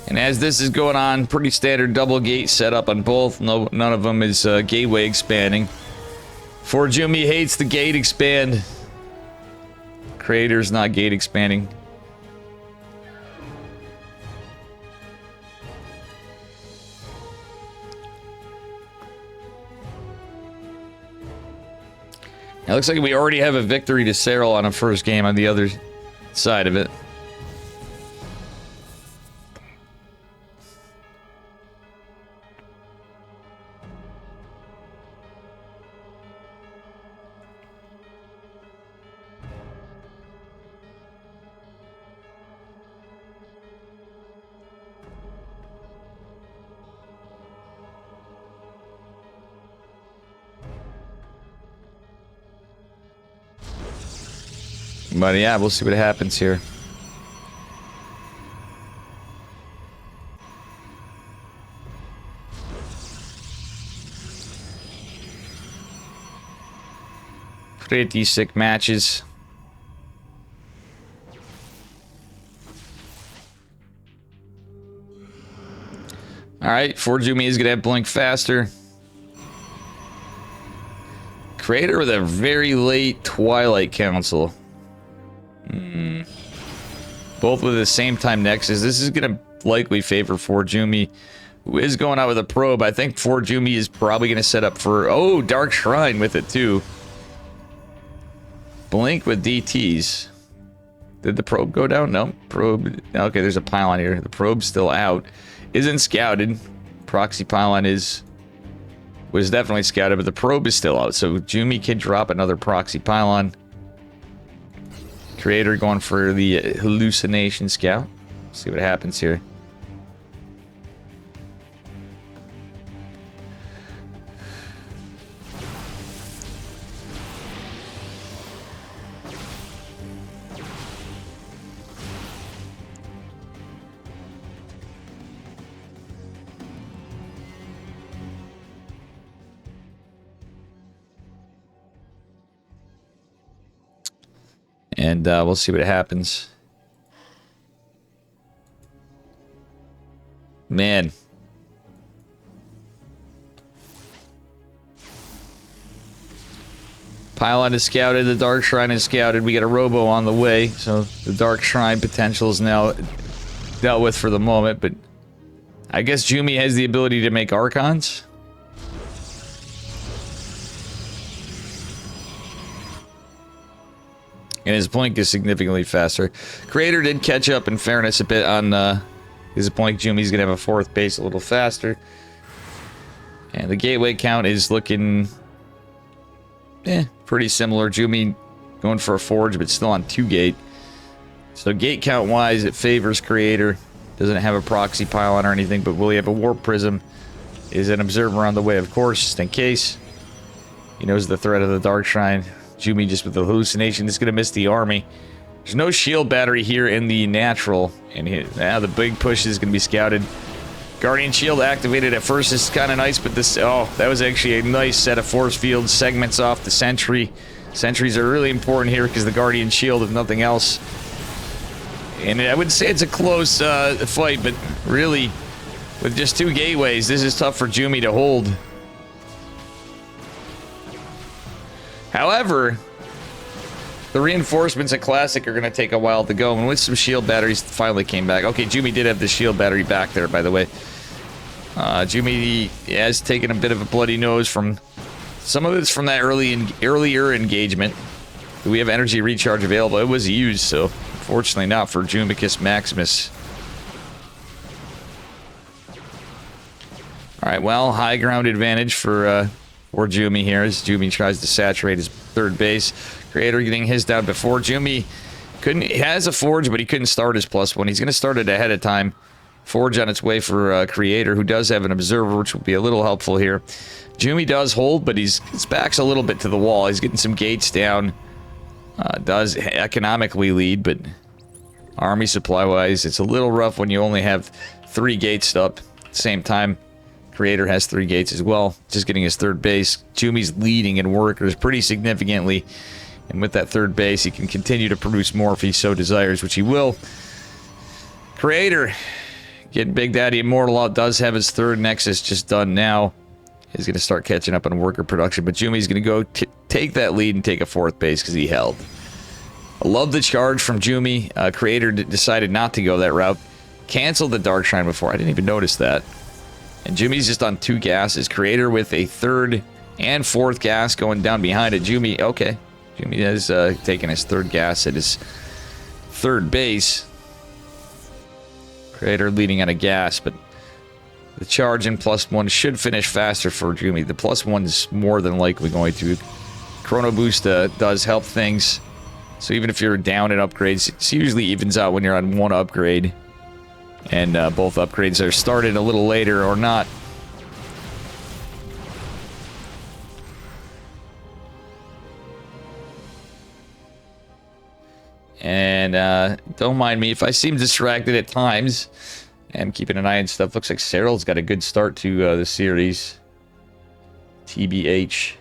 And as this is going on, pretty standard double gate setup on both. No, none of them is gateway expanding. For Jumi hates the gate expand. Creator's not gate expanding. It looks like we already have a victory to Cyril on a first game on the other side of it. But yeah, we'll see what happens here. Pretty sick matches. Alright, Forjumi is gonna have blink faster. Creator with a very late Twilight Council. both with the same time Nexus. This is going to likely favor Forjumi, who is going out with a probe. I think Forjumi is probably going to set up for... Oh, Dark Shrine with it, too. Blink with DTs. Did the probe go down? No. Probe... Okay, there's a pylon here. The probe's still out. Isn't scouted. Proxy pylon was definitely scouted, but the probe is still out. So Jumi can drop another proxy pylon. Creator going for the hallucination scout. See what happens here. And we'll see what happens. Man. Pylon is scouted. The Dark Shrine is scouted. We got a Robo on the way. So the Dark Shrine potential is now dealt with for the moment. But I guess Jumi has the ability to make Archons. And his blink is significantly faster. Creator did catch up, in fairness, a bit on his blink. Jumi's going to have a fourth base a little faster. And the gateway count is looking... pretty similar. Jumi going for a forge, but still on 2 gate. So gate count-wise, it favors Creator. Doesn't have a proxy pylon or anything, but will he have a warp prism? Is an observer on the way, of course, just in case. He knows the threat of the Dark Shrine. Jumi just with the hallucination is going to miss the army. There's no shield battery here in the natural. And now the big push is going to be scouted. Guardian shield activated at first is kind of nice, but this... Oh, that was actually a nice set of force field segments off the sentry. Sentries are really important here because the Guardian shield, if nothing else. And I would say it's a close fight, but really, with just 2 gateways, this is tough for Jumi to hold. However, the reinforcements at Classic are going to take a while to go, and with some shield batteries finally came back. Okay, Jumi did have the shield battery back there, by the way. Jumi has taken a bit of a bloody nose from... Some of it's from that earlier engagement. Do we have energy recharge available? It was used, so unfortunately not for Jumicus Maximus. Alright, well, high ground advantage for Jumi here as Jumi tries to saturate his third base. Creator getting his down before. Jumi he has a forge, but he couldn't start his +1. He's going to start it ahead of time. Forge on its way for Creator, who does have an observer, which will be a little helpful here. Jumi does hold, but his back's a little bit to the wall. He's getting some gates down. Does economically lead, but army supply-wise, it's a little rough when you only have 3 gates up at the same time. Creator has 3 gates as well, just getting his third base. Jumi's leading in workers pretty significantly, and with that third base, he can continue to produce more if he so desires, which he will. Creator, getting Big Daddy Immortal out, does have his third Nexus just done now. He's going to start catching up on worker production, but Jumi's going to go take that lead and take a 4th base because he held. I love the charge from Jumi. Creator decided not to go that route. Canceled the Dark Shrine before. I didn't even notice that. And Jumi's just on 2 gases. Creator with a 3rd and 4th gas going down behind it. Jumi, okay. Jumi has taken his 3rd gas at his 3rd base. Creator leading on a gas, but the charge in +1 should finish faster for Jumi. The +1 is more than likely going to. Chrono Boost does help things. So even if you're down in upgrades, it usually evens out when you're on 1 upgrade. And both upgrades are started a little later or not. And don't mind me if I seem distracted at times. I'm keeping an eye on stuff. Looks like Cyril's got a good start to the series. TBH.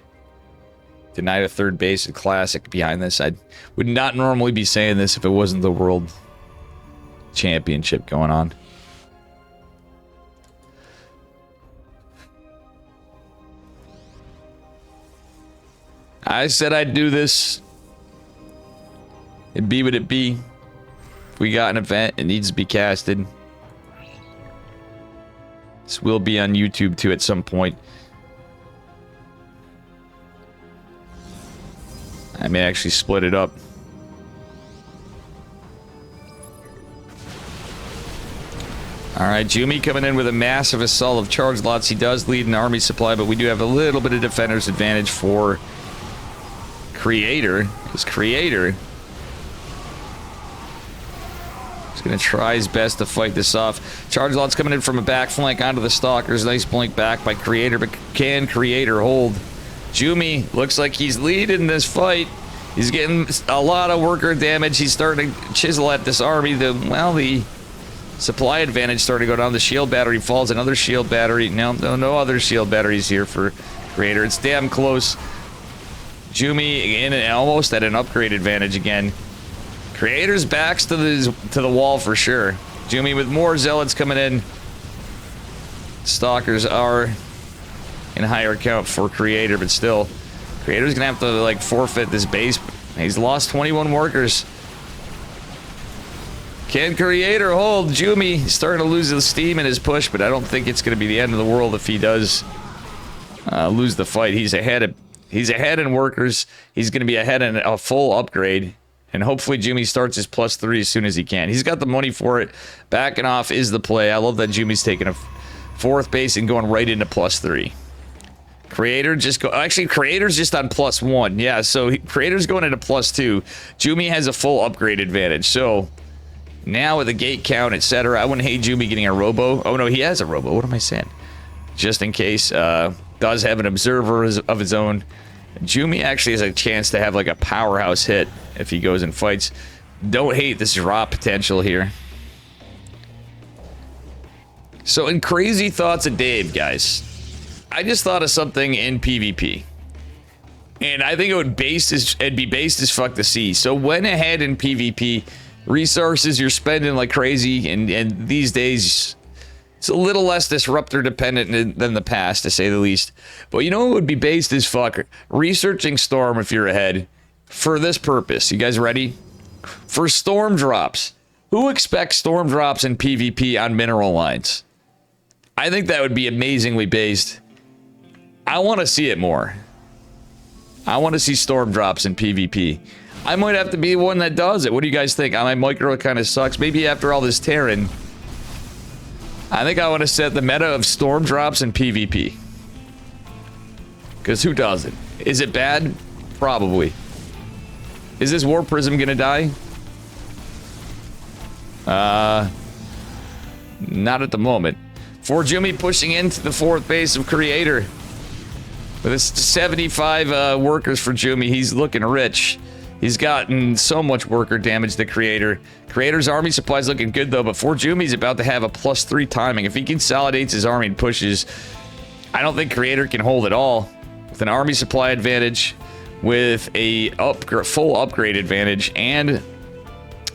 Denied a 3rd base at Classic behind this. I would not normally be saying this if it wasn't the World Championship going on. I said I'd do this. It'd be what it be. We got an event. It needs to be casted. This will be on YouTube too at some point. I may actually split it up. Alright, Jumi coming in with a massive assault of charge lots. He does lead an army supply, but we do have a little bit of defender's advantage for Creator. Because Creator is going to try his best to fight this off. Charge lots coming in from a back flank onto the Stalkers. Nice blink back by Creator, but can Creator hold? Jumi looks like he's leading this fight. He's getting a lot of worker damage. He's starting to chisel at this army. The supply advantage starting to go down. The shield battery falls. Another shield battery. No other shield batteries here for Creator. It's damn close. Jumi in almost at an upgrade advantage again. Creator's backs to the wall for sure. Jumi with more zealots coming in. Stalkers are in higher count for Creator, but still, Creator's gonna have to like forfeit this base. He's lost 21 workers. Can Creator hold? Jumi starting to lose the steam in his push, but I don't think it's gonna be the end of the world if he does lose the fight. He's ahead in workers. He's gonna be ahead in a full upgrade. And hopefully Jumi starts his +3 as soon as he can. He's got the money for it. Backing off is the play. I love that Jumi's taking a 4th base and going right into +3. Creator just go. Actually, Creator's just on +1. Yeah, so Creator's going into +2. Jumi has a full upgrade advantage. So now with the gate count, etc., I wouldn't hate Jumi getting a robo. Oh no, he has a robo. What am I saying? Just in case. Does have an observer of his own. Jumi actually has a chance to have like a powerhouse hit if he goes and fights. Don't hate this drop potential here. So in crazy thoughts of Dave, guys, I just thought of something in PvP. And I think it'd be based as fuck to see. So went ahead in PvP, resources you're spending like crazy, and these days it's a little less disruptor dependent than the past, to say the least. But you know what would be based as fuck? Researching Storm if you're ahead. For this purpose. You guys ready? For Storm drops. Who expects Storm drops in PvP on mineral lines? I think that would be amazingly based. I want to see it more. I want to see Storm drops in PvP. I might have to be one that does it. What do you guys think? My micro kind of sucks. Maybe after all this Terran, I think I want to set the meta of Storm drops in PvP. Because who doesn't? Is it bad? Probably. Is this War Prism gonna die? Not at the moment. For Jumi pushing into the 4th base of Creator. With his 75 workers for Jumi, he's looking rich. He's gotten so much worker damage to Creator. Creator's army supply is looking good though, but for Jumi's about to have a +3 timing. If he consolidates his army and pushes, I don't think Creator can hold it all. With an army supply advantage, with a full upgrade advantage, and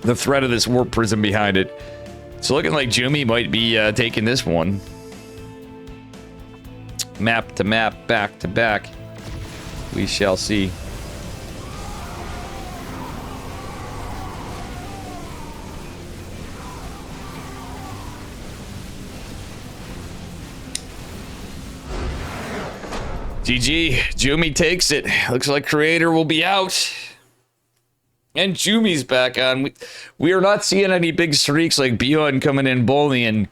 the threat of this Warp Prism behind it. It's looking like Jumi might be taking this one. Map to map, back to back. We shall see. GG, Jumi takes it. Looks like Creator will be out. And Jumi's back on. We are not seeing any big streaks like Beyond coming in Bolian,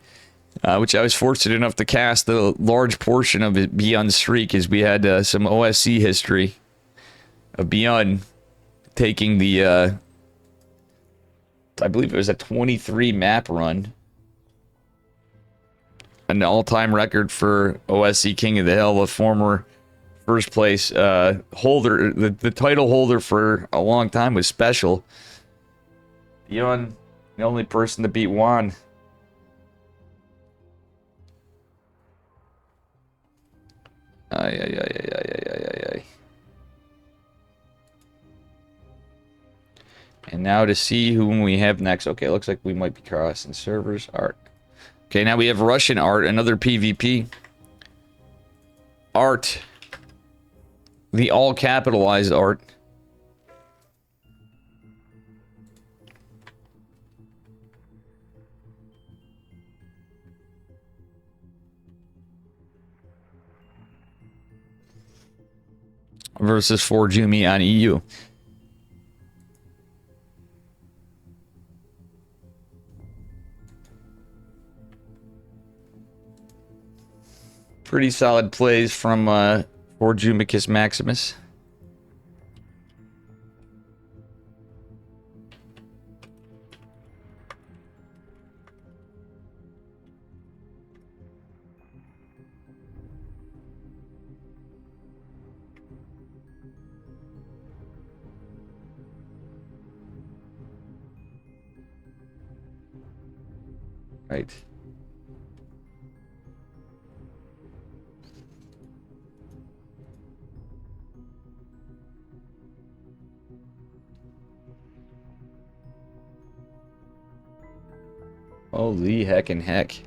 which I was fortunate enough to cast a large portion of it Beyond streak, as we had some OSC history of Beyond taking the, I believe it was a 23 map run. An all-time record for OSC King of the Hill, a former first place holder. The title holder for a long time was Special. Beyond, the only person to beat Juan. Ay. And now to see whom we have next. Okay, looks like we might be crossing servers. Art. Okay, now we have Russian Art, another PvP. Art. The all capitalized Art. versus 4Jumi on EU. Pretty solid plays from 4Jumicus Maximus. Right. Holy heckin' heck.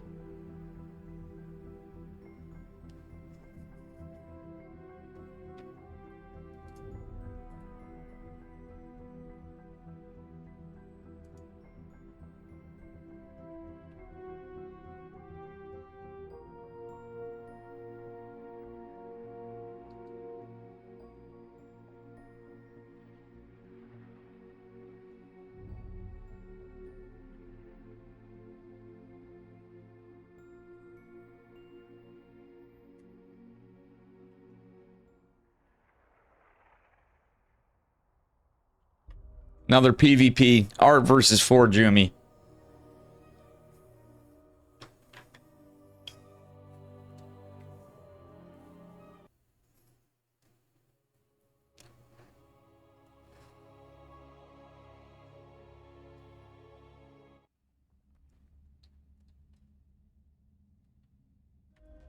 Another PvP. Art versus 4Jumi.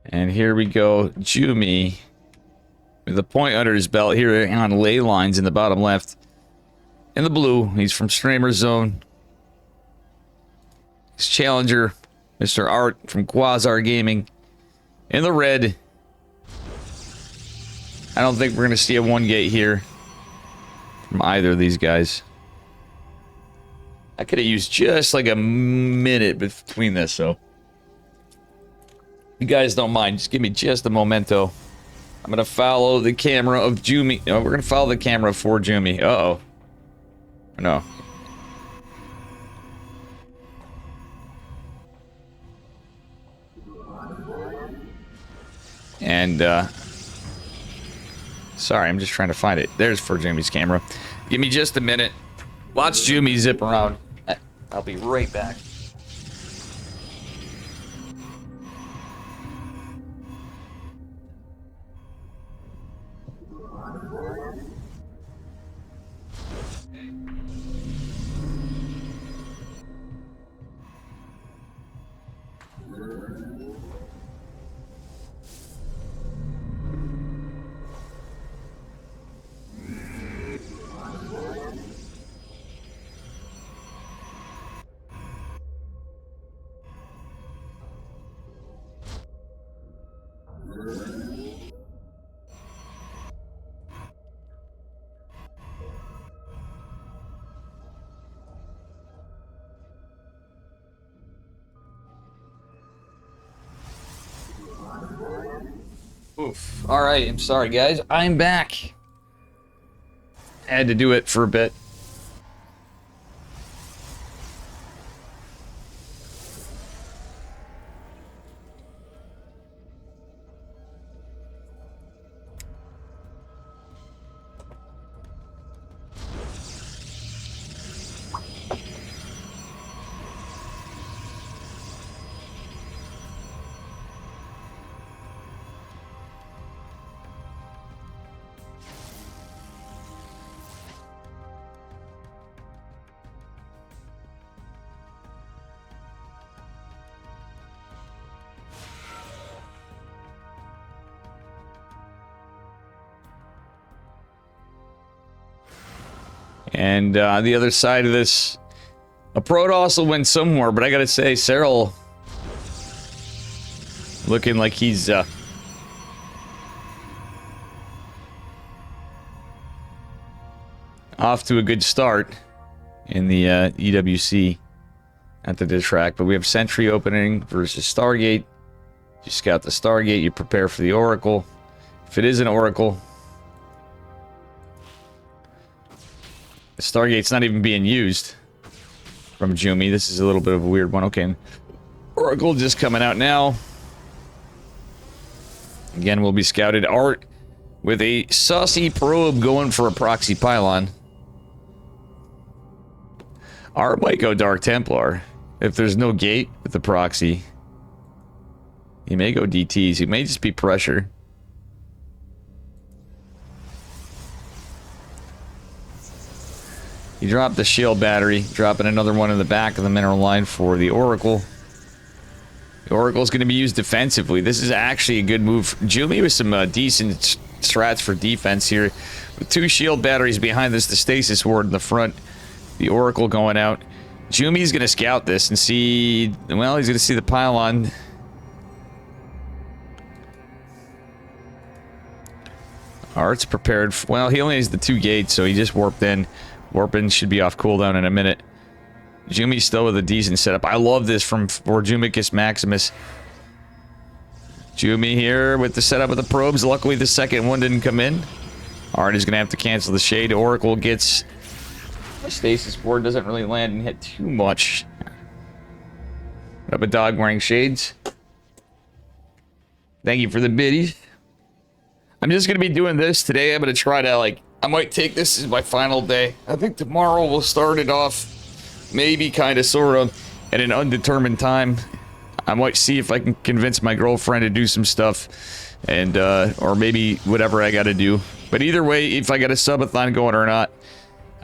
And here we go. Jumi with a point under his belt here on ley lines in the bottom left. In the blue, he's from Stramer Zone. His challenger, Mr. Art from Quasar Gaming. In the red, I don't think we're going to see a 1-gate here from either of these guys. I could have used just like a minute between this, so you guys don't mind. Just give me just a momento. I'm going to follow the camera of Jumi. Oh, we're going to follow the camera of 4Jumi. Uh-oh. No. And, sorry, I'm just trying to find it. There's 4Jumi's camera. Give me just a minute. Watch Jumi zip around. I'll be right back. Oof. Alright, I'm sorry, guys. I'm back. I had to do it for a bit. And the other side of this, a Protoss will win somewhere, but I gotta say, Cyril looking like he's off to a good start in the EWC at the track. But we have Sentry opening versus Stargate. You scout the Stargate, you prepare for the Oracle. If it is an Oracle, The Stargate's not even being used from Jumi. This is a little bit of a weird one. Okay. Oracle just coming out now. Again, we'll be scouted. Art with a saucy probe going for a proxy pylon. Art might go Dark Templar. If there's no gate with the proxy, he may go DTs. He may just be pressure. He dropped the shield battery, dropping another one in the back of the mineral line for the Oracle. The Oracle's going to be used defensively. This is actually a good move. Jumi with some decent strats for defense here. With 2 shield batteries behind this, the stasis ward in the front. The Oracle going out. Jumi's going to scout this and see... Well, he's going to see the pylon. Art's prepared. Well, he only has the 2 gates, so he just warped in. Warping should be off cooldown in a minute. Jumi's still with a decent setup. I love this from Forjumicus Maximus. Jumi here with the setup of the probes. Luckily, the second one didn't come in. Art is going to have to cancel the shade. Oracle gets... The stasis board doesn't really land and hit too much. Put up a dog wearing shades. Thank you for the biddies. I'm just going to be doing this today. I'm going to try to, like... I might take this as my final day. I think tomorrow we'll start it off... Maybe kind of, sort of, at an undetermined time. I might see if I can convince my girlfriend to do some stuff. And, or maybe whatever I gotta do. But either way, if I got a subathon going or not,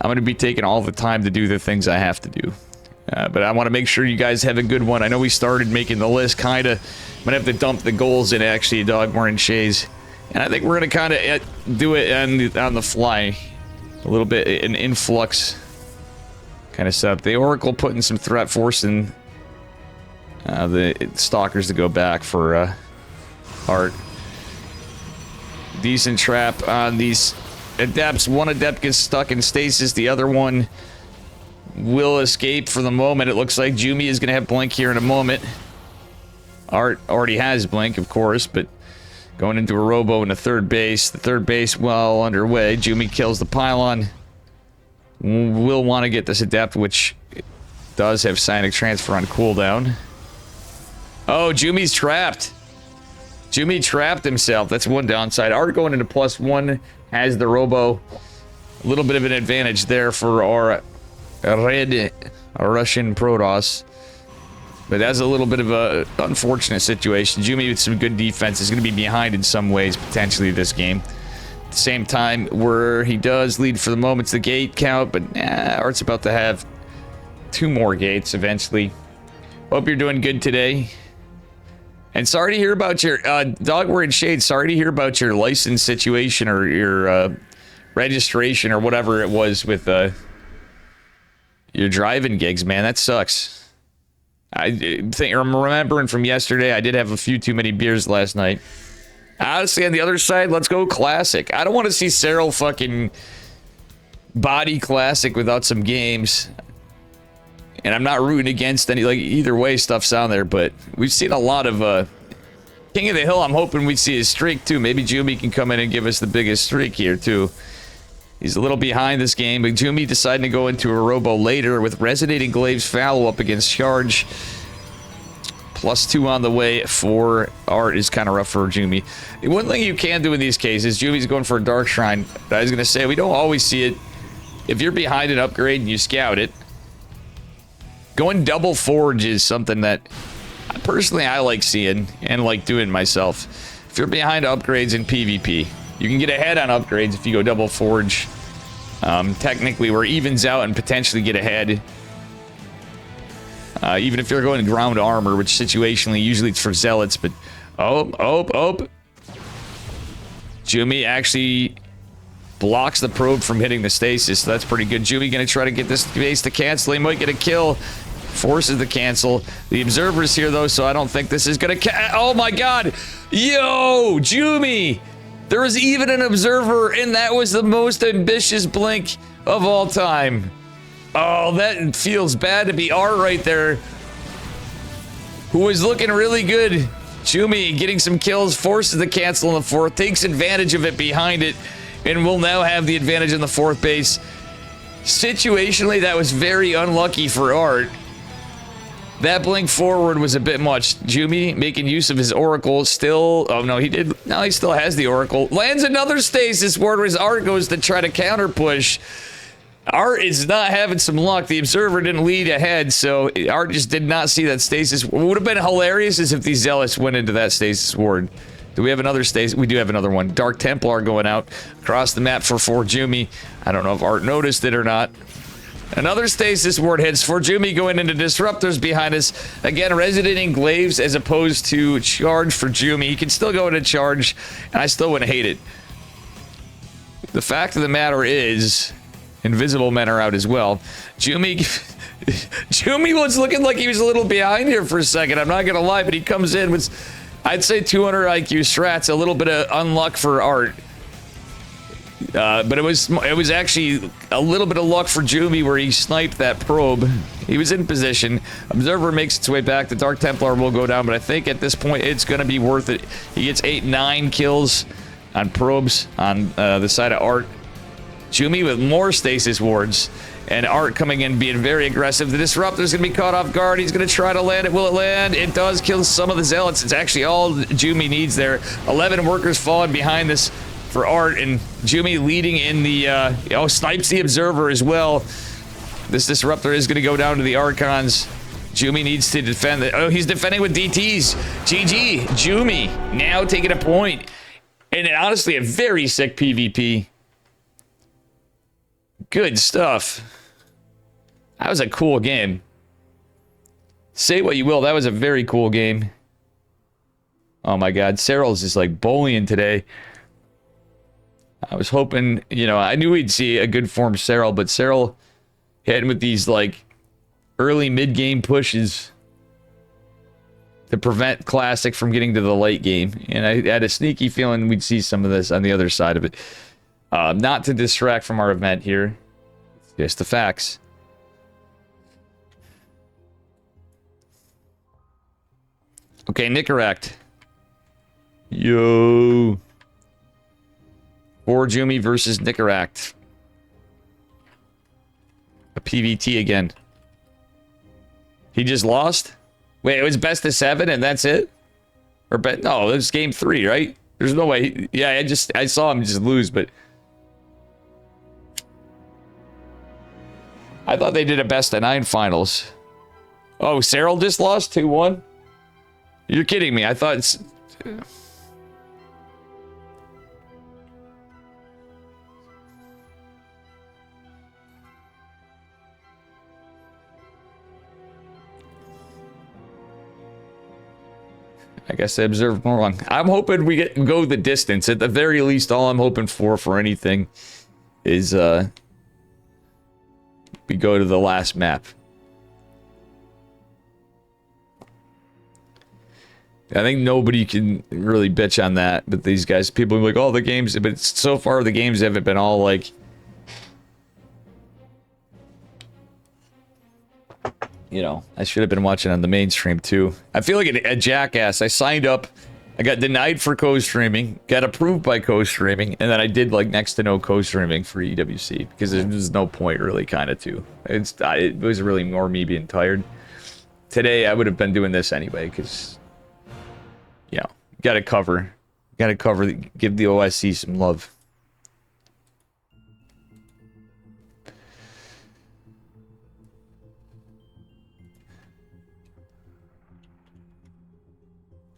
I'm gonna be taking all the time to do the things I have to do. But I want to make sure you guys have a good one. I know we started making the list, kind of. I'm gonna have to dump the goals in actually a dog wearing shades. And I think we're gonna kind of do it on the fly. A little bit, an influx kind of stuff. The Oracle putting some threat, forcing the stalkers to go back for Art. Decent trap on these adepts. One adept gets stuck in stasis. The other one will escape for the moment. It looks like Jumi is going to have blink here in a moment. Art already has blink, of course, but going into a robo in the third base. The third base well underway. Jumi kills the pylon. We'll want to get this adept, which does have psionic transfer on cooldown. Oh, Jumi's trapped. Jumi trapped himself. That's one downside. Art going into +1 has the robo. A little bit of an advantage there for our red Russian Protoss. But that's a little bit of a unfortunate situation. Jumi with some good defense is going to be behind in some ways, potentially, this game. At the same time, where he does lead for the moment, the gate count, but Art's about to have 2 more gates eventually. Hope you're doing good today. And sorry to hear about your dog wearing shades. Sorry to hear about your license situation or your registration or whatever it was with your driving gigs, man. That sucks. I think I'm remembering from yesterday. I did have a few too many beers last night. Honestly, on the other side, let's go classic. I don't want to see Cyril fucking body classic without some games. And I'm not rooting against any, like, either way stuff's on there, but we've seen a lot of King of the Hill. I'm hoping we see his streak too. Maybe Jumi can come in and give us the biggest streak here too. He's a little behind this game, but Jumi deciding to go into a robo later with Resonating Glaives follow up against Charge. +2 on the way for Art is kind of rough for Jumi. One thing you can do in these cases, Jumi's going for a Dark Shrine. I was going to say, we don't always see it. If you're behind an upgrade and you scout it, going double forge is something that personally I like seeing and like doing myself. If you're behind upgrades in PvP, you can get ahead on upgrades if you go double forge. Technically, where it evens out and potentially get ahead. Even if you're going ground armor, which situationally usually it's for zealots, but oh. Jumi actually blocks the probe from hitting the stasis, so that's pretty good. Jumi gonna try to get this base to cancel. He might get a kill. Forces the cancel. The observer's here though, so I don't think this is gonna oh my god! Yo! Jumi! There was even an observer, and that was the most ambitious blink of all time. Oh, that feels bad to be Art right there. Who was looking really good. Jumi getting some kills, forces the cancel in the 4th, takes advantage of it behind it, and will now have the advantage in the 4th base. situationally, that was very unlucky for Art. That blink forward was a bit much. Jumi making use of his Oracle still... Oh, no, he did... No, he still has the Oracle. Lands another stasis ward as Art goes to try to counter push. Art is not having some luck. The Observer didn't lead ahead, so Art just did not see that stasis. What would have been hilarious is if these Zealots went into that stasis ward. Do we have another stasis? We do have another one. Dark Templar going out across the map for Jumi. I don't know if Art noticed it or not. Another stasis ward hits for Jumi going into disruptors behind us. Again, resonating glaives as opposed to charge for Jumi. He can still go into charge, and I still wouldn't hate it. The fact of the matter is, invisible men are out as well. Jumi was looking like he was a little behind here for a second. I'm not gonna lie, but he comes in with, I'd say 200 IQ strats, a little bit of unluck for Art. But it was actually a little bit of luck for Jumi where he sniped that probe. He was in position. Observer makes its way back. The Dark Templar will go down, but I think at this point it's going to be worth it. He gets 8-9 kills on probes on the side of Art. Jumi with more stasis wards. And Art coming in being very aggressive. The Disruptor's going to be caught off guard. He's going to try to land it. Will it land? It does kill some of the Zealots. It's actually all Jumi needs there. 11 workers falling behind this for Art, and Jumi leading in the, snipes the Observer as well. This Disruptor is going to go down to the Archons. Jumi needs to defend it. Oh, he's defending with DTs. GG. Jumi now taking a point. And honestly, a very sick PvP. Good stuff. That was a cool game. Say what you will, that was a very cool game. Oh my god, Cyril's just like bullying today. I was hoping, I knew we'd see a good form Cyril, but Cyril heading with these, like, early mid-game pushes to prevent Classic from getting to the late game. And I had a sneaky feeling we'd see some of this on the other side of it. Not to distract from our event here. It's just the facts. Okay, Nicaract. Yo. Jumi versus Nicaract. A PVT again. He just lost? Wait, it was best of 7 and that's it? Or no, it was game 3, right? There's no way. Yeah, I saw him just lose, but I thought they did a best of 9 finals. Oh, Cyril just lost 2-1? You're kidding me. I thought it's... I guess I observed more wrong. I'm hoping we go the distance. At the very least, all I'm hoping for anything is we go to the last map. I think nobody can really bitch on that, but these guys, people are like, oh, the games, but so far the games haven't been all like, I should have been watching on the mainstream too. I feel like a jackass. I signed up, I got denied for co-streaming, got approved by co-streaming, and then I did like next to no co-streaming for EWC because there's no point really kind of to. It was really more me being tired. Today I would have been doing this anyway because, gotta cover, give the OSC some love.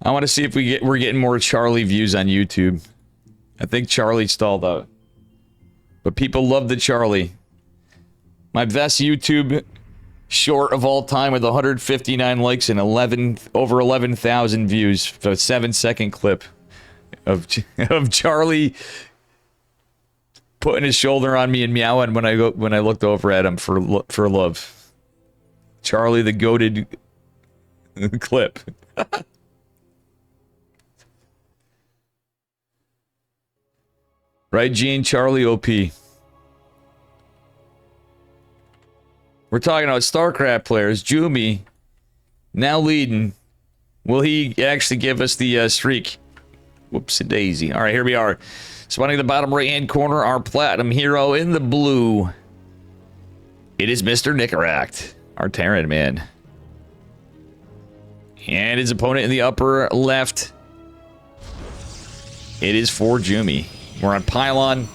I want to see if we're getting more Charlie views on YouTube. I think Charlie stalled out. But people love the Charlie. My best YouTube short of all time with 159 likes and over 11,000 views. A 7-second clip of Charlie putting his shoulder on me and meowing when I looked over at him for love. Charlie the goated clip. Right, Gene? Charlie OP. We're talking about StarCraft players. Jumi, now leading. Will he actually give us the streak? Whoops-a-daisy. All right, here we are. Spawning in the bottom right-hand corner, our Platinum hero in the blue. It is Mr. Nicaract, our Terran man. And his opponent in the upper left. It is for Jumi. We're on Pylon.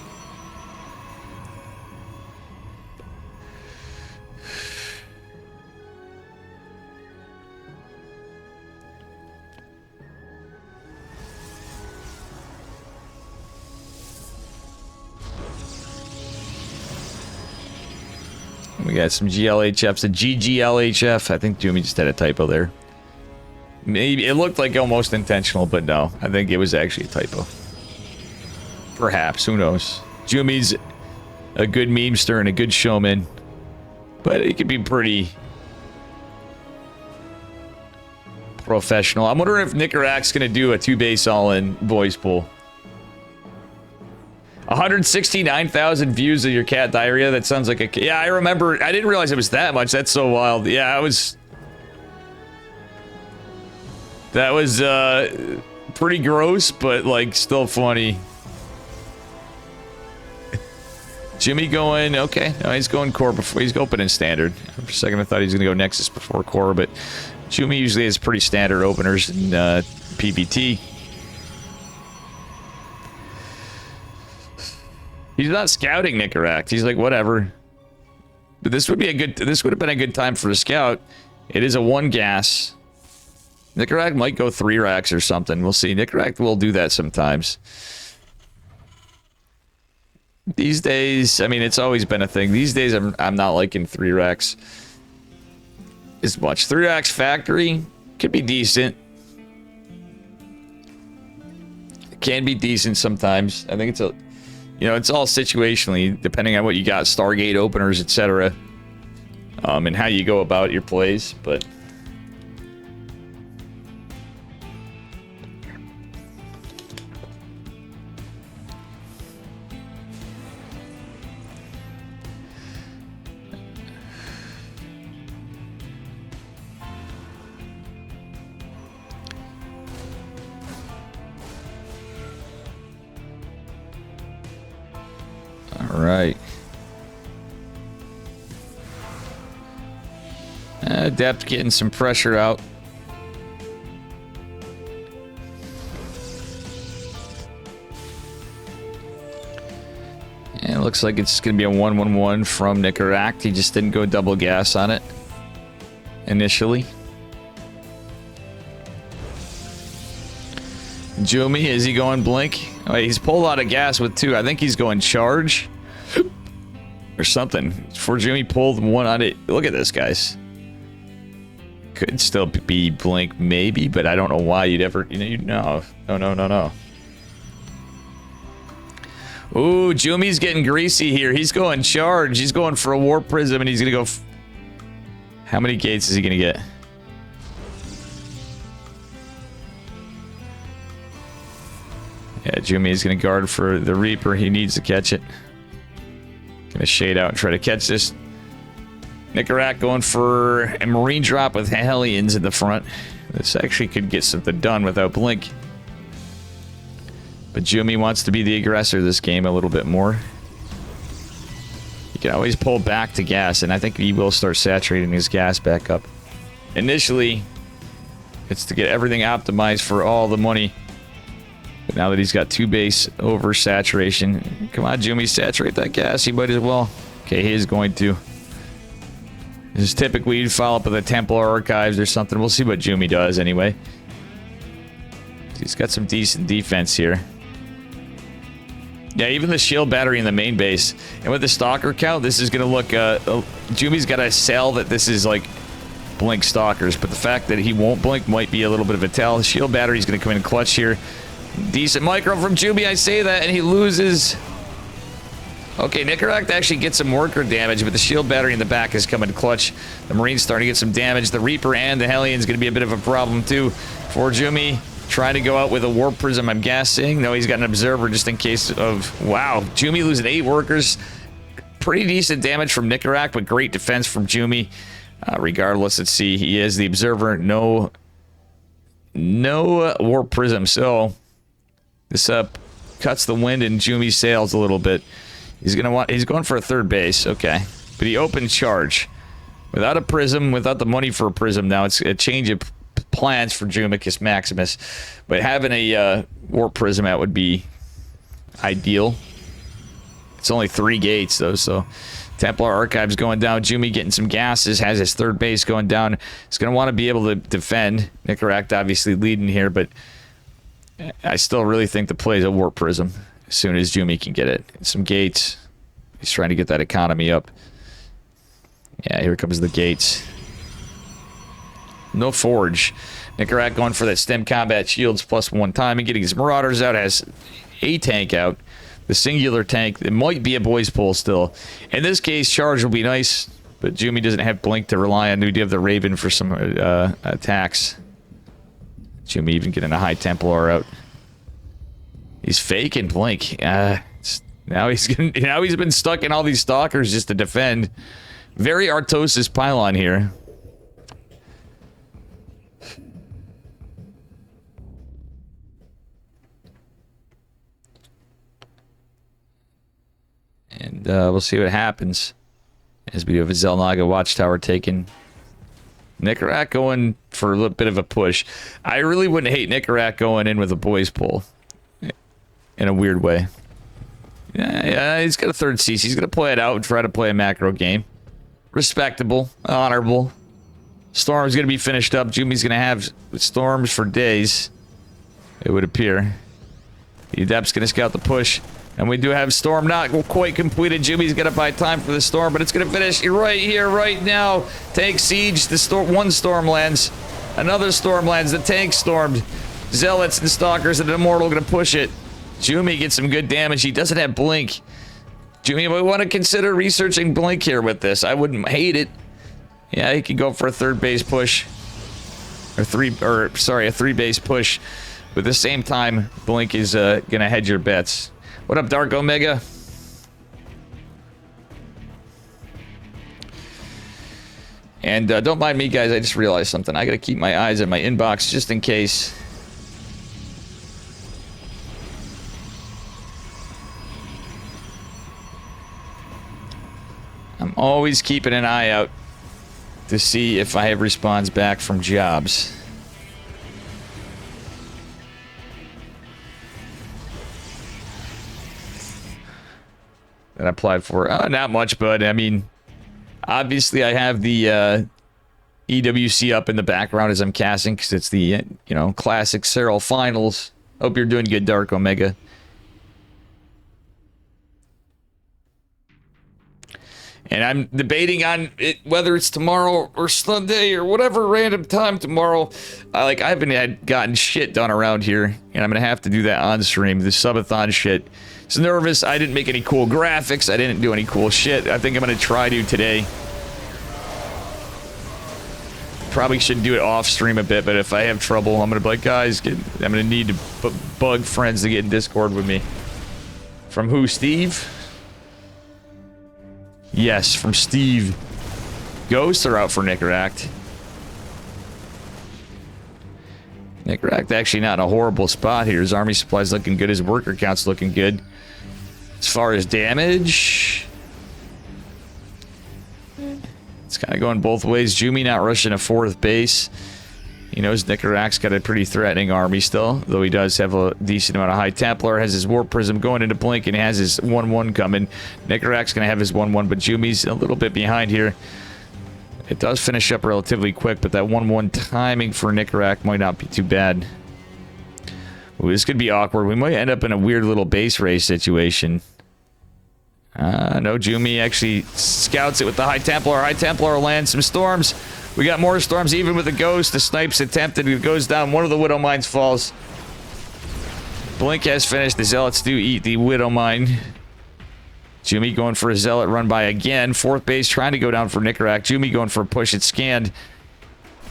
We got some GLHFs, a GGLHF. I think Jumi just had a typo there. Maybe it looked like almost intentional, but no. I think it was actually a typo. Perhaps, who knows? Jumi's a good memester and a good showman, but it could be pretty professional. I'm wondering if Nicarac's gonna do a 2-base all-in voice pool. 169,000 views of your cat diarrhea. That sounds like a... Yeah, I remember. I didn't realize it was that much. That's so wild. Yeah, I was... That was pretty gross, but like still funny. Jimmy going... Okay. No, he's going core before... He's opening standard. For a second I thought he was going to go Nexus before core, but Jimmy usually has pretty standard openers in PBT. He's not scouting Nicaract. He's like, whatever. But this would be a good... This would have been a good time for a scout. It is a 1 gas. Nicaract might go 3 racks or something. We'll see. Nicaract will do that sometimes. These days, I mean, it's always been a thing. These days, I'm not liking 3 racks as much. 3 racks factory could be decent. It can be decent sometimes. I think it's a... You know, it's all situationally, depending on what you got, Stargate openers, etc. And how you go about your plays, but... Alright. Depth getting some pressure out. And it looks like it's going to be a 1-1-1 from Nicaract. He just didn't go double gas on it initially. Jumi, is he going blink? Oh, he's pulled out of gas with 2. I think he's going charge or something. For Jumi pulled 1 on it. Look at this, guys. Could still be blink, maybe, but I don't know why you'd ever. No. Ooh, Jumi's getting greasy here. He's going charge. He's going for a warp prism, and he's gonna go. How many gates is he gonna get? Yeah, Jumi is going to guard for the Reaper. He needs to catch it. Going to shade out and try to catch this. Nicaract going for a Marine drop with Hellions in the front. This actually could get something done without blink. But Jumi wants to be the aggressor this game a little bit more. You can always pull back to gas, and I think he will start saturating his gas back up. Initially, it's to get everything optimized for all the money. But now that he's got 2 base over saturation, come on, Jumi, saturate that gas. He might as well. Okay, he is going to. This is typically you'd follow up with a Templar Archives or something. We'll see what Jumi does anyway. He's got some decent defense here. Yeah, even the shield battery in the main base. And with the Stalker count, this is going to look... Jumi's got to sell that this is like blink Stalkers. But the fact that he won't blink might be a little bit of a tell. The shield battery's going to come in clutch here. Decent micro from Jumi, I say that, and he loses. Okay, Nicaract actually gets some worker damage, but the shield battery in the back is coming clutch. The Marine's starting to get some damage. The Reaper and the Hellion's going to be a bit of a problem, too. For Jumi, trying to go out with a Warp Prism, I'm guessing. No, he's got an Observer just in case of... Wow, Jumi losing 8 workers. Pretty decent damage from Nicaract, but great defense from Jumi. Regardless, let's see. He is the Observer. No Warp Prism, so... This cuts the wind in Jumi's sails a little bit. He's going for a 3rd base. Okay. But he opened charge. Without a prism, without the money for a prism now, it's a change of plans for Jumicus Maximus. But having a warp prism out would be ideal. It's only 3 gates, though, so... Templar Archives going down. Jumi getting some gases. Has his third base going down. He's going to want to be able to defend. Nicaract obviously leading here, but I still really think the play is a Warp Prism as soon as Jumi can get it. Some gates. He's trying to get that economy up. Yeah, here comes the gates. No Forge. Nicaract going for that Stem Combat Shields plus 1 time and getting his Marauders out. Has a tank out. The singular tank. It might be a boys' pull still. In this case, charge will be nice, but Jumi doesn't have Blink to rely on. We do have the Raven for some attacks. Jumi even getting a High Templar out. He's faking Blink. Now he's been stuck in all these Stalkers just to defend. Very Artosis pylon here. And we'll see what happens as we do have a Zelnaga Watchtower taken. Nicaract going for a little bit of a push. I really wouldn't hate Nicaract going in with a boys' pull in a weird way. Yeah, he's got a third CC. He's going to play it out and try to play a macro game. Respectable, honorable. Storm's going to be finished up. Jumi's going to have Storms for days, it would appear. The Adept's going to scout the push. And we do have Storm not quite completed. Jumi's going to buy time for the Storm, but it's going to finish right here, right now. Tank siege. The storm. One Storm lands. Another Storm lands. The tank stormed. Zealots and Stalkers and an Immortal going to push it. Jumi gets some good damage. He doesn't have Blink. Jumi, we want to consider researching Blink here with this. I wouldn't hate it. Yeah, he could go for a third base push. A 3 base push. But at the same time, Blink is going to hedge your bets. What up, Dark Omega? And don't mind me, guys. I just realized something. I got to keep my eyes on my inbox just in case. I'm always keeping an eye out to see if I have response back from jobs. That I applied for. Not much, but I mean, obviously I have the EWC up in the background as I'm casting because it's the, classic Cyril finals. Hope you're doing good, Dark Omega. And I'm debating on it, whether it's tomorrow or Sunday or whatever random time tomorrow. I haven't gotten shit done around here, and I'm gonna have to do that on stream. The subathon shit. It's nervous. I didn't make any cool graphics. I didn't do any cool shit. I think I'm gonna try to today. Probably should do it off stream a bit, but if I have trouble, I'm gonna be like, guys, I'm gonna need to bug friends to get in Discord with me. From who, Steve? Yes, from Steve. Ghosts are out for Nicaract. Nicaract actually not in a horrible spot here. His army supply's looking good. His worker count's looking good. As far as damage, it's kind of going both ways. Jumi not rushing a 4th base. He knows Nicaract's got a pretty threatening army still, though he does have a decent amount of High Templar, has his Warp Prism going into Blink, and has his 1-1 coming. Nicaract's going to have his 1-1, but Jumi's a little bit behind here. It does finish up relatively quick, but that 1-1 timing for Nicaract might not be too bad. Ooh, this could be awkward. We might end up in a weird little base race situation. No, Jumi actually scouts it with the High Templar. High Templar lands some Storms. We got more Storms, even with the Ghost. The Snipe's attempted. It goes down. One of the Widow Mines falls. Blink has finished. The Zealots do eat the Widow Mine. Jumi going for a Zealot run by again. 4th base trying to go down for Nicaract. Jumi going for a push. It's scanned.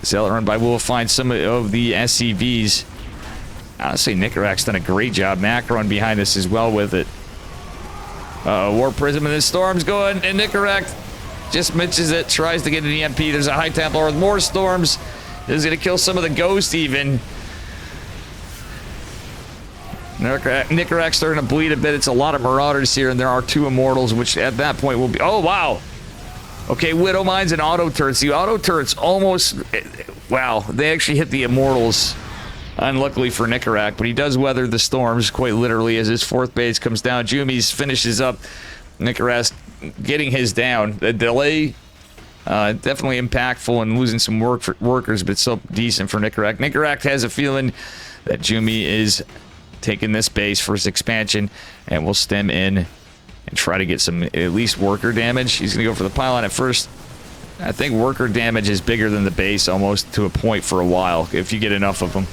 Zealot run by will find some of the SCVs. Honestly, Nicaract's done a great job macroing behind us as well with it. War Prism and the Storm's going, and Nicaract just misses it, tries to get an EMP. There's a High Templar with more Storms. This is going to kill some of the Ghost even. Nicaract's starting to bleed a bit. It's a lot of Marauders here, and there are 2 Immortals, which at that point will be... Oh, wow! Okay, Widow Mines and auto turrets. The auto turrets almost... Wow, they actually hit the immortals. Unluckily for Nicarak, but he does weather the storms, quite literally, as his 4th base comes down. Jumi's finishes up. Nicarak getting his down. The delay, definitely impactful and losing some workers, but still decent for Nicarak. Nicarak has a feeling that Jumi is taking this base for his expansion, and will stem in and try to get some, at least, worker damage. He's going to go for the pylon at first. I think worker damage is bigger than the base, almost to a point for a while, if you get enough of them.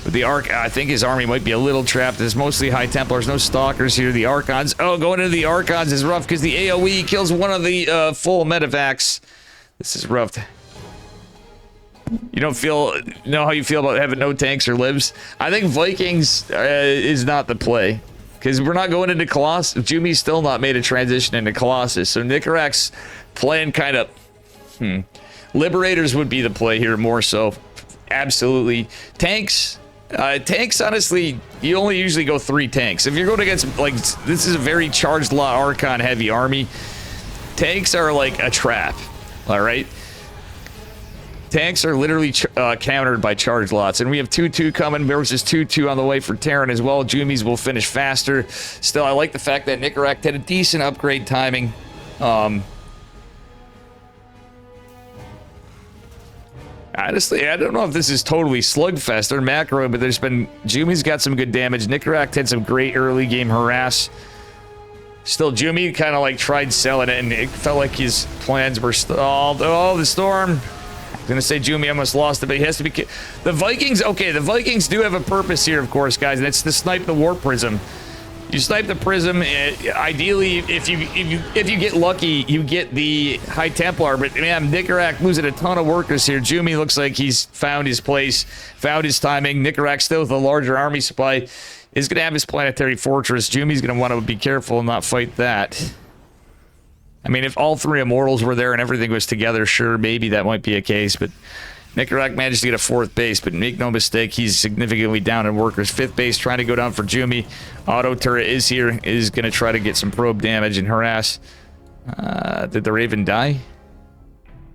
But the Arc, I think his army might be a little trapped. There's mostly High Templars, no Stalkers here. The Archons, oh, going into the Archons is rough because the AoE kills one of the full medevacs. This is rough. You don't know how you feel about having no tanks or libs? I think Vikings is not the play. Because we're not going into Colossus. Jumi's still not made a transition into Colossus. So Nicarak's playing kind of... Liberators would be the play here more so. Absolutely. Tanks... tanks, honestly, you only usually go 3 tanks. If you're going against, like, this is a very charged lot Archon heavy army. Tanks are like a trap. Alright? Tanks are literally countered by charge lots, and we have 2-2 coming versus 2-2 on the way for Terran as well. Jumi's will finish faster. Still, I like the fact that Nicarak had a decent upgrade timing. Honestly, I don't know if this is totally slugfest or macro, but there's been... Jumi's got some good damage. Nicarak had some great early game harass. Still, Jumi kind of like tried selling it, and it felt like his plans were stalled. Oh, the storm. I'm gonna say Jumi almost lost it, but he has to be... The Vikings, okay, the Vikings do have a purpose here, of course, guys, and it's to snipe the Warp Prism. You snipe the Prism, ideally, if you get lucky, you get the High Templar, but man, Nicarak losing a ton of workers here. Jumi looks like he's found his place, found his timing. Nicarak still with a larger army supply is gonna have his planetary fortress. Jumi's gonna want to be careful and not fight that. I mean, if all 3 immortals were there and everything was together, sure, maybe that might be a case, but Nicarak managed to get a 4th base, but make no mistake, he's significantly down in workers. 5th base trying to go down for Jumi. Auto turret is here, is going to try to get some probe damage and harass. Did the Raven die?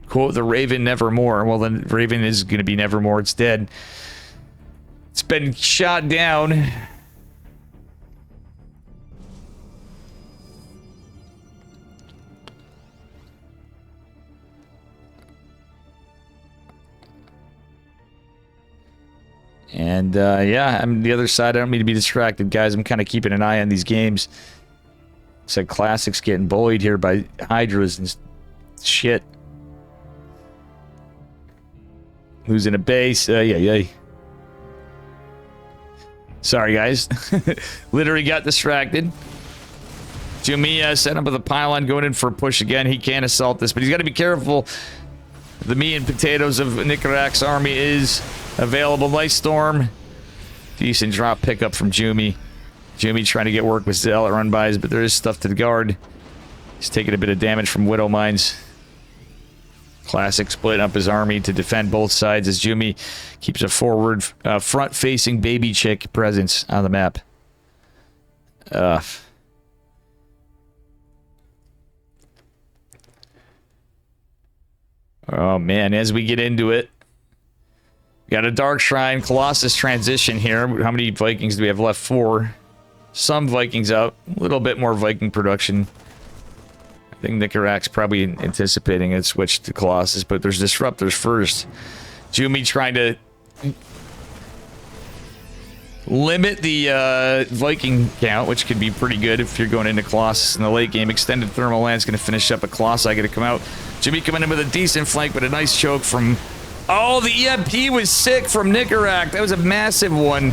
Quote, the Raven nevermore. Well, then Raven is going to be nevermore. It's dead. It's been shot down. And, yeah, I'm the other side. I don't mean to be distracted, guys. I'm kind of keeping an eye on these games. It's like Classic's getting bullied here by Hydras and shit. Losing a base. Yeah. Sorry, guys. Literally got distracted. Jumi set up with a pylon going in for a push again. He can assault this, but he's got to be careful. The meat and potatoes of Nicarak's army is available. Nice storm. Decent drop pickup from Jumi. Jumi trying to get work with Zealot run-bys, but there is stuff to guard. He's taking a bit of damage from Widow Mines. Classic splitting up his army to defend both sides as Jumi keeps a forward, front-facing baby chick presence on the map. Oh man, as we get into it, we got a Dark Shrine, Colossus transition here. How many Vikings do we have left? 4. Some Vikings out, a little bit more Viking production. I think Nicarak's probably anticipating a switch to Colossus, but there's Disruptors first. Jumi trying to limit the Viking count, which could be pretty good if you're going into Colossus in the late game. Extended Thermal Land's going to finish up a Colossi going to come out. Jumi coming in with a decent flank, but a nice choke from... Oh, the EMP was sick from Nicarak. That was a massive one.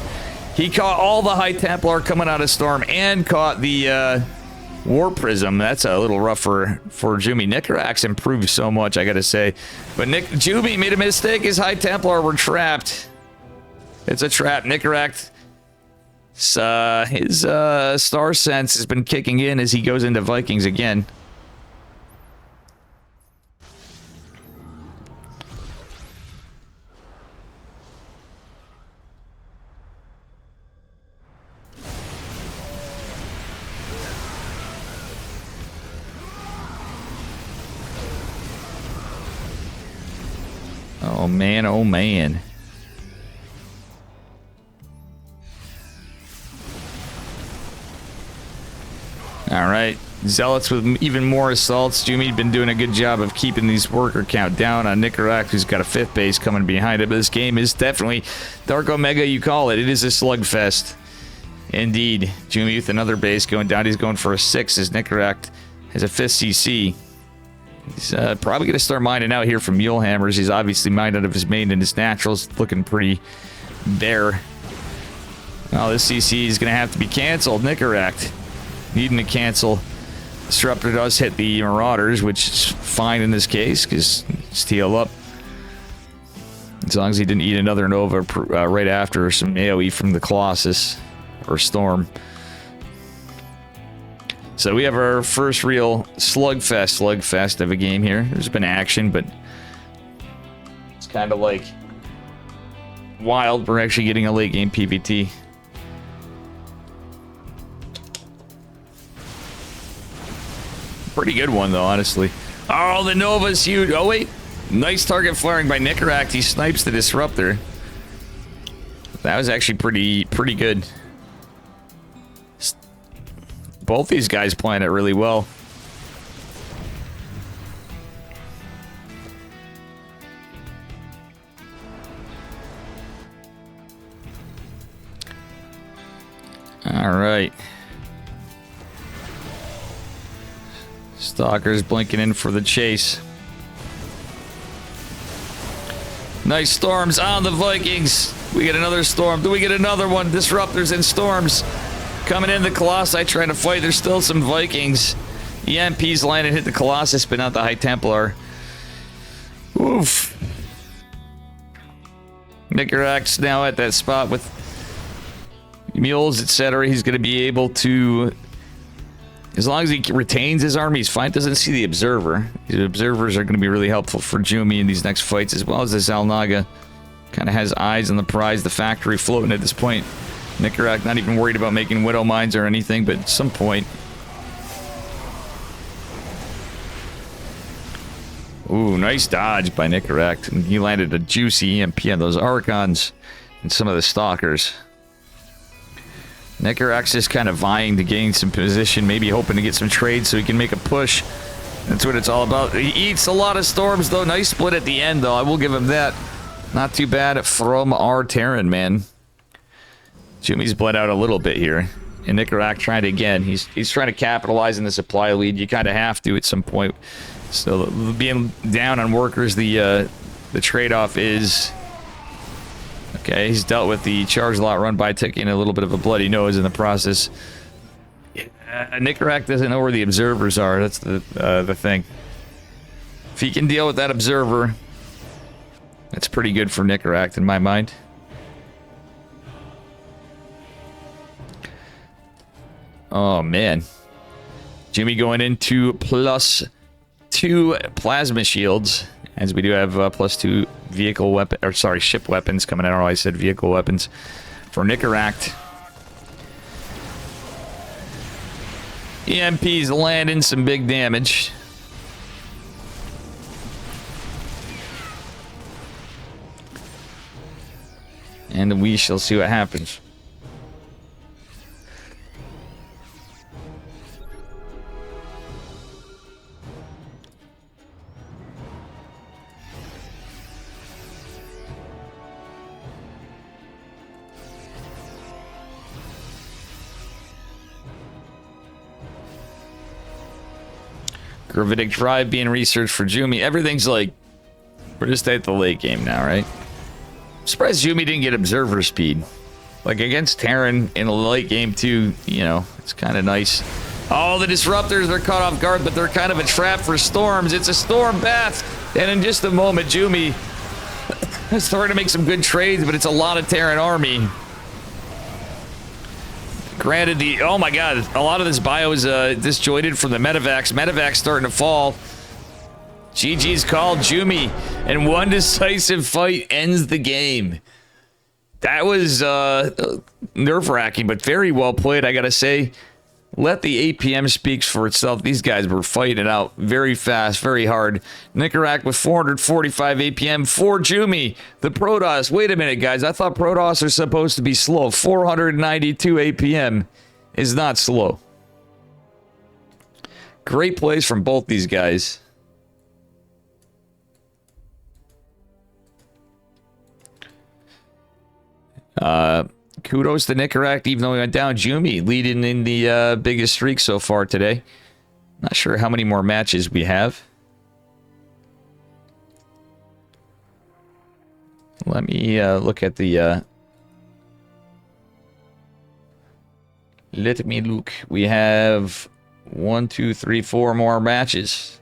He caught all the High Templar coming out of Storm and caught the War Prism. That's a little rough for Jumi. Nicarak's improved so much, I gotta say. But Jumi made a mistake. His High Templar were trapped. It's a trap. Nicarak... his star sense has been kicking in as he goes into Vikings again. Oh, man. Oh, man. All right. Zealots with even more assaults. Jumi's been doing a good job of keeping these worker count down on Nicarak, who's got a 5th base coming behind it. But this game is definitely Dark Omega, you call it. It is a slugfest. Indeed. Jumi with another base going down. He's going for a 6 as Nicarak has a 5th CC. He's probably going to start mining out here from Mule Hammers. He's obviously mined out of his main and his naturals. Looking pretty bare. Well, this CC is going to have to be canceled. Nicarak needing to cancel. Disruptor does hit the Marauders, which is fine in this case, because it's heal up. As long as he didn't eat another Nova right after some AoE from the Colossus, or Storm. So we have our first real slugfest of a game here. There's been action, but it's kind of like wild. We're actually getting a late game PvT. Pretty good one, though, honestly. Oh, the Nova's huge. Oh, wait. Nice target firing by Nicarak. He snipes the Disruptor. That was actually pretty good. Both these guys playing it really well. All right. Stalker's blinking in for the chase. Nice storms on the Vikings. We get another storm. Do we get another one? Disruptors and storms coming in. The Colossi trying to fight. There's still some Vikings. EMPs landed, hit the Colossus, but not the High Templar. Oof. Nicarak's now at that spot with mules, etc. He's going to be able to, as long as he retains his army, he's fine. Doesn't see the Observer. The Observers are going to be really helpful for Jumi in these next fights, as well as the Zalnaga. Kind of has eyes on the prize, the factory floating at this point. Nicarak not even worried about making Widow Mines or anything, but at some point. Ooh, nice dodge by Nicarak. And he landed a juicy EMP on those Archons and some of the Stalkers. Nicarak's just kind of vying to gain some position, maybe hoping to get some trades so he can make a push. That's what it's all about. He eats a lot of storms, though. Nice split at the end, though. I will give him that. Not too bad from our Terran, man. Jumi's bled out a little bit here. And Nicarak tried again. He's trying to capitalize on the supply lead. You kind of have to at some point. So being down on workers, the trade-off is... Okay, he's dealt with the charge lot run by taking a little bit of a bloody nose in the process. Nicarak doesn't know where the observers are. That's the thing. If he can deal with that observer, that's pretty good for Nicarak in my mind. Oh, man. Jimmy going into +2 plasma shields, as we do have +2 vehicle weapon, or sorry, ship weapons coming out. I said vehicle weapons for Nicarak. EMP's landing some big damage. And we shall see what happens. Gravitic Drive being researched for Jumi. Everything's like, we're just at the late game now, right? I'm surprised Jumi didn't get observer speed. Like against Terran in a late game too, you know, it's kind of nice. Oh, the Disruptors are caught off guard, but they're kind of a trap for storms. It's a storm bath. And in just a moment, Jumi is starting to make some good trades, but it's a lot of Terran army. Granted, oh my god, a lot of this bio is disjointed from the medevacs. Medevacs starting to fall. GG's called Jumi, and one decisive fight ends the game. That was nerve-wracking, but very well played, I gotta say. Let the 8 p.m. speaks for itself. These guys were fighting it out very fast, very hard. Nicarak with 445 APM for Jumi. The Protoss. Wait a minute, guys. I thought Protoss are supposed to be slow. 492 APM is not slow. Great plays from both these guys. Kudos to Nicarak, even though he went down. Jumi leading in the biggest streak so far today. Not sure how many more matches we have. Let me look at the... Let me look. We have 1, 2, 3, 4 more matches.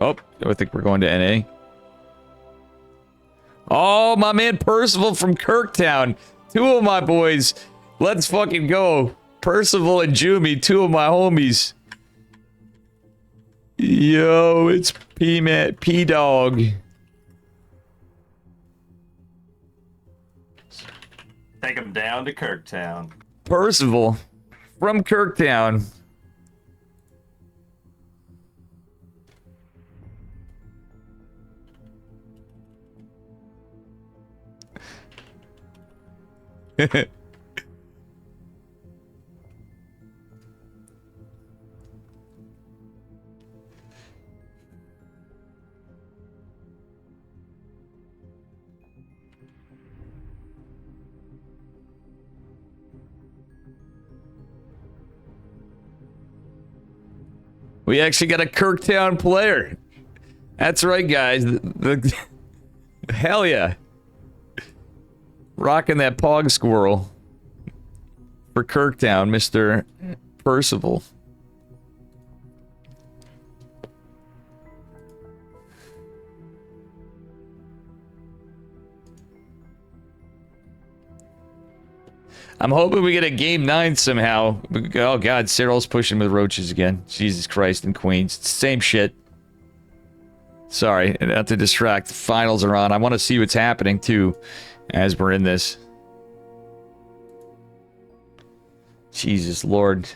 Oh, I think we're going to NA. Oh, my man Percival from Kirktown. Two of my boys. Let's fucking go. Percival and Jumi, two of my homies. Yo, it's P-Man, P-Dog. Take him down to Kirktown. Percival from Kirktown. We actually got a Kirktown player. That's right, guys. Hell yeah. Rocking that pog squirrel for Kirktown, Mr. Percival. I'm hoping we get a game 9 somehow. Oh god, Cyril's pushing with roaches again. Jesus Christ and Queens. Same shit. Sorry, not to distract. The finals are on. I want to see what's happening too as we're in this. Jesus Lord.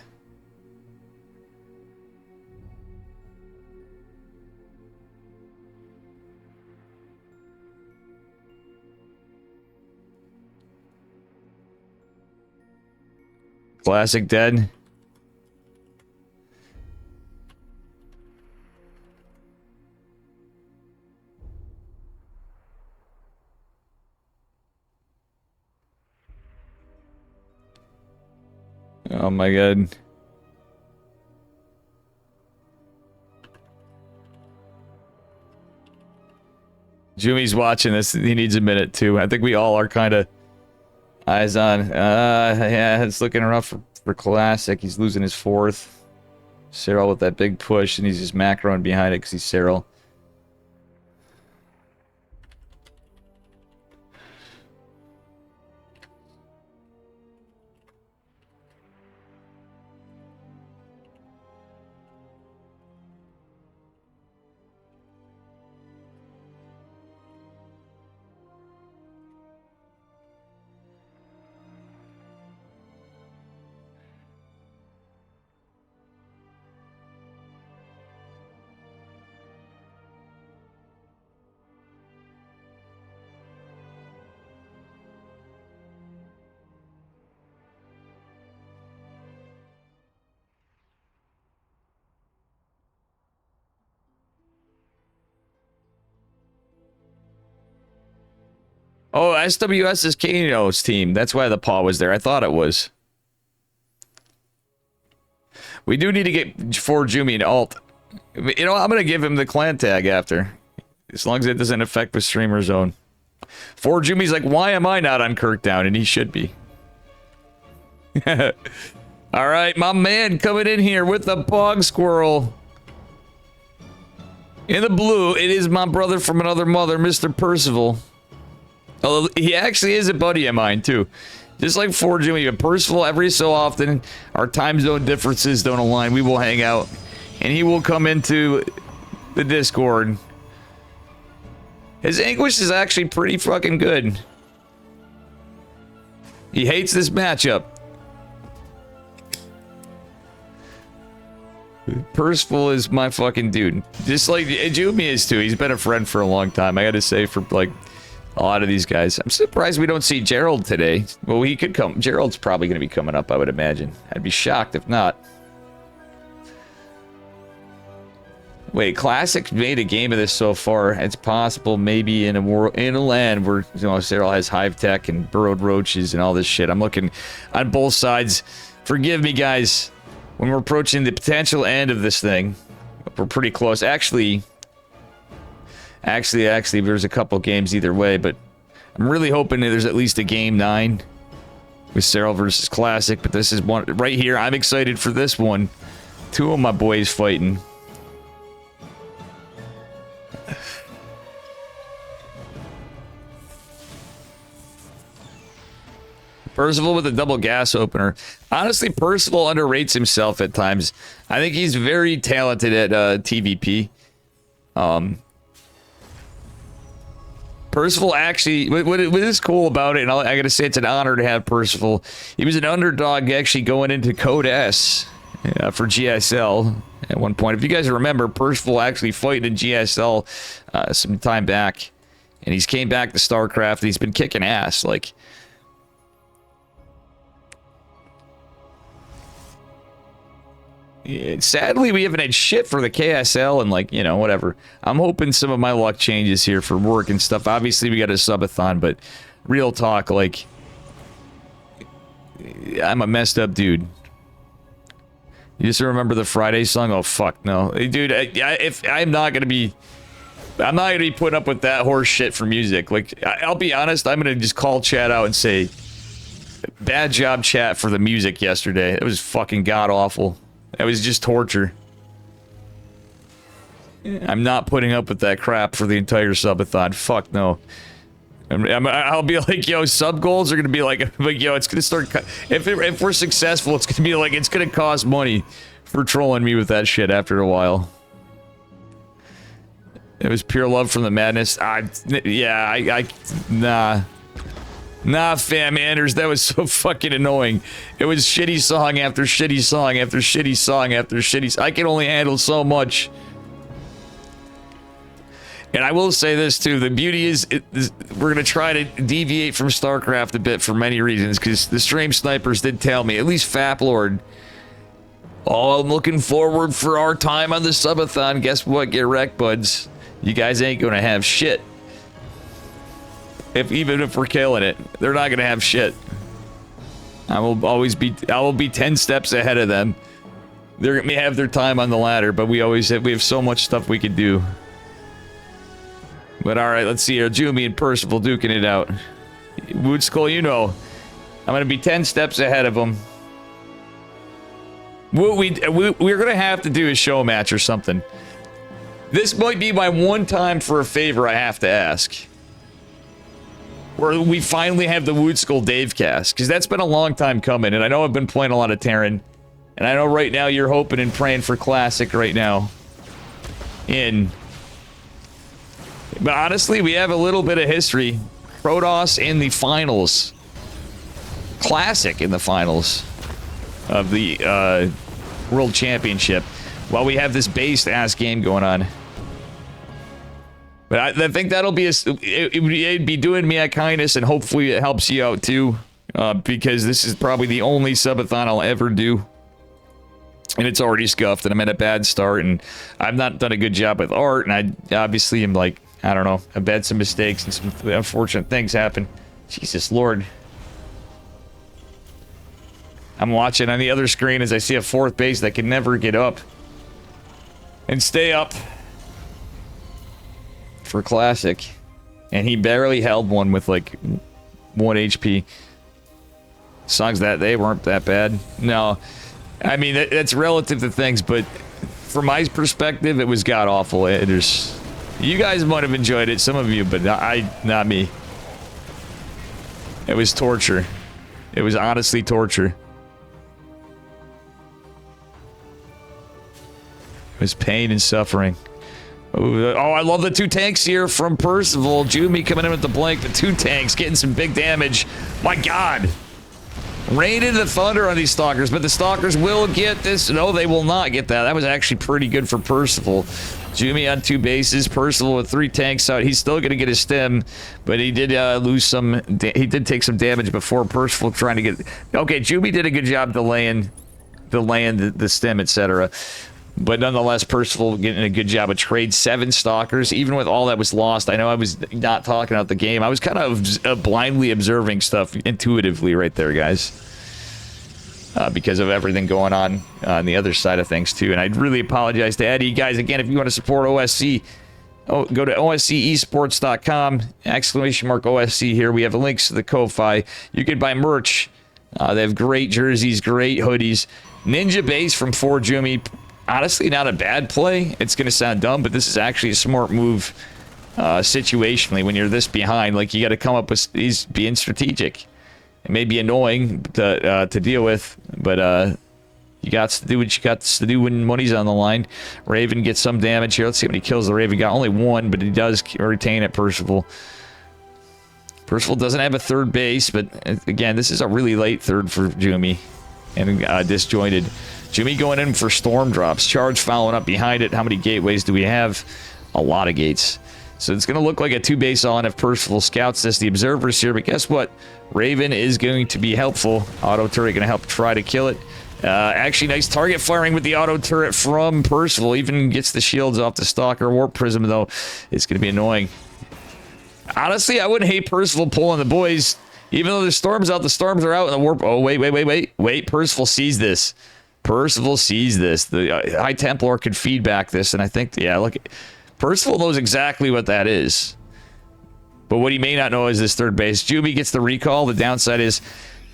Classic dead. Oh my god. Jumi's watching this. He needs a minute too. I think we all are kind of eyes on. Yeah, it's looking rough for Classic. He's losing his fourth. Cyril with that big push, and he's just macroing behind it because he's Cyril. Oh, SWS is Kano's team. That's why the paw was there. I thought it was. We do need to get 4 Jumi and alt. You know, I'm going to give him the clan tag after. As long as it doesn't affect the streamer zone. 4 Jumi's like, why am I not on Kirktown? And he should be. All right, my man coming in here with the pog squirrel. In the blue, it is my brother from another mother, Mr. Percival. Although he actually is a buddy of mine, too. Just like Fortune, we have Percival every so often. Our time zone differences don't align. We will hang out. And he will come into the Discord. His English is actually pretty fucking good. He hates this matchup. Percival is my fucking dude. Just like Jumi is too. He's been a friend for a long time. I gotta say, for like a lot of these guys. I'm surprised we don't see Gerald today. Well, he could come. Gerald's probably gonna be coming up, I would imagine. I'd be shocked if not. Wait, Classic made a game of this so far. It's possible maybe in a world, in a land where, you know, Cyril has hive tech and burrowed roaches and all this shit. I'm looking on both sides. Forgive me, guys. When we're approaching the potential end of this thing, we're pretty close. Actually, there's a couple games either way, but I'm really hoping that there's at least a game 9 with Cyril versus Classic. But this is one right here. I'm excited for this one. 2 of my boys fighting. Percival with a double gas opener. Honestly, Percival underrates himself at times. I think he's very talented at TVP. Percival actually, what is cool about it, and I gotta say it's an honor to have Percival. He was an underdog actually going into Code S for GSL at one point. If you guys remember, Percival actually fought in GSL some time back, and he's came back to StarCraft, and he's been kicking ass. Like, sadly, we haven't had shit for the KSL and, like, you know, whatever. I'm hoping some of my luck changes here for work and stuff. Obviously, we got a subathon, but real talk, like, I'm a messed up dude. You just remember the Friday song? Oh, fuck, no. Dude, I'm not gonna be putting up with that horse shit for music. Like, I'll be honest, I'm gonna just call chat out and say, bad job, chat, for the music yesterday. It was fucking god-awful. It was just torture. I'm not putting up with that crap for the entire subathon. Fuck no. I'll be like, yo, sub goals are gonna be like, yo, it's gonna start. If we're successful, it's gonna be like, it's gonna cost money for trolling me with that shit after a while. It was pure love from the madness. Nah, fam, Anders, that was so fucking annoying. It was shitty song after shitty song after shitty song after shitty. I can only handle so much. And I will say this too: the beauty is, we're gonna try to deviate from StarCraft a bit for many reasons, because the stream snipers did tell me, at least Fap Lord. Oh, I'm looking forward for our time on the subathon. Guess what? Get wrecked, buds. You guys ain't gonna have shit. Even if we're killing it, they're not gonna have shit. I will be 10 steps ahead of them. They may have their time on the ladder, but we have so much stuff we could do. But all right, let's see here. Jumi and Percival duking it out. Wood Skull, you know, I'm gonna be 10 steps ahead of them. What we're gonna have to do a show match or something. This might be my one time for a favor I have to ask, where we finally have the Wood Skull Dave cast, because that's been a long time coming, and I know I've been playing a lot of Terran, and I know right now you're hoping and praying for Classic right now. But honestly, we have a little bit of history. Protoss in the finals. Classic in the finals of the World Championship, while we have this based-ass game going on. But I think that'll be it'd be doing me a kindness, and hopefully it helps you out too, because this is probably the only subathon I'll ever do, and it's already scuffed, and I'm at a bad start, and I've not done a good job with art, and I obviously am like, I don't know, I've had some mistakes and some unfortunate things happen. Jesus Lord. I'm watching on the other screen as I see a 4th base that can never get up and stay up for Classic, and he barely held one with like 1 HP. Songs that they weren't that bad. No, I mean, that's relative to things, but from my perspective, it was god-awful. You guys might have enjoyed it, some of you, but not me. It was torture. It was honestly torture. It was pain and suffering. Oh, I love the 2 tanks here from Percival. Jumi coming in with the blink. The 2 tanks getting some big damage. My God. Rain into the thunder on these stalkers, but the stalkers will get this. No, they will not get that. That was actually pretty good for Percival. Jumi on 2 bases. Percival with 3 tanks out. He's still going to get his stem, but he did lose some. He did take some damage before Percival trying to get. Okay, Jumi did a good job delaying the stem, etc. But nonetheless, Percival getting a good job of trade. 7 stalkers, even with all that was lost. I know I was not talking about the game. I was kind of blindly observing stuff intuitively right there, guys. Because of everything going on the other side of things, too. And I'd really apologize to Eddie. Guys, again, if you want to support OSC, go to oscesports.com, !OSC here. We have links to the Ko-Fi. You can buy merch. They have great jerseys, great hoodies. Ninja Base from 4 Jumi. Honestly, not a bad play. It's going to sound dumb, but this is actually a smart move situationally when you're this behind. Like, you got to come up with... He's being strategic. It may be annoying to deal with, but you got to do what you got to do when money's on the line. Raven gets some damage here. Let's see how many kills the Raven got. Only 1, but he does retain it, Percival. Percival doesn't have a third base, but again, this is a really late third for Jumi. And disjointed. Jumi going in for storm drops. Charge following up behind it. How many gateways do we have? A lot of gates. So it's going to look like a 2-base on if Percival scouts this. The observer's here, but guess what? Raven is going to be helpful. Auto turret going to help try to kill it. Actually, nice target firing with the auto turret from Percival. Even gets the shields off the Stalker. Warp Prism, though, it's going to be annoying. Honestly, I wouldn't hate Percival pulling the boys. Even though the storm's out, the storms are out, and the warp... Oh, wait. Percival sees this. Percival sees this. The High Templar could feedback this, and I think, yeah, look, Percival knows exactly what that is. But what he may not know is this third base. Jumi gets the recall. The downside is,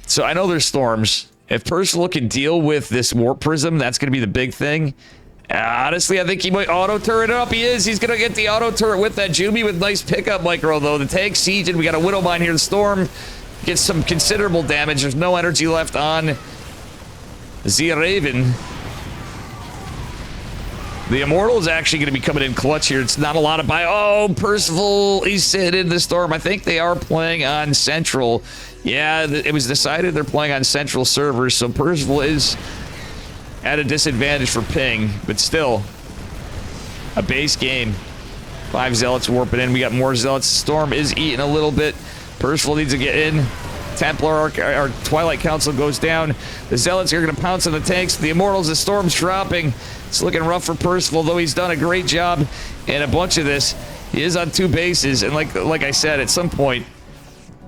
so I know there's storms. If Percival can deal with this Warp Prism, that's going to be the big thing. Honestly, I think he might auto turret up. He is. He's going to get the auto turret with that. Jumi with nice pickup micro, though. The tank siege, and we got a Widow Mine here. The storm gets some considerable damage. There's no energy left on the Raven. The Immortal is actually going to be coming in clutch here. It's not a lot of buy. Oh, Percival, he's sitting in the storm. I think they are playing on Central. Yeah, it was decided they're playing on Central servers, so Percival is at a disadvantage for ping, but still, a base game. 5 Zealots warping in. We got more Zealots. Storm is eating a little bit. Percival needs to get in. Templar, our Twilight Council goes down. The Zealots are going to pounce on the tanks. The Immortals, the Storm's dropping. It's looking rough for Percival, though he's done a great job in a bunch of this. He is on 2 bases, and like I said, at some point,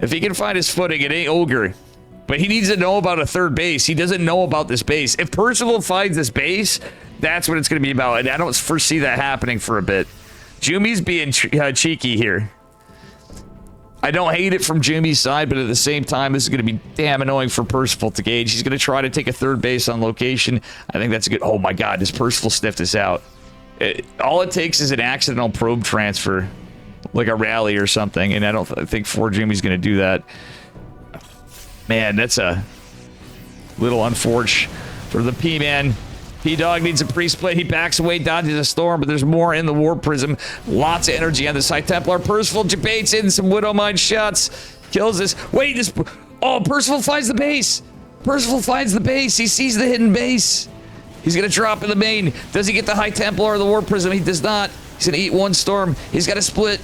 if he can find his footing, it ain't Ogre. But he needs to know about a third base. He doesn't know about this base. If Percival finds this base, that's what it's going to be about, and I don't foresee that happening for a bit. Jumi's being cheeky here. I don't hate it from Jumi's side, but at the same time, this is going to be damn annoying for Percival to gauge. He's going to try to take a third base on location. I think that's a good... Oh my God, does Percival sniff this out? All it takes is an accidental probe transfer, like a rally or something, and I don't think 4 Jumi's going to do that. Man, that's a little unfortunate for the P-Man. P-Dog needs a pre-split. He backs away, dodges a storm, but there's more in the Warp Prism. Lots of energy on this High Templar. Percival debates in some Widow Mine shots. Kills this. Wait, this... Oh, Percival finds the base. Percival finds the base. He sees the hidden base. He's going to drop in the main. Does he get the High Templar or the Warp Prism? He does not. He's going to eat 1 storm. He's got to split.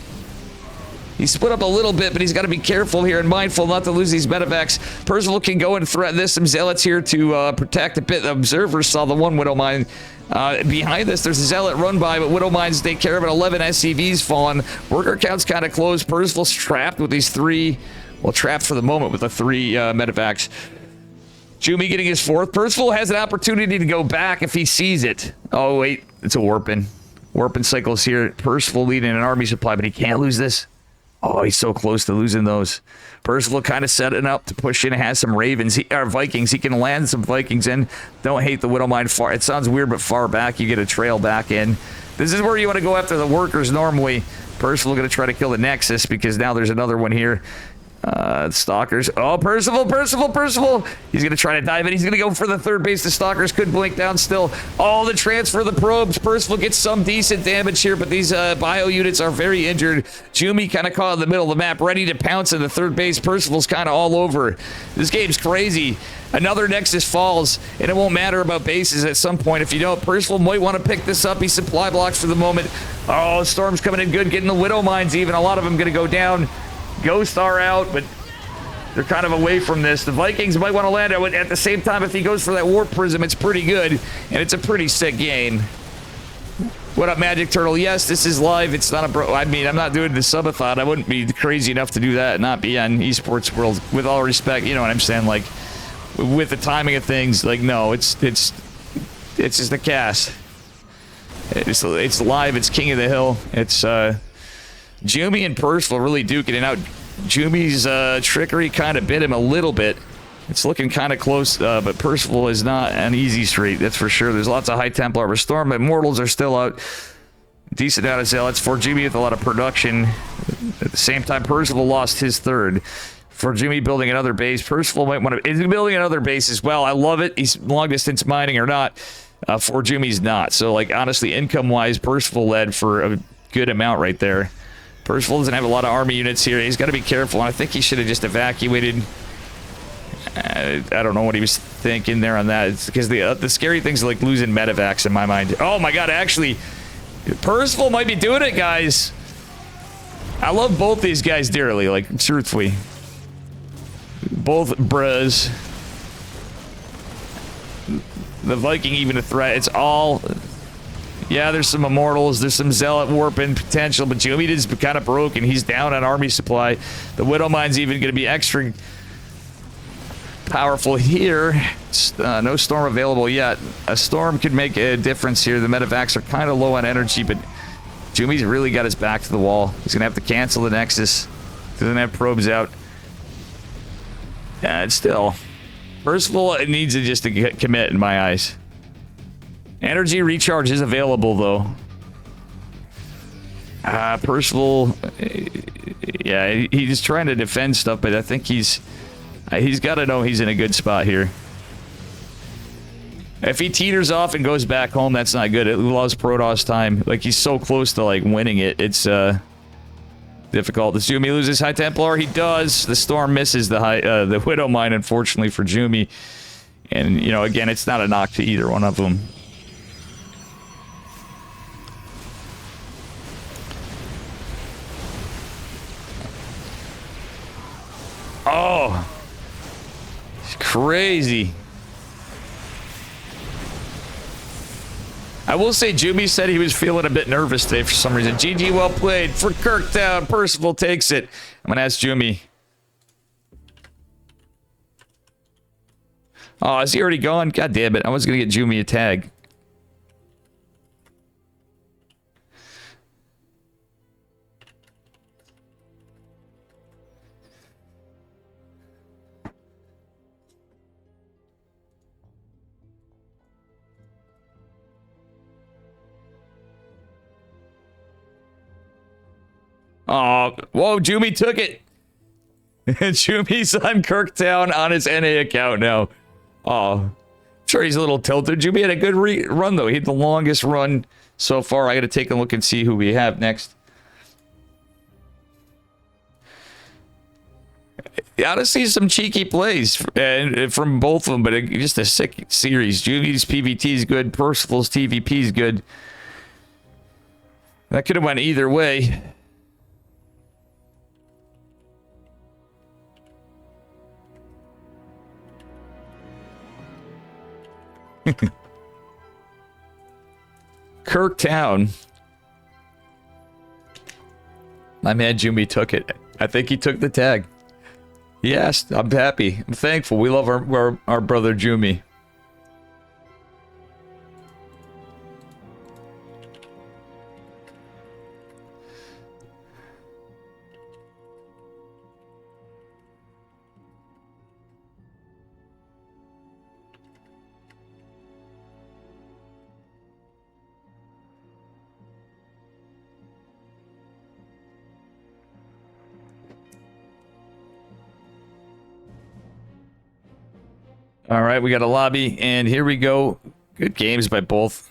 He split up a little bit, but he's got to be careful here and mindful not to lose these medevacs. Percival can go and threaten this. Some Zealots here to protect a bit. The observers saw the 1 Widow Mine. Behind this, there's a Zealot run by, but Widow Mines take care of it. 11 SCVs fallen. Worker count's kind of close. Percival's trapped with these 3... Well, trapped for the moment with the 3 medevacs. Jumi getting his 4th. Percival has an opportunity to go back if he sees it. Oh, wait. It's a Warpin. Warpin cycles here. Percival leading an army supply, but he can't lose this. Oh, he's so close to losing those. Percival kind of setting up to push in. Has some Ravens, or Vikings. He can land some Vikings in. Don't hate the Widowmine far. It sounds weird, but far back, you get a trail back in. This is where you want to go after the workers normally. Percival going to try to kill the Nexus because now there's another one here. Stalkers. Oh, Percival. He's going to try to dive in. He's going to go for the third base. The Stalkers could blink down still. Oh, the transfer of the probes. Percival gets some decent damage here, but these bio units are very injured. Jumi kind of caught in the middle of the map, ready to pounce in the third base. Percival's kind of all over. This game's crazy. Another Nexus falls, and it won't matter about bases at some point. If you don't, Percival might want to pick this up. He's supply blocks for the moment. Oh, Storm's coming in good, getting the Widow Mines even. A lot of them going to go down. Ghosts are out, but they're kind of away from this. The Vikings might want to land it. At the same time, if he goes for that Warp Prism, it's pretty good, and it's a pretty sick game. What up, Magic Turtle? Yes, this is live. It's not a I mean, I'm not doing the subathon. I wouldn't be crazy enough to do that and not be on Esports World. With all respect, you know what I'm saying? Like, with the timing of things, like, no, it's just a cast. It's live. It's King of the Hill. It's Jumi and Percival really duking it out. Jumi's trickery kind of bit him a little bit. It's looking kind of close, but Percival is not an easy street, that's for sure. There's lots of High Templar. Storm Immortals are still out. Decent out of Zealots. For Jumi with a lot of production. At the same time, Percival lost his third. For Jumi building another base, Percival might want to... Is he building another base as well? I love it. He's long-distance mining or not. For Jumi's not. So, like, honestly, income-wise, Percival led for a good amount right there. Percival doesn't have a lot of army units here. He's got to be careful. I think he should have just evacuated. I don't know what he was thinking there on that. It's because the scary thing's like losing medevacs in my mind. Oh my god, actually, Percival might be doing it, guys. I love both these guys dearly, like, truthfully. Both bros. The Viking even a threat. It's all... Yeah, there's some Immortals, there's some Zealot warping potential, but Jumi is kind of broken. He's down on army supply. The Widow Mine's even going to be extra powerful here. No Storm available yet. A Storm could make a difference here. The medevacs are kind of low on energy, but Jumi's really got his back to the wall. He's going to have to cancel the Nexus. Doesn't have probes out. Yeah, it's still... Percival needs to just commit in my eyes. Energy recharge is available, though. Percival... Yeah, he's trying to defend stuff, but I think he's got to know he's in a good spot here. If he teeters off and goes back home, that's not good. It allows Protoss time. Like, he's so close to, like, winning it. It's, difficult. Does Jumi lose his High Templar? He does. The Storm misses the Widow Mine, unfortunately, for Jumi. And, you know, again, it's not a knock to either one of them. Oh! It's crazy. I will say Jumi said he was feeling a bit nervous today for some reason. GG, well played. For Kirktown, Percival takes it. I'm going to ask Jumi. Oh, is he already gone? God damn it. I was going to get Jumi a tag. Oh, whoa, Jumi took it. Jumi's on Kirktown on his NA account now. Oh, I'm sure he's a little tilted. Jumi had a good run, though. He had the longest run so far. I got to take a look and see who we have next. Honestly, some cheeky plays from both of them, but just a sick series. Jumi's PvT is good. Percival's TVP is good. That could have went either way. Kirktown. My man Jumi took it. I think he took the tag. Yes, I'm happy. I'm thankful. We love our brother Jumi. All right, we got a lobby, and here we go. Good games by both.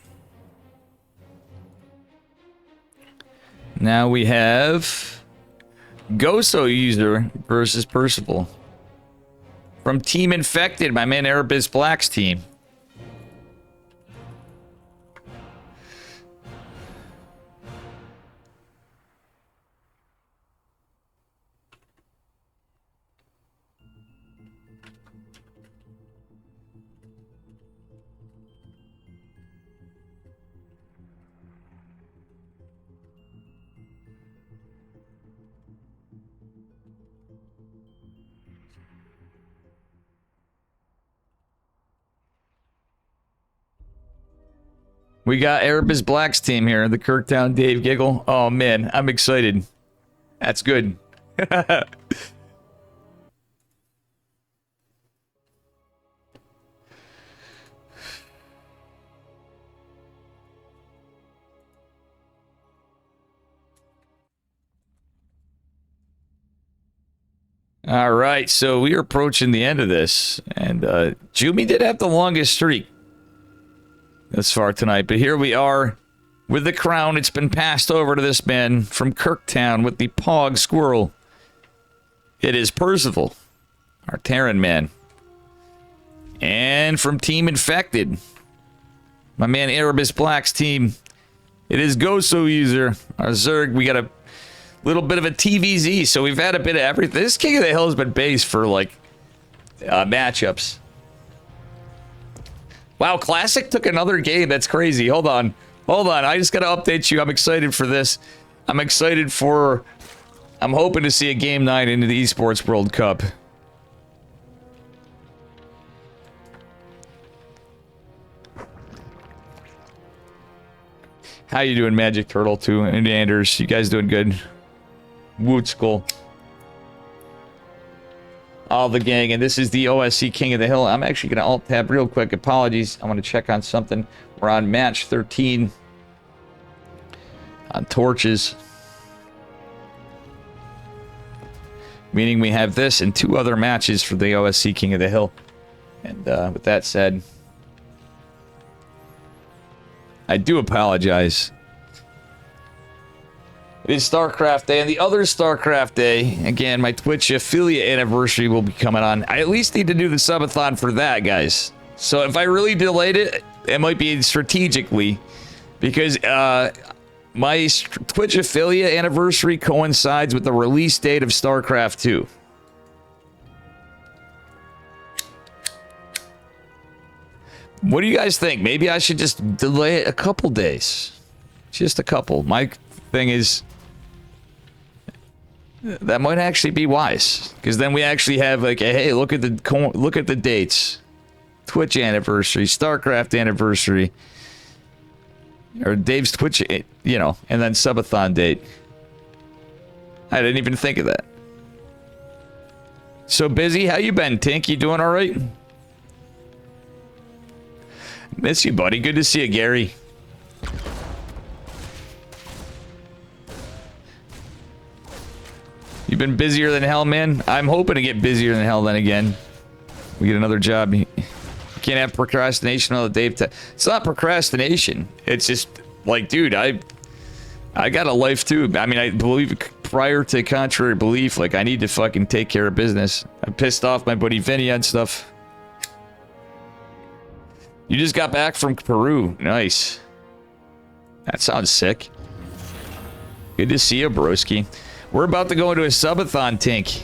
Now we have Goso user versus Percival. From Team Infected, my man Erebus Black's team. We got Erebus Black's team here, the Kirktown Dave Giggle. Oh man, I'm excited. That's good. All right, so we are approaching the end of this, and Jumi did have the longest streak thus far tonight, but here we are with the crown. It's been passed over to this man from Kirktown with the Pog Squirrel. It is Percival, our Terran man. And from Team Infected, my man Erebus Black's team, it is Goso user, our Zerg. We got a little bit of a TVZ, so we've had a bit of everything. This King of the Hill has been based for, like, matchups. Wow, Classic took another game. That's crazy. Hold on. Hold on. I just got to update you. I'm excited for this. I'm excited for... I'm hoping to see a Game 9 into the Esports World Cup. How you doing, Magic Turtle 2 and Anders? You guys doing good? Woot Skull. All the gang, and this is the OSC King of the Hill. I'm actually going to alt-tab real quick. Apologies. I want to check on something. We're on match 13 on torches. Meaning we have this and 2 other matches for the OSC King of the Hill. And with that said, I do apologize. It is StarCraft Day, and the other StarCraft Day, again, my Twitch affiliate anniversary will be coming on. I at least need to do the subathon for that, guys. So if I really delayed it, it might be strategically, because my Twitch affiliate anniversary coincides with the release date of StarCraft 2. What do you guys think? Maybe I should just delay it a couple days. Just a couple. My thing is, that might actually be wise, because then we actually have like a, hey, look at the dates. Twitch anniversary, StarCraft anniversary, or Dave's Twitch, you know, and then subathon date. I didn't even think of that. So busy. How you been, Tink? You doing all right? Miss you, buddy. Good to see you, Gary. You've been busier than hell, man. I'm hoping to get busier than hell then again. We get another job. You can't have procrastination on the day. It's not procrastination. It's just like, dude, I got a life too. I mean, I believe prior to contrary belief, like I need to fucking take care of business. I pissed off my buddy Vinny on stuff. You just got back from Peru. Nice. That sounds sick. Good to see you, broski. We're about to go into a subathon, Tink.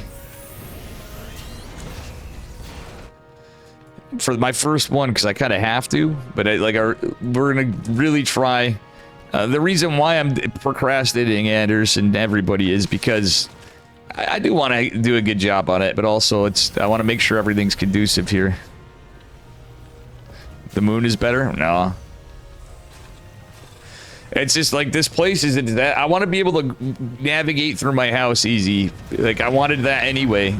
For my first one, because I kind of have to. But we're going to really try. The reason why I'm procrastinating, Anders, and everybody, is because I do want to do a good job on it. But also, I want to make sure everything's conducive here. The moon is better? No. It's just like this place isn't that. I want to be able to navigate through my house easy. Like I wanted that anyway.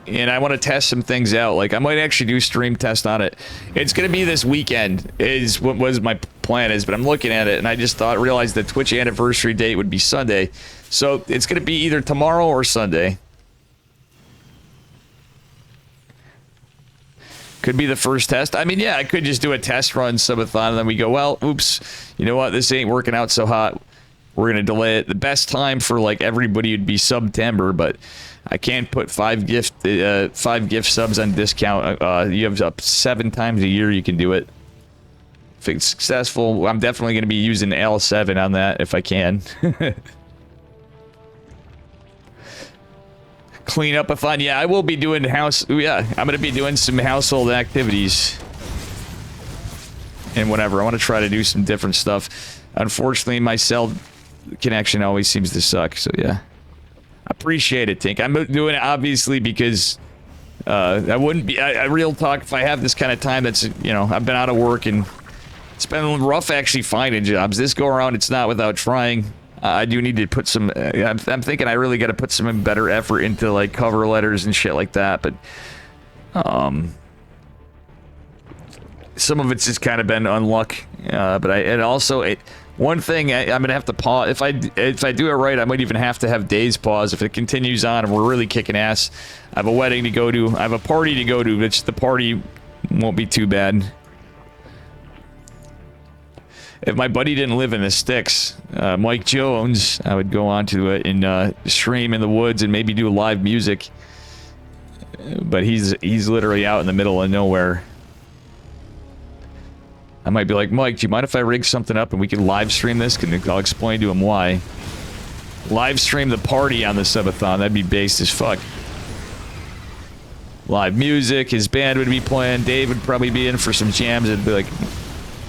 And I want to test some things out. Like I might actually do stream test on it. It's gonna be this weekend is what was my plan is, but I'm looking at it and I just realized the Twitch anniversary date would be Sunday. So it's gonna be either tomorrow or Sunday. Could be the first test. I mean, yeah, I could just do a test run subathon, and then we go, well, oops, you know what? This ain't working out so hot. We're going to delay it. The best time for, like, everybody would be September, but I can't put 5 gift subs on discount. You have up 7 times a year you can do it. If it's successful, I'm definitely going to be using L7 on that if I can. Clean up a fun. Yeah, I will be doing I'm going to be doing some household activities. And whatever. I want to try to do some different stuff. Unfortunately, my cell connection always seems to suck, so yeah. Appreciate it, Tink. I'm doing it obviously because I wouldn't be real talk if I have this kind of time. That's, you know, I've been out of work and it's been rough actually finding jobs. This go around, it's not without trying. I do need to put some. I'm thinking I really got to put some better effort into like cover letters and shit like that. But some of it's just kind of been unluck. But one thing I'm gonna have to pause if I do it right. I might even have to have days pause if it continues on and we're really kicking ass. I have a wedding to go to. I have a party to go to, which the party won't be too bad. If my buddy didn't live in the sticks, Mike Jones, I would go on to it and stream in the woods and maybe do live music. But he's literally out in the middle of nowhere. I might be like, Mike, do you mind if I rig something up and we can live stream this? I'll explain to him why. Live stream the party on the subathon. That'd be based as fuck. Live music. His band would be playing. Dave would probably be in for some jams. It'd be like,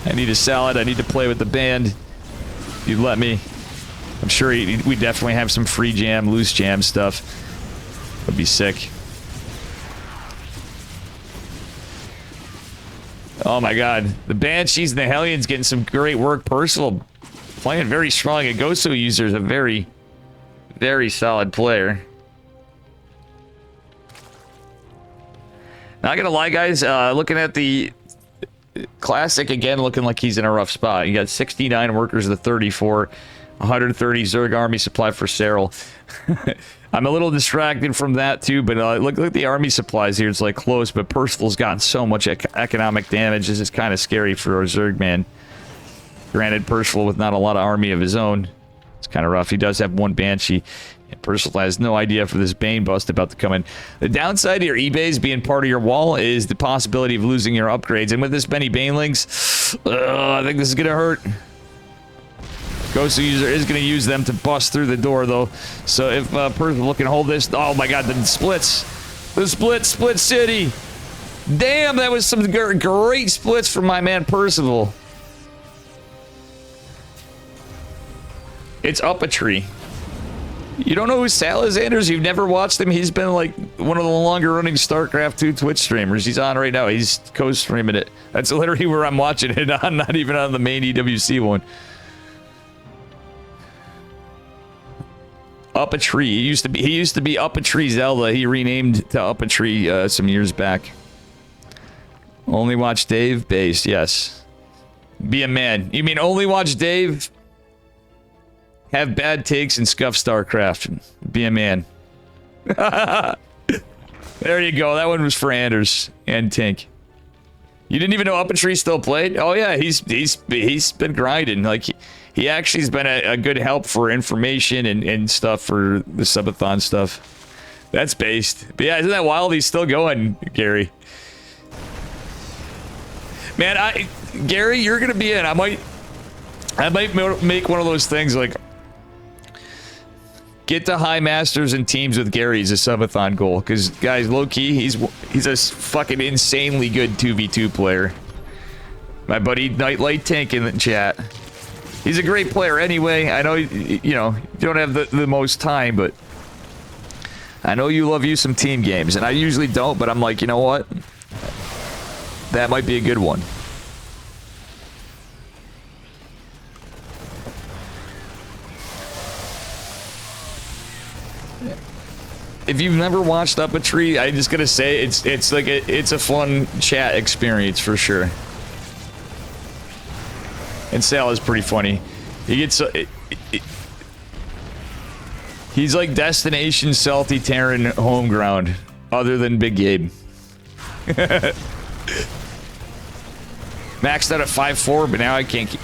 I need a salad. I need to play with the band. You'd let me. I'm sure we definitely have some free jam, loose jam stuff. Would be sick. Oh my god. The Banshees and the Hellions getting some great work. Percival playing very strong. A Gosu user is a very, very solid player. Not gonna lie, guys. Looking at the Classic, again, looking like he's in a rough spot. You got 69 workers to 34. 130 Zerg army supply for Cyril. I'm a little distracted from that too, but look at the army supplies here. It's like close, but Percival's gotten so much economic damage. This is kind of scary for our Zerg man. Granted, Percival with not a lot of army of his own. It's kind of rough. He does have one Banshee. And Percival has no idea for this Bane bust about to come in. The downside to your eBays being part of your wall is the possibility of losing your upgrades. And with this many Banelings, I think this is going to hurt. Ghost user is going to use them to bust through the door, though. So if Percival can hold this... Oh, my God, the splits. The split city. Damn, that was some great splits from my man Percival. It's up a tree. You don't know who Salazander's? You've never watched him? He's been like one of the longer running StarCraft 2 Twitch streamers. He's on right now. He's co-streaming it. That's literally where I'm watching it on, not even on the main EWC one. Up a Tree. He used to be Up a Tree Zelda. He renamed to Up a Tree some years back. Only watch Dave? Base, yes. Be a man. You mean only watch Dave? Have bad takes and scuff StarCraft. Be a man. There you go. That one was for Anders and Tink. You didn't even know Up a Tree still played? Oh yeah, he's been grinding. Like he actually's been a good help for information and stuff for the subathon stuff. That's based. But yeah, isn't that wild? He's still going, Gary. Man, Gary, you're gonna be in. I might make one of those things like get to high masters and teams with Gary as a subathon goal. Because, guys, low-key, he's a fucking insanely good 2v2 player. My buddy Nightlight Tank in the chat. He's a great player anyway. I know, you know, you don't have the most time, but I know you love you some team games. And I usually don't, but I'm like, you know what? That might be a good one. If you've never watched Up a Tree, I'm just gonna say it's like it's a fun chat experience for sure. And Sal is pretty funny. He gets he's like Destination Salty Terran home ground, other than Big Gabe. Maxed out at 5-4, but now I can't keep...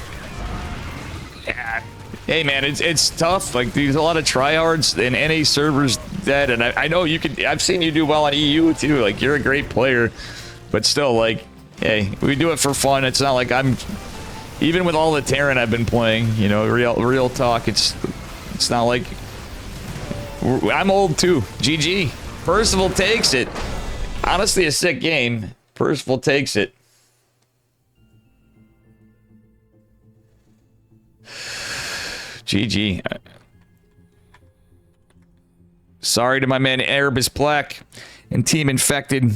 Yeah. Hey man, it's tough. Like, there's a lot of tryhards and NA servers dead, and I know you can... I've seen you do well on EU too. Like, you're a great player, but still, like, hey, we do it for fun. It's not like I'm... Even with all the Terran I've been playing, you know, real talk, it's not like... I'm old too. GG. Percival takes it. Honestly, a sick game. Percival takes it. GG. Sorry to my man Erebus Black and Team Infected.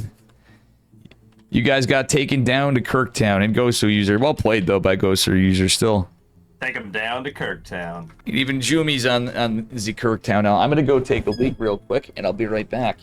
You guys got taken down to Kirktown and Gosu user. Well played though by Gosu user still. Take them down to Kirktown. Even Jumi's on the Kirktown now. I'm gonna go take a leak real quick and I'll be right back.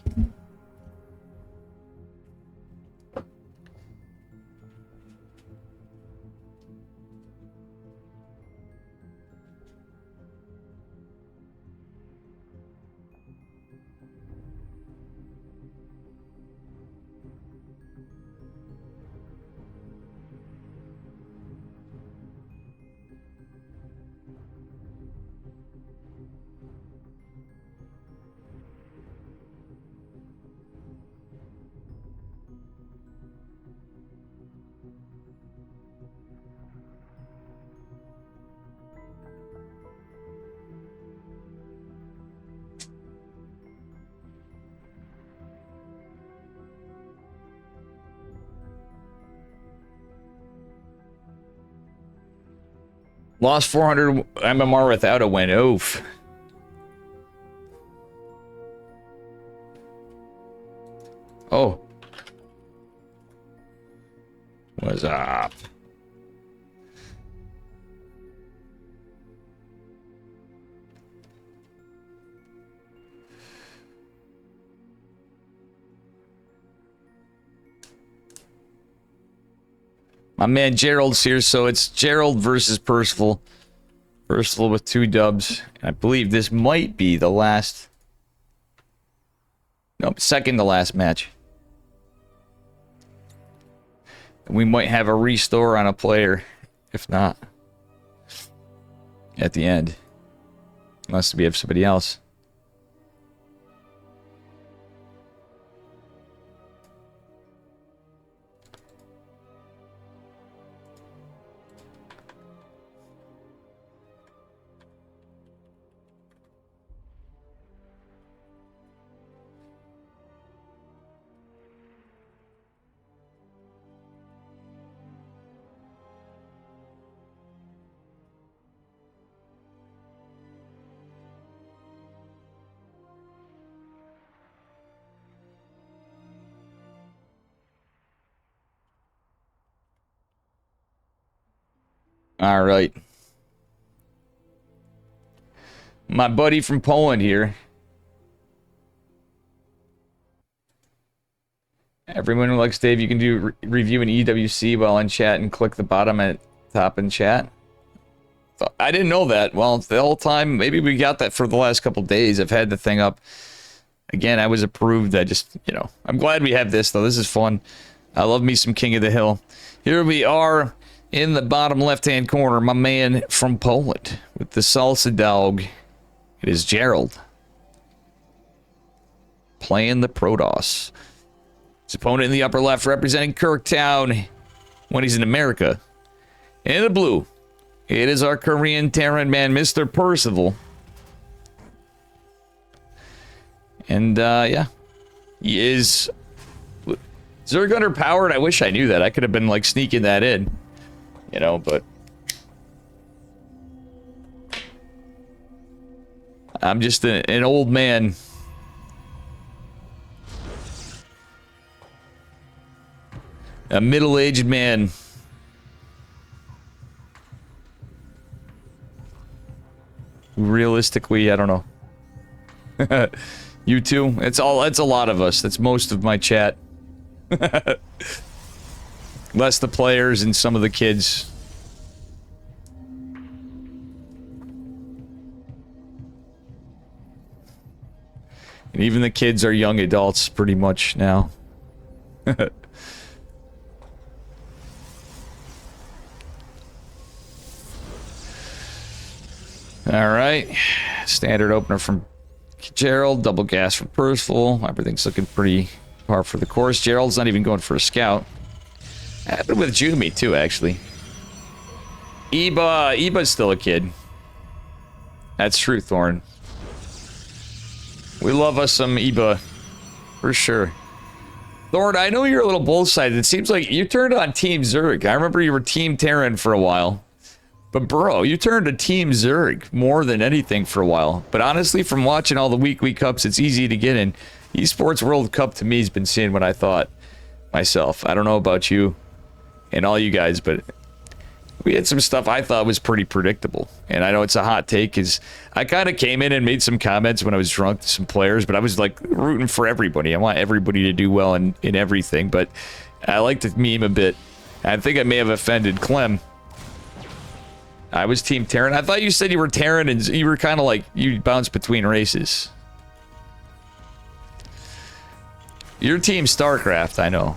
Lost 400 MMR without a win. Oof. Oh. What's up? My man Gerald's here, so it's Gerald versus Percival. Percival with 2 dubs. I believe this might be the last... Nope, second to last match. We might have a restore on a player, if not. At the end. Unless we have somebody else. All right. My buddy from Poland here. Everyone who likes Dave, you can do review an EWC while in chat and click the bottom at top in chat. So, I didn't know that. Well, the whole time, maybe we got that for the last couple days. I've had the thing up. Again, I was approved. I just, you know, I'm glad we have this, though. This is fun. I love me some King of the Hill. Here we are. In the bottom left-hand corner, my man from Poland with the salsa dog. It is Gerald. Playing the Protoss. His opponent in the upper left representing Kirktown when he's in America. In the blue, it is our Korean Terran man, Mr. Percival. And, yeah. He is Zergunner powered. I wish I knew that. I could have been, like, sneaking that in. You know, but I'm just an old man. A middle-aged man. Realistically, I don't know. You too? It's a lot of us. That's most of my chat. Less the players and some of the kids. And even the kids are young adults pretty much now. All right. Standard opener from Gerald. Double gas from Percival. Everything's looking pretty par for the course. Gerald's not even going for a scout. Happened with Jumi, too, actually. Eba's still a kid. That's true, Thorn. We love us some Eba. For sure. Thorn, I know you're a little both-sided. It seems like you turned on Team Zurich. I remember you were Team Terran for a while. But bro, you turned to Team Zurich more than anything for a while. But honestly, from watching all the weekly cups, it's easy to get in. Esports World Cup to me has been seeing what I thought myself. I don't know about you and all you guys, but we had some stuff I thought was pretty predictable. And I know it's a hot take because I kind of came in and made some comments when I was drunk to some players, but I was like rooting for everybody. I want everybody to do well in everything, but I like to meme a bit. I think I may have offended Clem. I was Team Terran. I thought you said you were Terran and you were kind of like, you bounced between races. You're Team StarCraft, I know.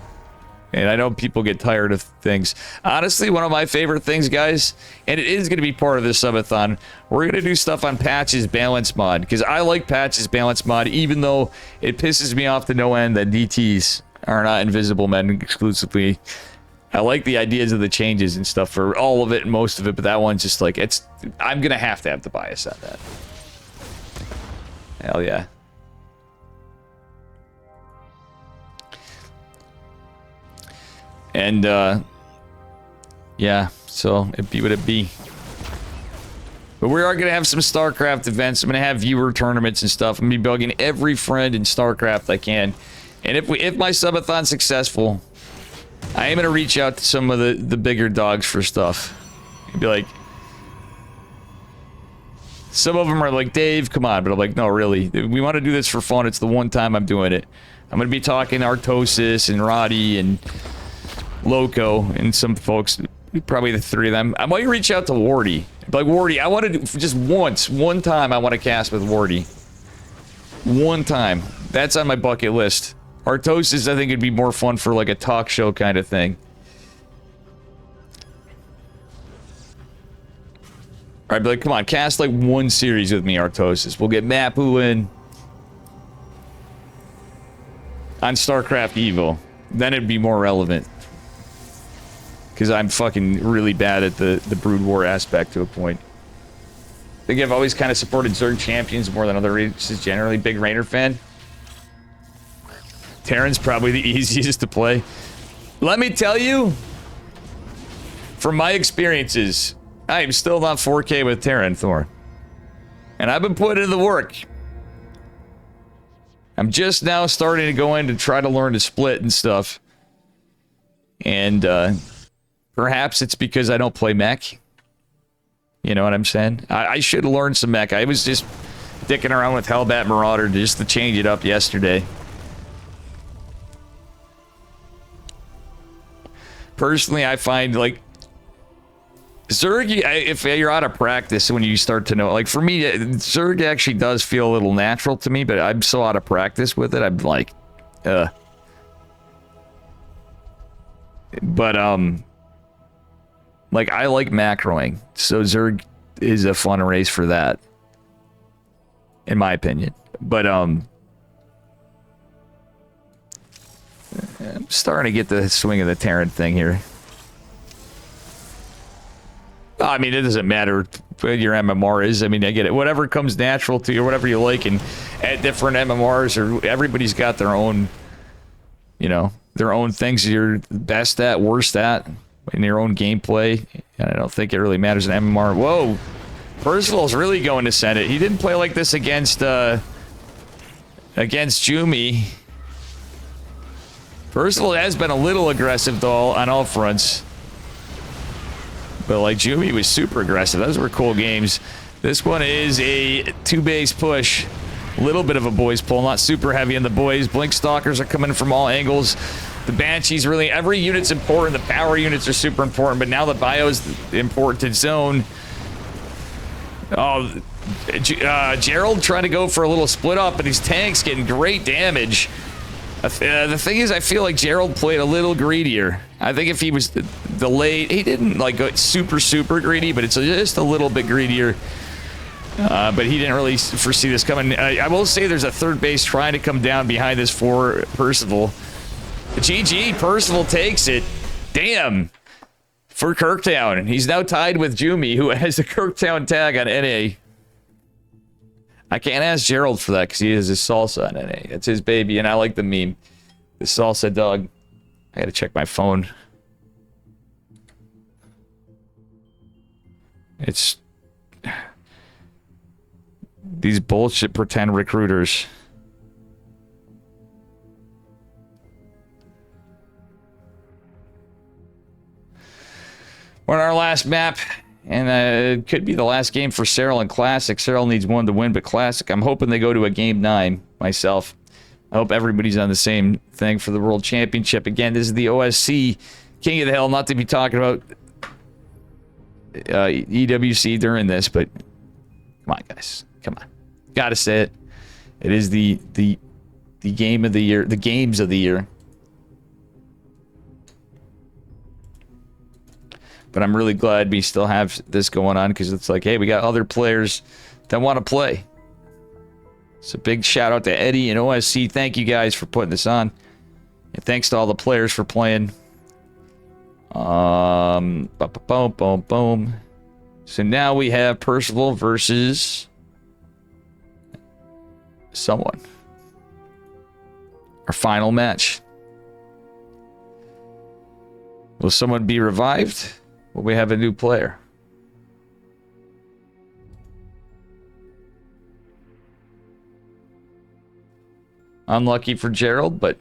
And I know people get tired of things. Honestly, one of my favorite things, guys, and it is going to be part of this subathon, we're going to do stuff on Patch's balance mod. Because I like Patch's balance mod, even though it pisses me off to no end that DTs are not invisible men exclusively. I like the ideas of the changes and stuff for all of it and most of it, but that one's just like, it's, I'm going to have the bias on that. Hell yeah. And, yeah, so it'd be what it be. But we are going to have some StarCraft events. I'm going to have viewer tournaments and stuff. I'm going to be bugging every friend in StarCraft I can. And if my subathon's successful, I am going to reach out to some of the bigger dogs for stuff. And be like, some of them are like, Dave, come on. But I'm like, no, really. We want to do this for fun. It's the one time I'm doing it. I'm going to be talking Artosis and Roddy and Loco and some folks, probably the three of them. I might reach out to Wardy. Like, Wardy, I want to do just one time I want to cast with Wardy. One time. That's on my bucket list. Artosis, I think it'd be more fun for like a talk show kind of thing. I'd be like, come on, cast like one series with me, Artosis. We'll get Mapu in on StarCraft Evo. Then it'd be more relevant. Because I'm fucking really bad at the Brood War aspect to a point. I think I've always kind of supported Zerg champions more than other races generally. Big Rainer fan. Terran's probably the easiest to play. Let me tell you, from my experiences, I am still not 4K with Terran, Thor. And I've been putting in the work. I'm just now starting to go in to try to learn to split and stuff. And, perhaps it's because I don't play mech. You know what I'm saying? I should learn some mech. I was just dicking around with Hellbat Marauder just to change it up yesterday. Personally, I find, like, Zerg, if you're out of practice when you start to know, like, for me, Zerg actually does feel a little natural to me, but I'm so out of practice with it, I'm like, But, like, I like macroing, so Zerg is a fun race for that, in my opinion. But, I'm starting to get the swing of the Terran thing here. I mean, it doesn't matter what your MMR is. I mean, I get it. Whatever comes natural to you, or whatever you like, and at different MMRs, or everybody's got their own, you know, their own things you're best at, worst at, in your own gameplay. And I don't think it really matters in MMR. Whoa! Percival's really going to send it. He didn't play like this against Jumi. Percival has been a little aggressive, though, on all fronts. But, like, Jumi was super aggressive. Those were cool games. This one is a two-base push. A little bit of a boys pull, not super heavy on the boys. Blink Stalkers are coming from all angles. The Banshees really, every unit's important. The power units are super important, but now the bio's the important zone. Oh, Gerald trying to go for a little split up, and these tanks getting great damage. The thing is, I feel like Gerald played a little greedier. I think if he was delayed, he didn't like go super greedy, but it's just a little bit greedier. But he didn't really foresee this coming. I will say there's a third base trying to come down behind this for Percival. GG, Percival takes it. Damn. For Kirktown. He's now tied with Jumi, who has the Kirktown tag on NA. I can't ask Gerald for that because he has his salsa on NA. It's his baby, and I like the meme. The salsa dog. I gotta check my phone. It's... These bullshit pretend recruiters. We're on our last map, and it could be the last game for Cyril in Classic. Cyril needs one to win, but Classic, I'm hoping they go to a Game 9 myself. I hope everybody's on the same thing for the World Championship. Again, this is the OSC King of the Hill, not to be talking about EWC during this, but come on, guys. Come on. Gotta say it. It is the game of the year, the games of the year. But I'm really glad we still have this going on because it's like, hey, we got other players that want to play. So big shout out to Eddie and OSC. Thank you guys for putting this on. And thanks to all the players for playing. Boom, boom, boom. So now we have Percival versus someone. Our final match. Will someone be revived? Will we have a new player? Unlucky for Gerald, but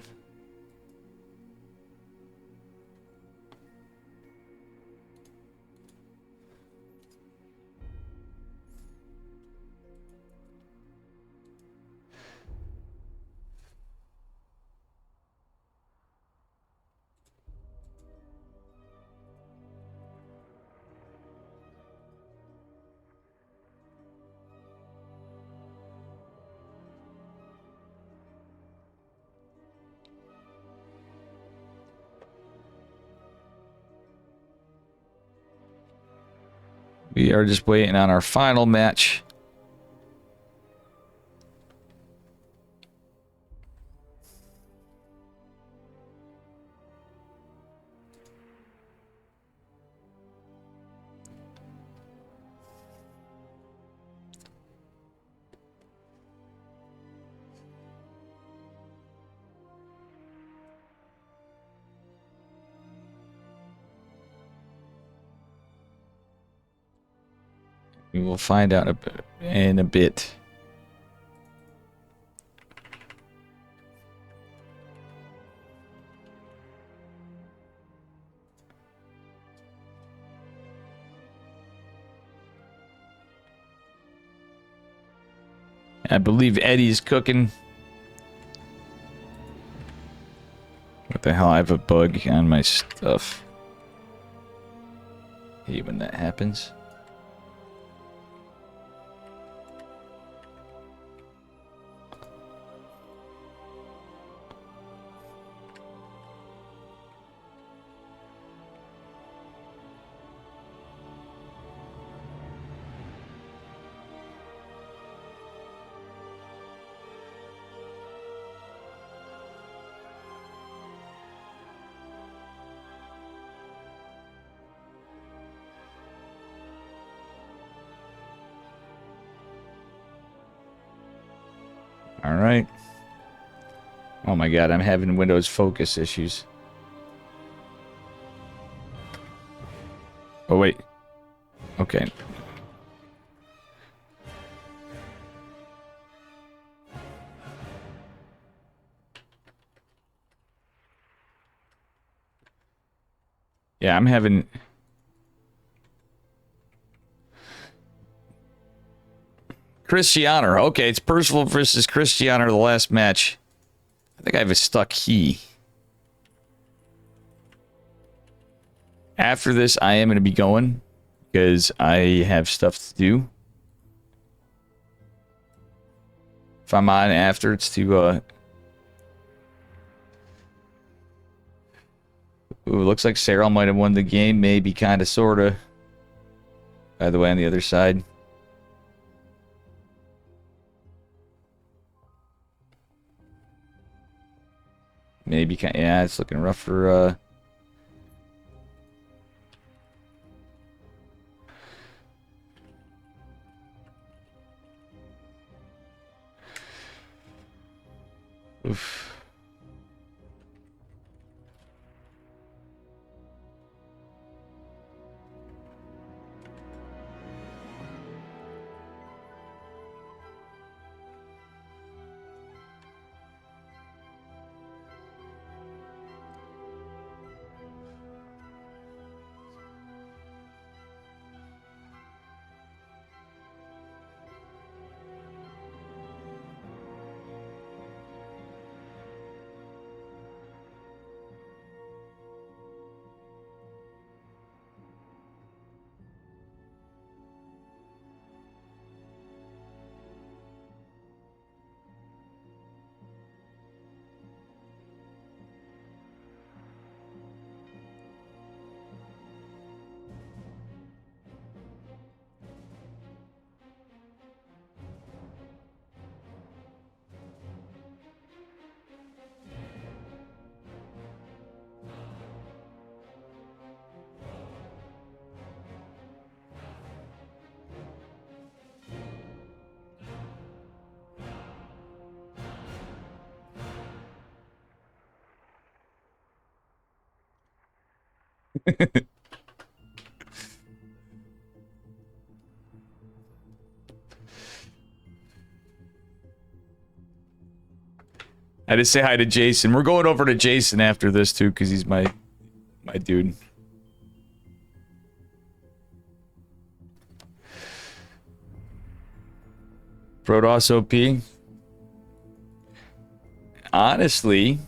we are just waiting on our final match. We will find out in a bit. I believe Eddie's cooking. What the hell? I have a bug on my stuff. I hate when that happens. All right. Oh my God, I'm having Windows focus issues. Oh wait. Okay. Yeah, I'm having... Cristiano. Okay, it's Percival versus Cristiano, the last match. I think I have a stuck key. After this, I am going to be going because I have stuff to do. If I'm on after, it's to... Ooh, looks like Sarah might have won the game. Maybe, kind of, sort of. By the way, on the other side. maybe. Yeah, it's looking rough for... Oof. I just say hi to Jason. We're going over to Jason after this too, because he's my dude. Protoss OP. Honestly,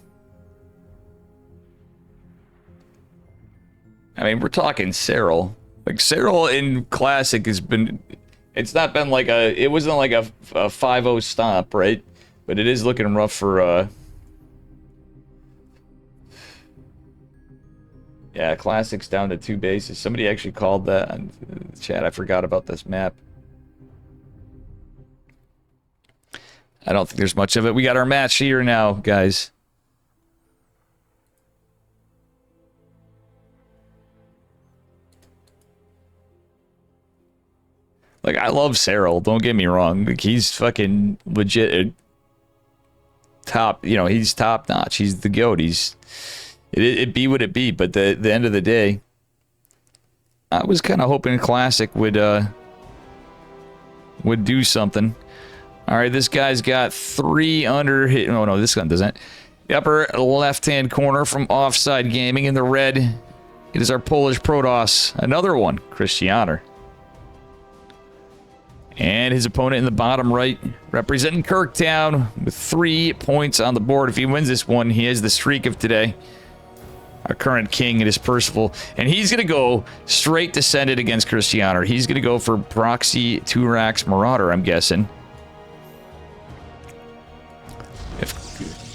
I mean, we're talking Cyril. Like, Cyril in Classic has been... It's not been like a... It wasn't like a 5-0 stomp, right? But it is looking rough for... Yeah, Classic's down to 2 bases. Somebody actually called that on the chat. I forgot about this map. I don't think there's much of it. We got our match here now, guys. Like, I love Cyril, don't get me wrong. Like, he's fucking legit top, you know, he's top notch. He's the GOAT. It be what it be, but the end of the day, I was kind of hoping Classic would do something. All right, this guy's got 3 under hit. Oh, no, this gun doesn't. The upper left-hand corner from Offside Gaming in the red. It is our Polish Protoss. Another one, Christianer. And his opponent in the bottom right, representing Kirktown with 3 points on the board. If he wins this one, he has the streak of today. Our current king, it is Percival. And he's going to go straight descended against Christianer. He's going to go for Proxy 2-Rax Marauder, I'm guessing.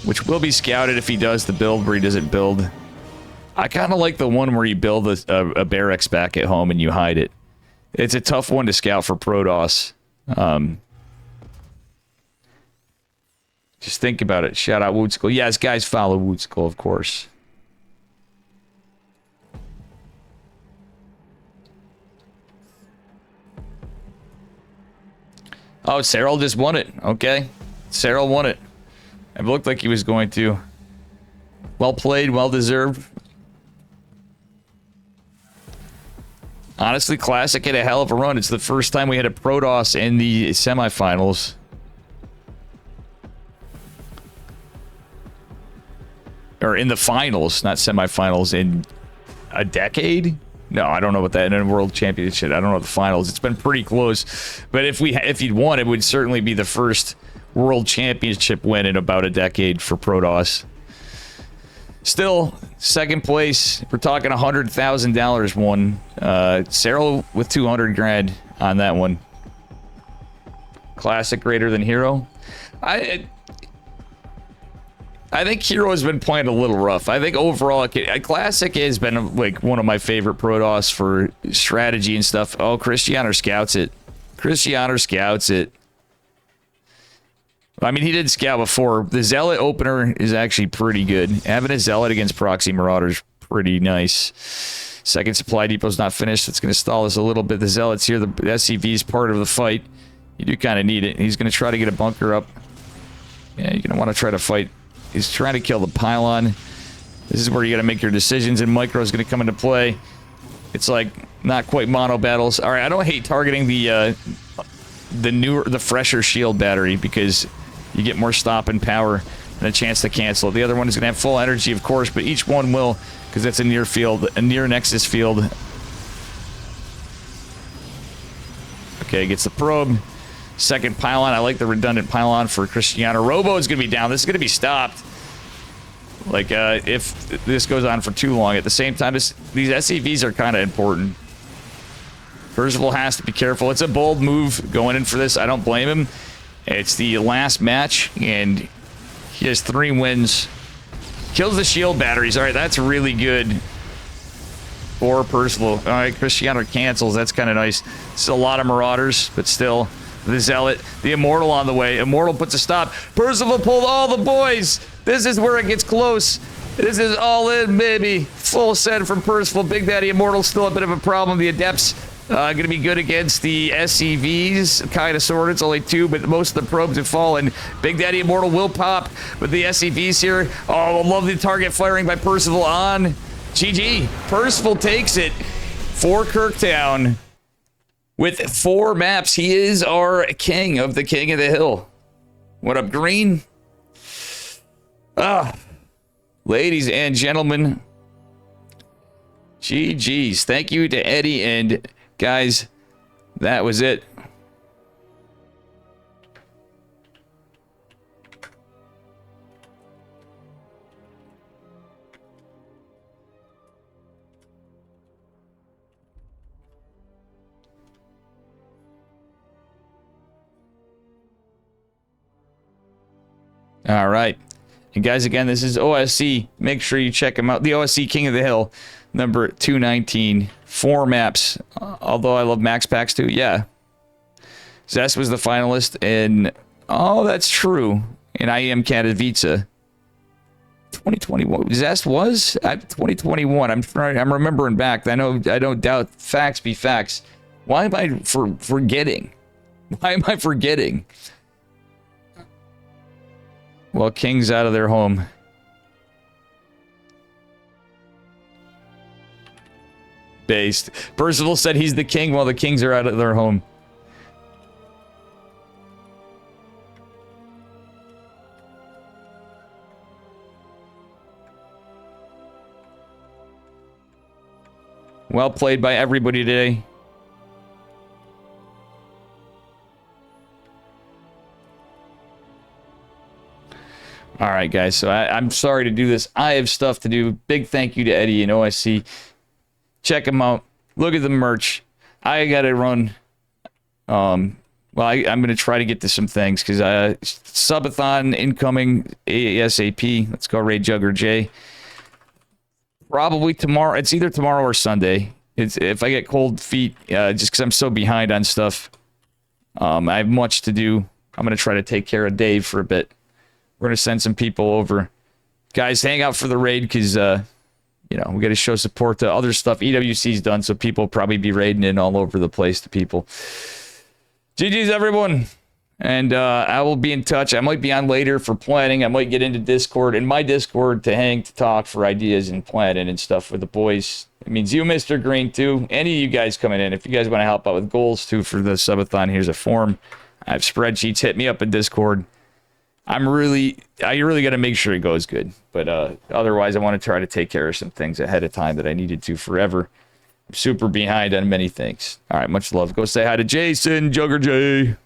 Which will be scouted if he does the build where he doesn't build. I kind of like the one where you build a barracks back at home and you hide it. It's a tough one to scout for Protoss. Just think about it. Shout out Wood School. Yes, guys, follow Wood School, of course. Oh, Cyril just won it. Okay. Cyril won it. It looked like he was going to. Well played, well deserved. Honestly, Classic had a hell of a run. It's the first time we had a Protoss in the semifinals. Or in the finals, not semifinals, in a decade? No, I don't know what that in a world championship. I don't know the finals. It's been pretty close. But if he'd won, it would certainly be the first world championship win in about a decade for Protoss. Still, second place. We're talking $100,000 won. Cyril with 200 grand on that one. Classic greater than Hero. I think Hero has been playing a little rough. I think overall, Classic has been like one of my favorite Protoss for strategy and stuff. Oh, Christianer scouts it. Christianer scouts it. I mean, he did scout before. The Zealot opener is actually pretty good. Having a Zealot against Proxy Marauders, pretty nice. Second supply depot's not finished. It's going to stall us a little bit. The Zealot's here. The SCV is part of the fight. You do kind of need it. He's going to try to get a bunker up. Yeah, you're going to want to try to fight. He's trying to kill the pylon. This is where you got to make your decisions, and Micro is going to come into play. It's like not quite mono battles. All right, I don't hate targeting the fresher shield battery because you get more stop and power and a chance to cancel. The other one is going to have full energy, of course, but each one will because it's a near field, a near nexus field. Okay, gets the probe. Second pylon. I like the redundant pylon for Cristiano. Robo is going to be down. This is going to be stopped. Like, if this goes on for too long. At the same time, these SCVs are kind of important. Percival has to be careful. It's a bold move going in for this. I don't blame him. It's the last match, and he has 3 wins. Kills the shield batteries. All right, that's really good for Percival. All right, Cristiano cancels. That's kind of nice. It's a lot of Marauders, but still. The Zealot, the Immortal on the way. Immortal puts a stop. Percival pulled all the boys. This is where it gets close. This is all in, baby. Full set from Percival. Big Daddy Immortal still a bit of a problem. The Adepts going to be good against the SCVs. Kind of sort. It's only 2, but most of the probes have fallen. Big Daddy Immortal will pop with the SCVs here. Oh, lovely target firing by Percival on. GG. Percival takes it for Kirktown. With 4 maps, he is our king of the King of the Hill. What up, Green? Ladies and gentlemen, GG's. Thank you to Eddie, and guys, that was it. All right. And guys, again, this is OSC. Make sure you check them out. The OSC King of the Hill, number 219. 4 maps. Although I love max packs too. Yeah. Zest was the finalist in... Oh, that's true. In IEM Katowice. 2021. Zest was? 2021. I'm remembering back. I don't doubt facts be facts. Why am I forgetting? Why am I forgetting? Well, King's out of their home. Based. Percival said he's the king while the Kings are out of their home. Well played by everybody today. All right, guys, so I'm sorry to do this. I have stuff to do. Big thank you to Eddie and OSC. Check them out. Look at the merch. I got to run. I'm going to try to get to some things because subathon incoming ASAP. Let's go, Ray Jugger J. Probably tomorrow. It's either tomorrow or Sunday. It's if I get cold feet, just because I'm so behind on stuff. I have much to do. I'm going to try to take care of Dave for a bit. We're going to send some people over. Guys, hang out for the raid because, we got to show support to other stuff EWC's done, so people will probably be raiding in all over the place to people. GG's, everyone. And I will be in touch. I might be on later for planning. I might get into Discord, in my Discord, to hang, to talk for ideas and planning and stuff with the boys. It means you, Mr. Green, too. Any of you guys coming in. If you guys want to help out with goals, too, for the subathon, here's a form. I have spreadsheets. Hit me up in Discord. I really got to make sure it goes good. But otherwise, I want to try to take care of some things ahead of time that I needed to forever. I'm super behind on many things. All right, much love. Go say hi to Jason, Jugger J.